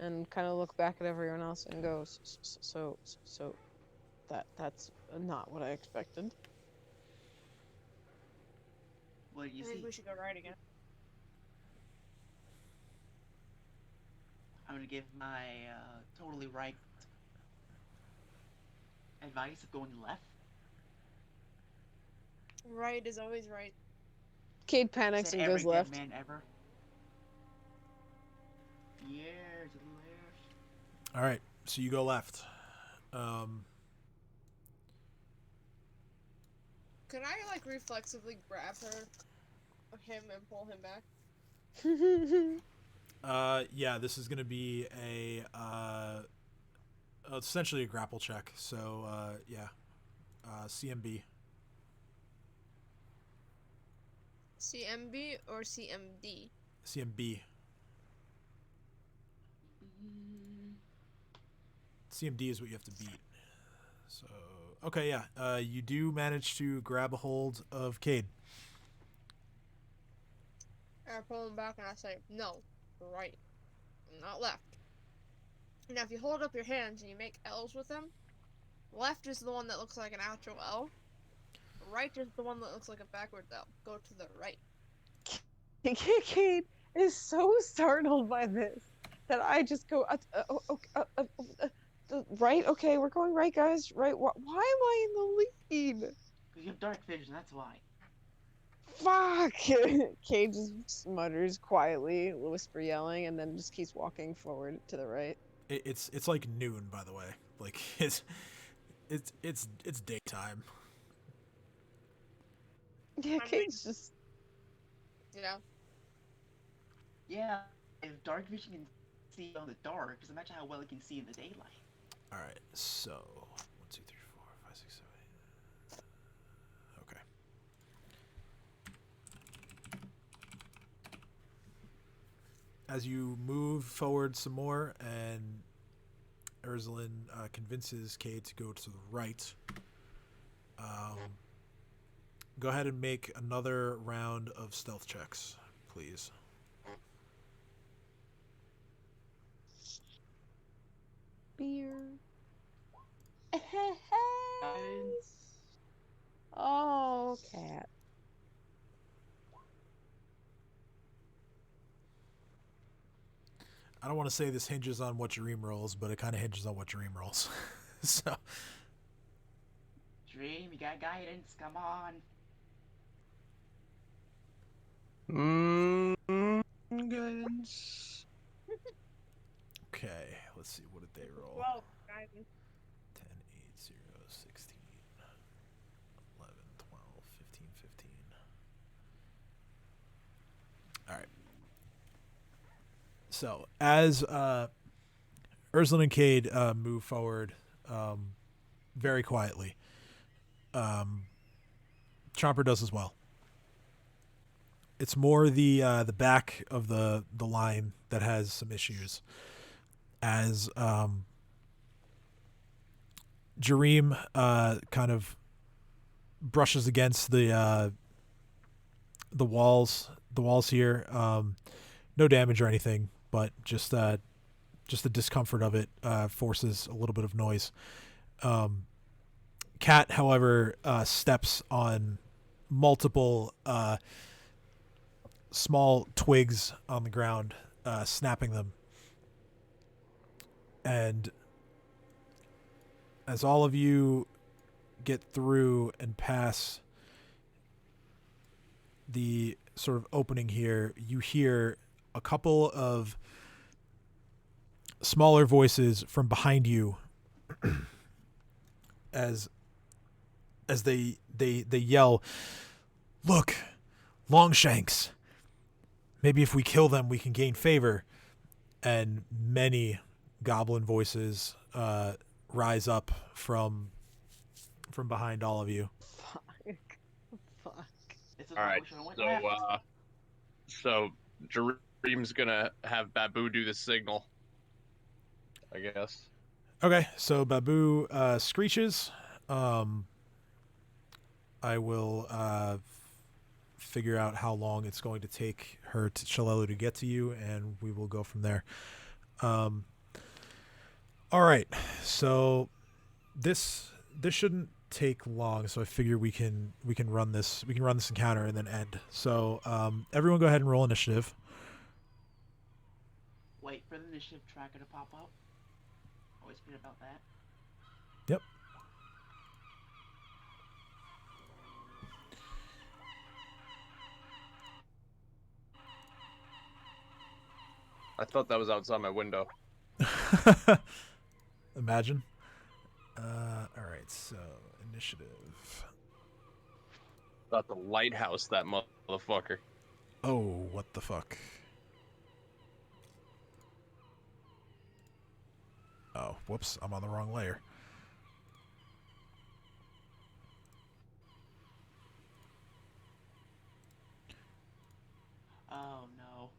and kind of look back at everyone else and go, so that's not what I expected. What do I you think see? we should go right again. I'm gonna give my totally right advice of going left. Right is always right. Cade panics Said and every goes dead left. man ever. Yeah, to the left. All right, so you go left. Um, Could I like reflexively grab him and pull him back? yeah, this is gonna be essentially a grapple check. So yeah, CMB. CMB or CMD? CMB. CMD is what you have to beat. So okay, yeah, you do manage to grab a hold of Cade. I pull him back and I say, no, right, not left. Now, if you hold up your hands and you make L's with them, left is the one that looks like an actual L. Right is the one that looks like a backwards L. Go to the right. Cade is so startled by this that I just go, right? Okay, we're going right, guys. Right? Why am I in the lead? Because you have dark vision, that's why. Fuck! Cade just mutters quietly, whisper yelling, and then just keeps walking forward to the right. It's like noon, by the way. Like it's daytime. Yeah, Cade's just. Yeah. Yeah, if dark vision can see on the dark, just imagine how well it can see in the daylight. All right, so 1, 2, 3, 4, 5, 6, 7, 8. Okay. As you move forward some more, and Urzulin convinces Cade to go to the right. Go ahead and make another round of stealth checks, please. Beer. Oh, cat. I don't want to say this hinges on what Dream rolls, but it kind of hinges on what Dream rolls. So, Dream, you got guidance, come on. Guidance. okay, let's see. What did they roll? 12, guidance. 10, 8, 0, 16, 11, 12, 15, 15. All right. So, as Urzulin and Cade move forward very quietly, Chomper does as well. It's more the back of the line that has some issues. As Jareem kind of brushes against the walls here. No damage or anything, but just the discomfort of it forces a little bit of noise. Cat, however, steps on multiple small twigs on the ground, snapping them. And as all of you get through and pass the sort of opening here, you hear a couple of smaller voices from behind you as they yell, "Look, Longshanks. Maybe if we kill them, we can gain favor." And many goblin voices rise up from behind all of you. Fuck. All right, so Dream's gonna have Babu do the signal, I guess. Okay, so Babu screeches. I will figure out how long it's going to take her to Shalelu to get to you, and we will go from there. All right, so this shouldn't take long. So I figure we can run this encounter and then end. So everyone, go ahead and roll initiative. Wait for the initiative tracker to pop up. Always forget about that. Yep. I thought that was outside my window. Imagine. All right, so initiative. Thought the lighthouse, that motherfucker. Oh, what the fuck? Oh, whoops, I'm on the wrong layer. Oh no.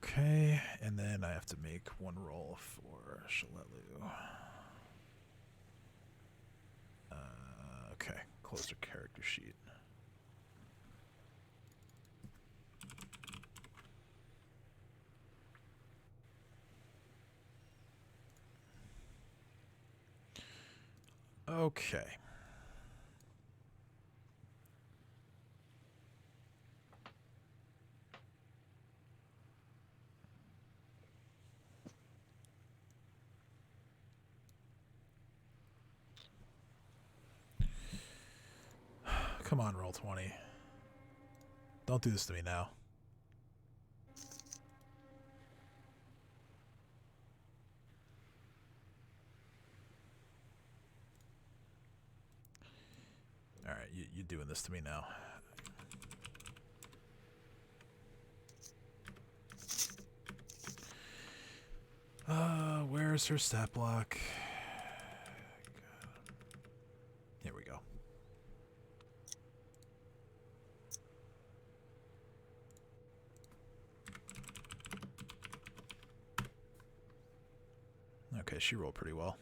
Okay, and then I have to make one roll for Shalelu. Okay, close the character sheet. Okay. Come on, roll 20. Don't do this to me now. All right, you're doing this to me now. Where's her stat block? Here we go. Okay, she rolled pretty well.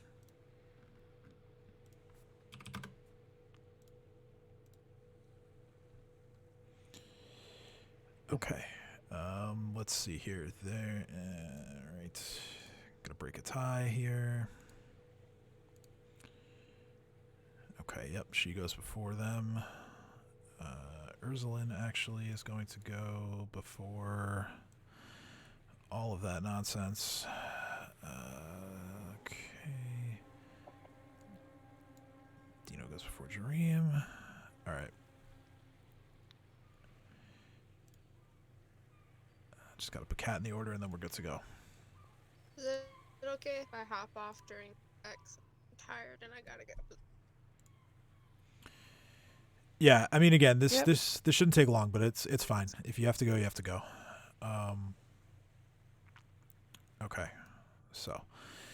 Okay. Let's see here. There. All right. Gonna break a tie here. Okay, yep, she goes before them. Ursulin actually is going to go before all of that nonsense. Okay. Dino goes before Jareem. All right. Just gotta put Cat in the order, and then we're good to go. Is it okay if I hop off during X? I'm tired and I gotta get up. Yeah, I mean, again, this Yep. this shouldn't take long, but it's fine. If you have to go, you have to go. Okay, so.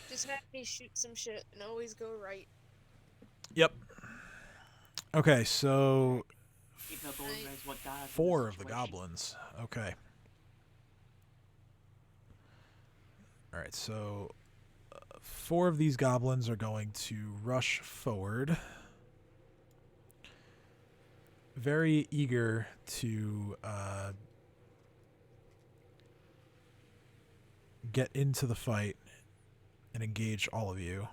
Just have me shoot some shit and always go right. Yep. Okay, so Even though those guys what God in 4 this of the situation. goblins. Okay. All right, so 4 of these goblins are going to rush forward. Very eager to get into the fight and engage all of you.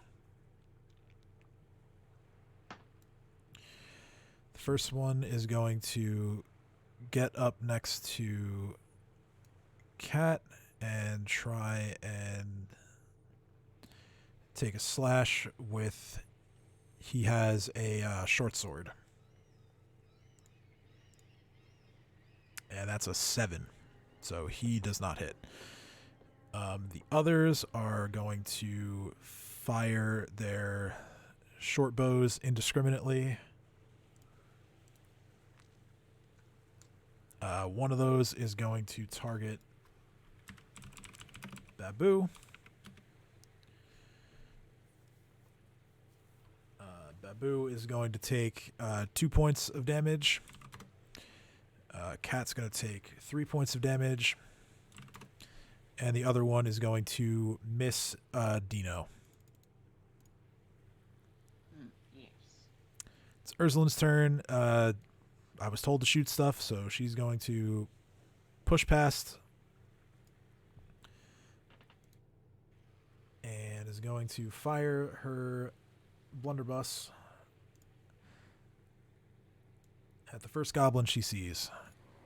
The first one is going to get up next to Cat and try and take a slash with. He has a short sword. And that's a 7. So he does not hit. The others are going to fire their short bows indiscriminately. One of those is going to target Babu. Babu is going to take 2 points of damage. Cat's going to take 3 points of damage. And the other one is going to miss Dino. Yes. It's Ursulin's turn. I was told to shoot stuff, so she's going to push past. And is going to fire her blunderbuss at the first goblin she sees.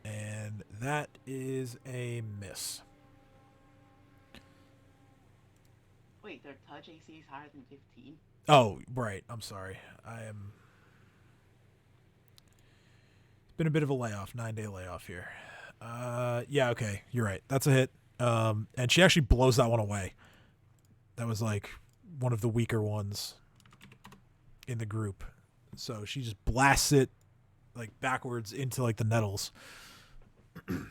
And that is a miss. Wait, their touch AC is higher than 15? Oh, right. I'm sorry. It's been a bit of a layoff, 9-day layoff here. Yeah, okay. You're right. That's a hit. And she actually blows that one away. That was like one of the weaker ones in the group. So she just blasts it like backwards into like the nettles. Nice.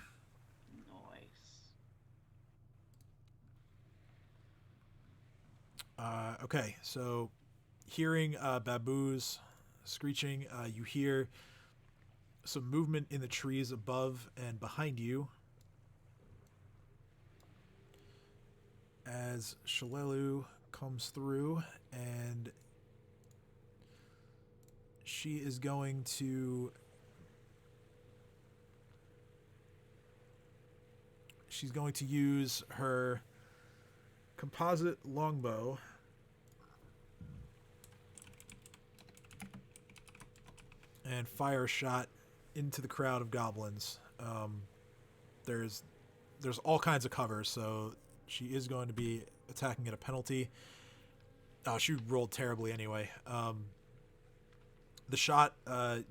Okay, so hearing Babu's screeching, you hear some movement in the trees above and behind you as Shalelu comes through, and she is going to use her composite longbow and fire a shot into the crowd of goblins. There's all kinds of cover, so she is going to be attacking at a penalty. Oh, she rolled terribly anyway. The shot,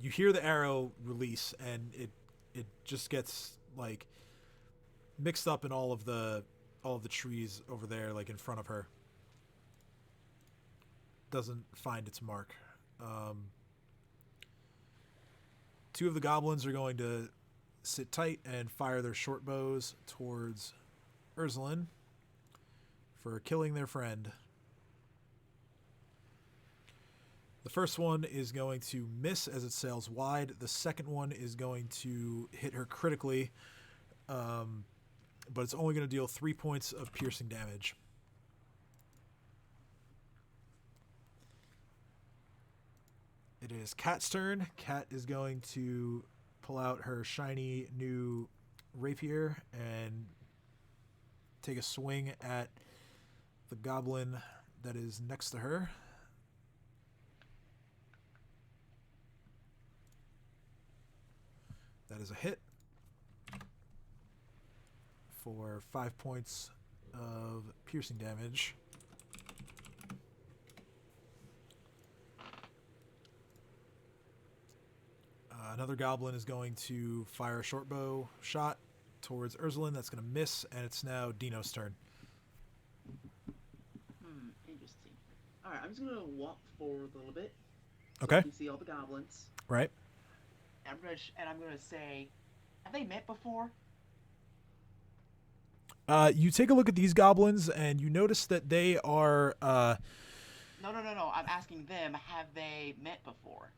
you hear the arrow release, and it just gets like mixed up in all of the trees over there, like in front of her. Doesn't find its mark. Two of the goblins are going to sit tight and fire their short bows towards Ursulin for killing their friend. The first one is going to miss as it sails wide. The second one is going to hit her critically, but it's only going to deal 3 points of piercing damage. It is Cat's turn. Cat is going to pull out her shiny new rapier and take a swing at the goblin that is next to her. That is a hit for 5 points of piercing damage. Another goblin is going to fire a short bow shot towards Ursulin. That's going to miss, and it's now Dino's turn. Interesting. Alright, I'm just gonna walk forward a little bit. So Okay. you can see all the goblins. Right. I'm gonna say, have they met before? You take a look at these goblins, and you notice that they are... No. I'm asking them, have they met before?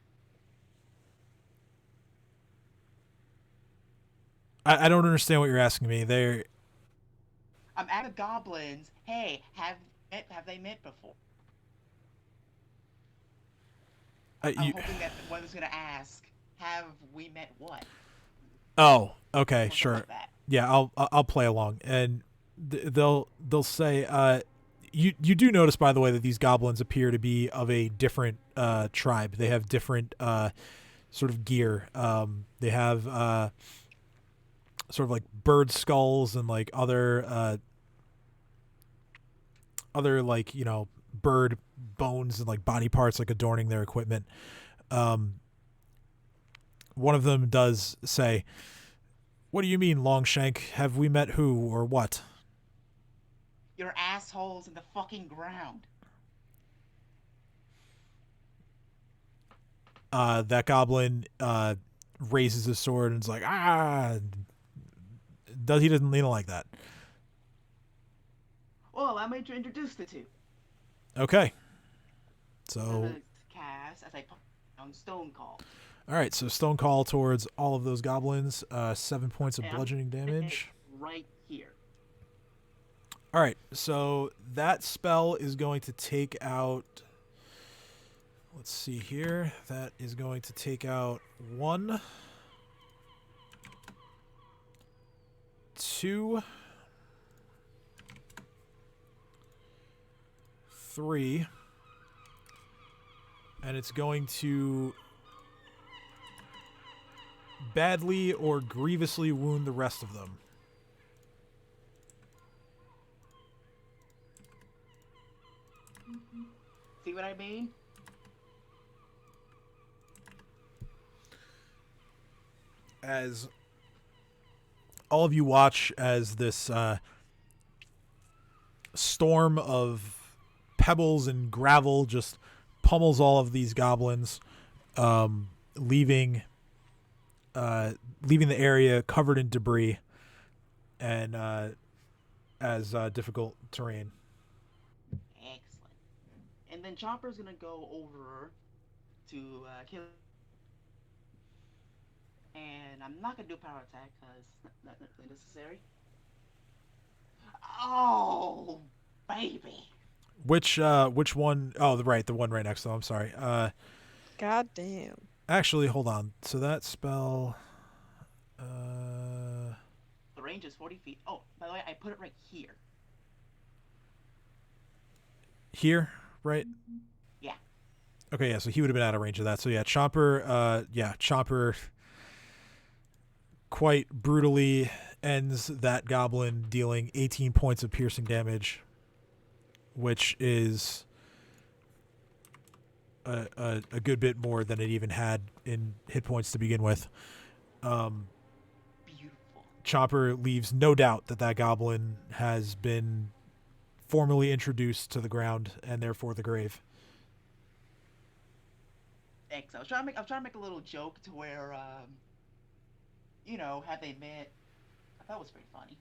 I don't understand what you're asking me. I'm asking the goblins, hey, have they met before? I'm hoping that one is gonna ask, have we met what? Oh, okay, Something sure. like that. Yeah, I'll play along, and they'll say, you do notice, by the way, that these goblins appear to be of a different tribe. They have different sort of gear. They have sort of like bird skulls and like other like, you know, bird bones and like body parts like adorning their equipment. One of them does say, "What do you mean, Longshank? Have we met who or what?" You're assholes in the fucking ground. That goblin raises his sword and is like, "Ah!" He doesn't lean like that. Well, allow me to introduce the two. Okay. I'm So gonna cast as I put on Stone Call. All right, so Stone Call towards all of those goblins. 7 points of And I'm bludgeoning damage. right here. All right, so that spell is going to take out. Let's see here. That is going to take out 1, 2, 3, and it's going to badly or grievously wound the rest of them. See what I mean? As all of you watch as this storm of pebbles and gravel just pummels all of these goblins, leaving the area covered in debris and as difficult terrain. Excellent. And then Chopper's gonna go over to kill. And I'm not gonna do power attack because not really necessary. Oh, baby. Which one? Oh, the one right next to them. I'm sorry. God damn. Actually, hold on. So that spell. The range is 40 feet. Oh, by the way, I put it right here. Here, right? Yeah. Okay, yeah. So he would have been out of range of that. So yeah, Chomper. Chomper. Quite brutally ends that goblin, dealing 18 points of piercing damage, which is a good bit more than it even had in hit points to begin with. Beautiful. Chomper leaves no doubt that goblin has been formally introduced to the ground and therefore the grave. Thanks. I was trying to make a little joke to where had they met, I thought it was pretty funny.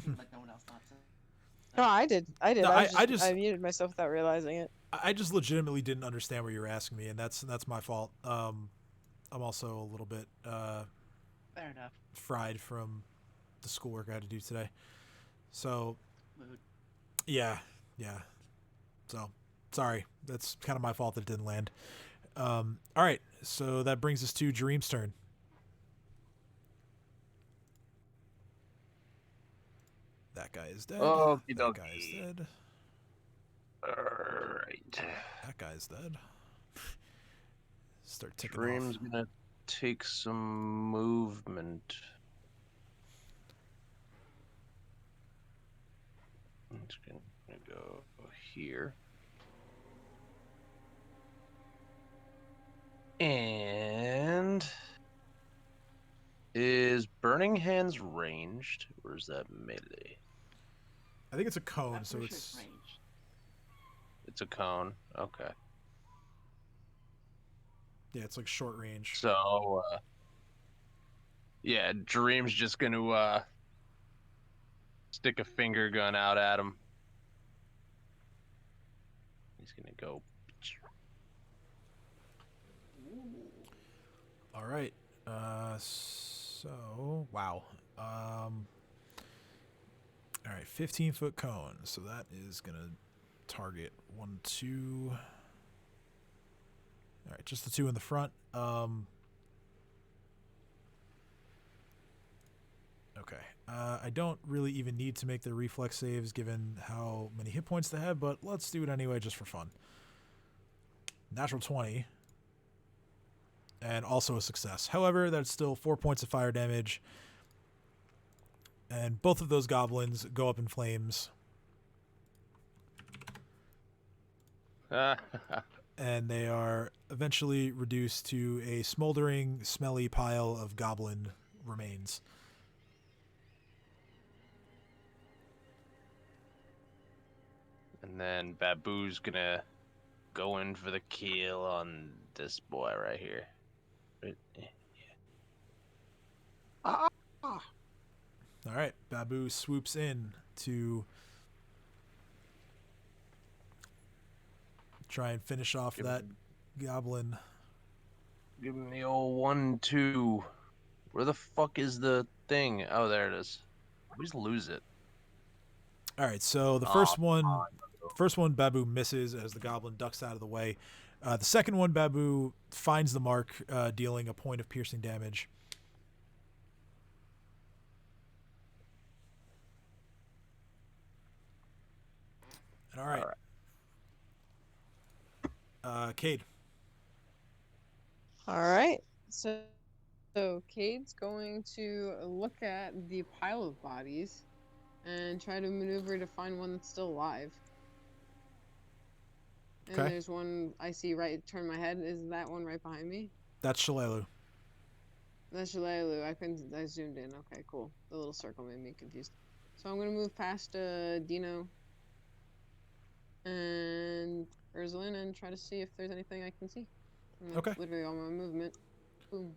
Seemed like no one else thought so. No, I did. No, I muted myself without realizing it. I just legitimately didn't understand what you were asking me, and that's my fault. I'm also a little bit Fair enough. fried from the schoolwork I had to do today. So, Mood. yeah. So, sorry. That's kind of my fault that it didn't land. All right, so that brings us to Dream's turn. That guy is dead. Okie That guy is dokie. dead. Alright. That guy's dead. Start ticking Dream's off. gonna take some movement. I'm just gonna go here. And is Burning Hands ranged, or is that melee? I think it's a cone, I'm so pretty it's sure it's ranged. It's a cone. Okay. yeah, it's like short range. So, yeah, Dream's just gonna stick a finger gun out at him. He's gonna go. All right. So wow. All right, 15-foot cone. So that is gonna target 1, 2. All right, just the 2 in the front. Okay. I don't really even need to make the reflex saves given how many hit points they have, but let's do it anyway just for fun. Natural 20. And also a success. However, that's still 4 points of fire damage. And both of those goblins go up in flames. And they are eventually reduced to a smoldering, smelly pile of goblin remains. And then Babu's gonna go in for the kill on this boy right here. Right? Yeah. All right, Babu swoops in to try and finish off that goblin. Give him the old 1-2. Where the fuck is the thing? Oh, there it is. We just lose it. All right, so the first one, Babu misses as the goblin ducks out of the way. The second one, Babu finds the mark, dealing a point of piercing damage. All right. Cade. All right. So Cade's going to look at the pile of bodies and try to maneuver to find one that's still alive. And Okay. there's one I see right, turn my head. Is that one right behind me? That's Shalelu. That's Shalelu. I zoomed in. Okay, cool. The little circle made me confused. So I'm going to move past Dino and Ursulin and try to see if there's anything I can see. And that's Okay. literally all my movement. Boom.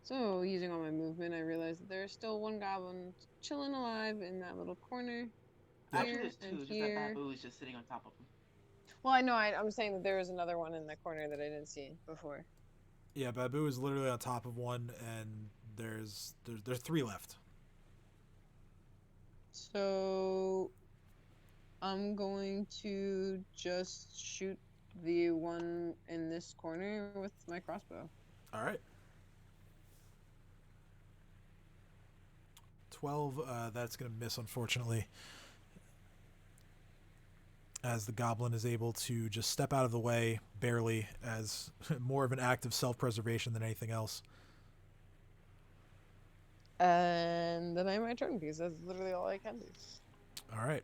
So, using all my movement, I realized that there's still one goblin chilling alive in that little corner. Actually, Here there's and two. Just here. that Babu is just sitting on top of him. Well, I know. I'm saying that there was another one in that corner that I didn't see before. Yeah, Babu is literally on top of one, and there's 3 left. So, I'm going to just shoot the one in this corner with my crossbow. All right. 12. That's going to miss, unfortunately, as the goblin is able to just step out of the way, barely, as more of an act of self-preservation than anything else. And then I have my turn, because that's literally all I can do. All right.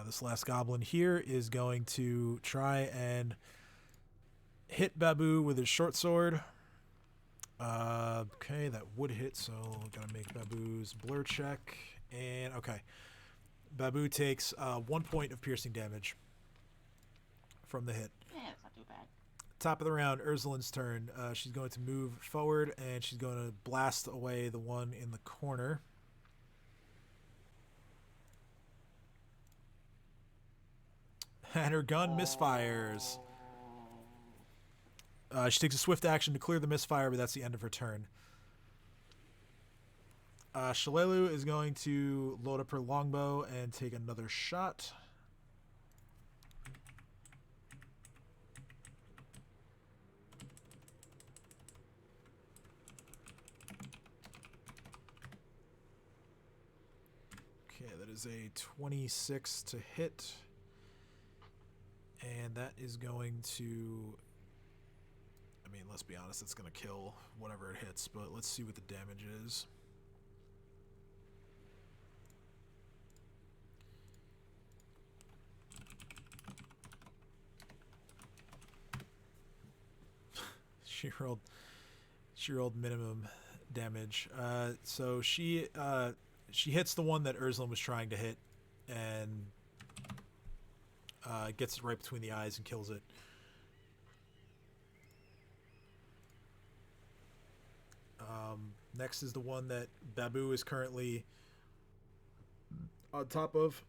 This last goblin here is going to try and hit Babu with his short sword. Okay, that would hit, so gotta make Babu's blur check. And okay. Babu takes 1 point of piercing damage from the hit. Yeah, it's not too bad. Top of the round, Ursulin's turn. She's going to move forward, and she's going to blast away the one in the corner. And her gun misfires. She takes a swift action to clear the misfire, but that's the end of her turn. Shalelu is going to load up her longbow and take another shot. Okay, that is a 26 to hit. And that is going to... I mean, let's be honest, it's going to kill whatever it hits, but let's see what the damage is. She rolled minimum damage. So she hits the one that Ursulin was trying to hit, and gets it right between the eyes and kills it. Next is the one that Babu is currently on top of.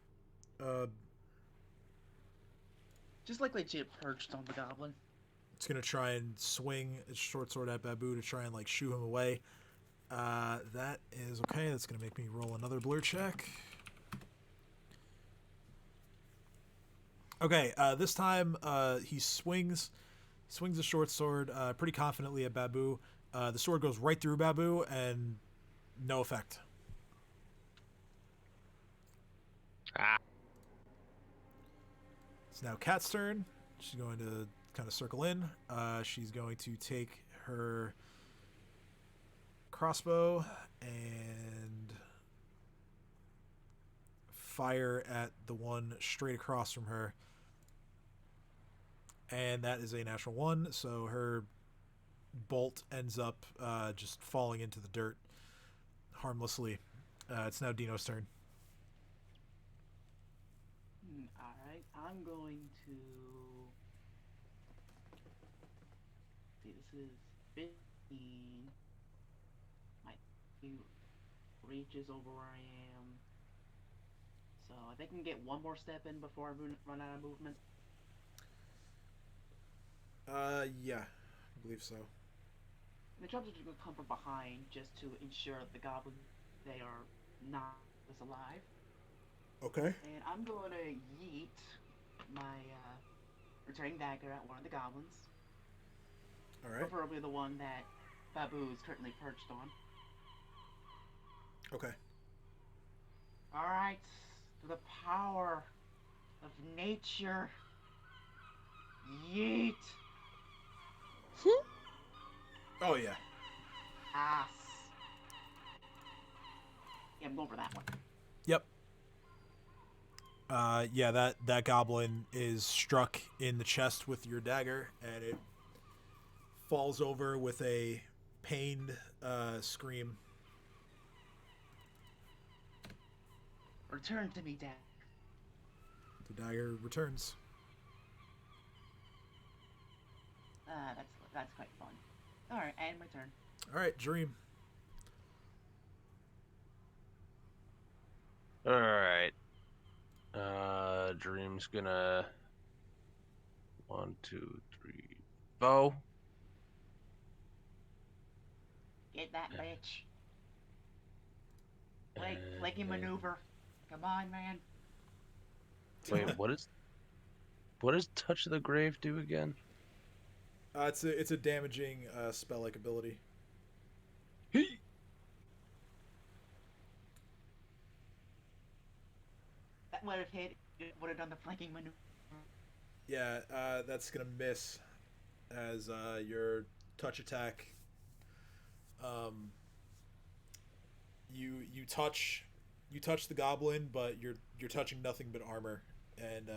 Just like legit perched on the goblin. It's gonna try and swing its short sword at Babu to try and like shoo him away. That is okay. That's gonna make me roll another blur check. Okay, this time he swings the short sword pretty confidently at Babu. The sword goes right through Babu and no effect. It's now Kat's turn. She's going to kind of circle in. She's going to take her crossbow and fire at the one straight across from her. And that is a natural 1, so her bolt ends up just falling into the dirt harmlessly. It's now Dino's turn. Alright, I'm going to... See, this is 15. My reaches over where I am. So I think I can get one more step in before I run out of movement. Yeah, I believe so. The troops are just gonna come from behind just to ensure that the goblins they are not as alive. Okay. And I'm going to yeet my returning dagger at one of the goblins, All right. preferably the one that Babu is currently perched on. Okay. All right, to the power of nature, yeet. Oh yeah. Ass. Yeah, I'm going for that one. Yep. Yeah, that goblin is struck in the chest with your dagger, and it falls over with a pained scream. Return to me, Dad. The dagger returns. That's quite fun. All right, and my turn. All right, Dream. Alright. Dream's gonna 1, 2, 3, bow. Get that bitch. Flaky And- maneuver. Come on, man. Wait, what does Touch of the Grave do again? It's a damaging spell like ability. That would have hit. It would have done the flanking maneuver. Yeah, that's gonna miss as your touch attack. You touch the goblin, but you're touching nothing but armor, and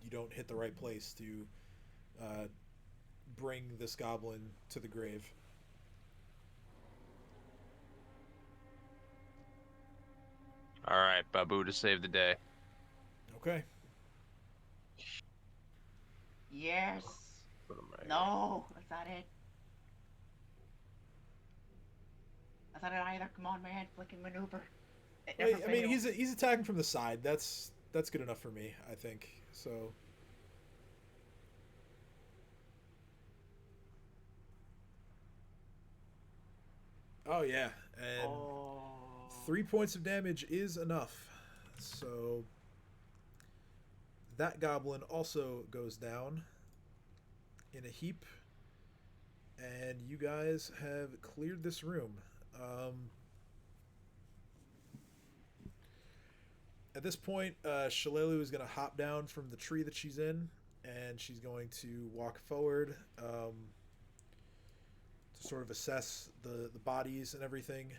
you don't hit the right place to bring this goblin to the grave. Alright, Babu to save the day. Okay. Yes. What am I- No, that's not it. That's not it either. Come on, man. Flanking maneuver. It never I mean, fails. he's attacking from the side. That's good enough for me, I think. So. Oh yeah, and Oh. 3 points of damage is enough. So that goblin also goes down in a heap, and you guys have cleared this room. At this point, Shalelu is going to hop down from the tree that she's in, and she's going to walk forward to sort of assess the bodies and everything.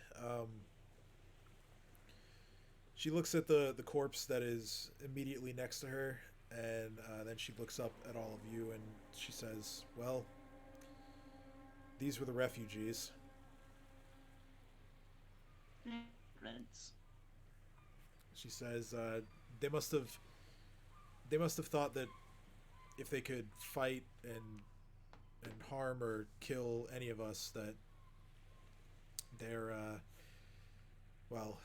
She looks at the corpse that is immediately next to her, and then she looks up at all of you, and she says, well, these were the refugees. Friends. She says they must have thought that if they could fight and harm or kill any of us, that they're well,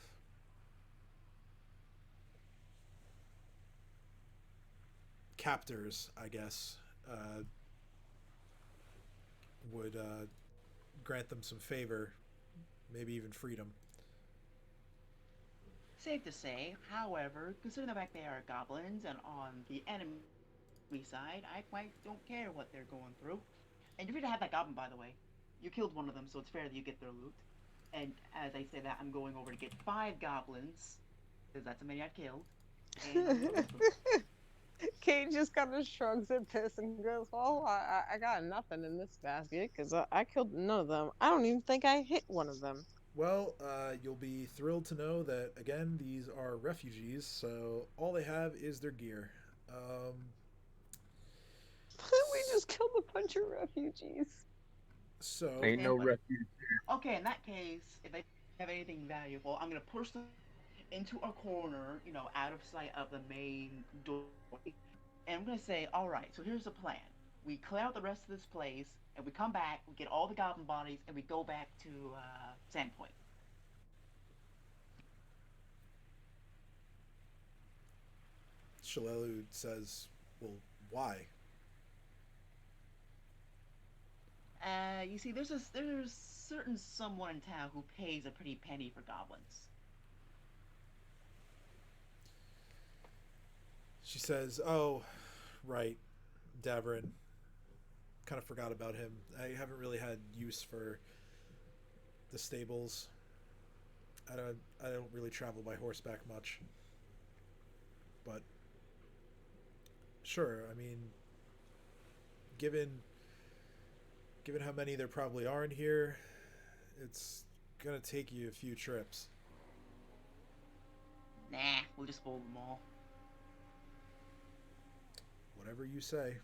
captors, I guess, would grant them some favor, maybe even freedom. Safe to say, however, considering the fact they are goblins and on the enemy side, I quite don't care what they're going through. And you're free to have that goblin, by the way. You killed one of them, so it's fair that you get their loot. And as I say that, I'm going over to get 5 goblins, because that's how many I killed. And Kate just kind of shrugs her piss and goes, well, I got nothing in this basket because I killed none of them. I don't even think I hit one of them. Well, you'll be thrilled to know that, again, these are refugees, so all they have is their gear. We just killed a bunch of refugees. So, Ain't no but- refuge. okay, in that case, if they have anything valuable, I'm gonna push them into a corner, out of sight of the main doorway. And I'm gonna say, alright, so here's the plan. We clear out the rest of this place, and we come back, we get all the goblin bodies, and we go back to Sandpoint. Shalelu says, well, why? You see, there's certain someone in town who pays a pretty penny for goblins. She says, "Oh, right, Davrin. Kind of forgot about him. I haven't really had use for the stables. I don't really travel by horseback much. But sure, I mean, given how many there probably are in here, it's gonna take you a few trips." Nah, we'll just fold them all. Whatever you say.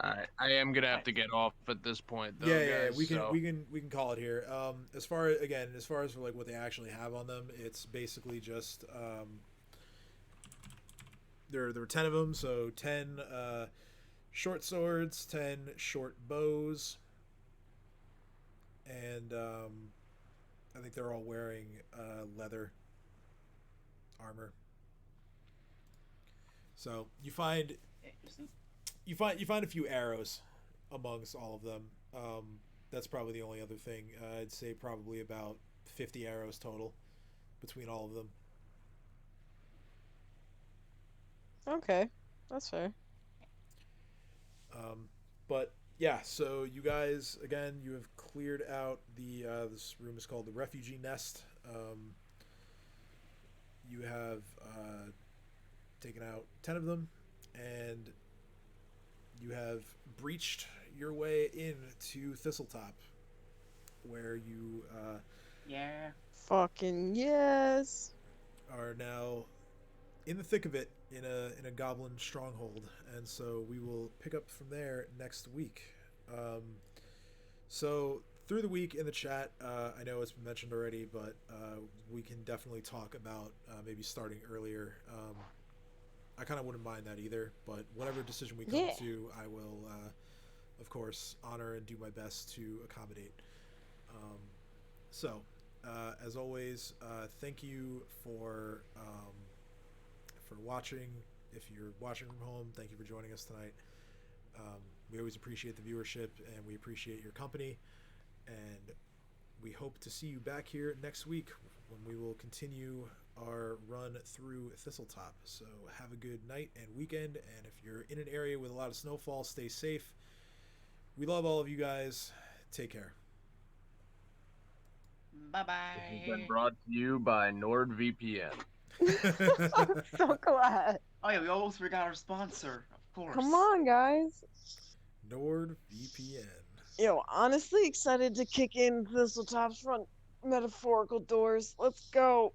I am gonna have to get off at this point, though, Yeah. guys. We can so- we can call it here. As far as for like what they actually have on them, it's basically just there are 10 of them, so 10 short swords, 10 short bows, and I think they're all wearing leather armor. So you find a few arrows amongst all of them. That's probably the only other thing. I'd say probably about 50 arrows total between all of them. Okay, that's fair. But yeah, so you guys, again, you have cleared out the this room is called the refugee nest. You have taken out 10 of them, and you have breached your way into Thistletop, where you Yeah. Fucking yes. are now in the thick of it in a goblin stronghold, and so we will pick up from there next week. So through the week in the chat, I know it's been mentioned already, but we can definitely talk about maybe starting earlier. I kind of wouldn't mind that either, but whatever decision we come to, I will, of course, honor and do my best to accommodate. So, as always, thank you for watching. If you're watching from home, thank you for joining us tonight. We always appreciate the viewership, and we appreciate your company, and we hope to see you back here next week when we will continue our run through Thistletop. So have a good night and weekend, and if you're in an area with a lot of snowfall, stay safe. We love all of you guys. Take care. Bye This has been bye. brought to you by NordVPN. I'm so glad. Oh yeah, we almost forgot our sponsor. Of course. Come on, guys. NordVPN. Yo, honestly excited to kick in Thistletop's front metaphorical doors. Let's go.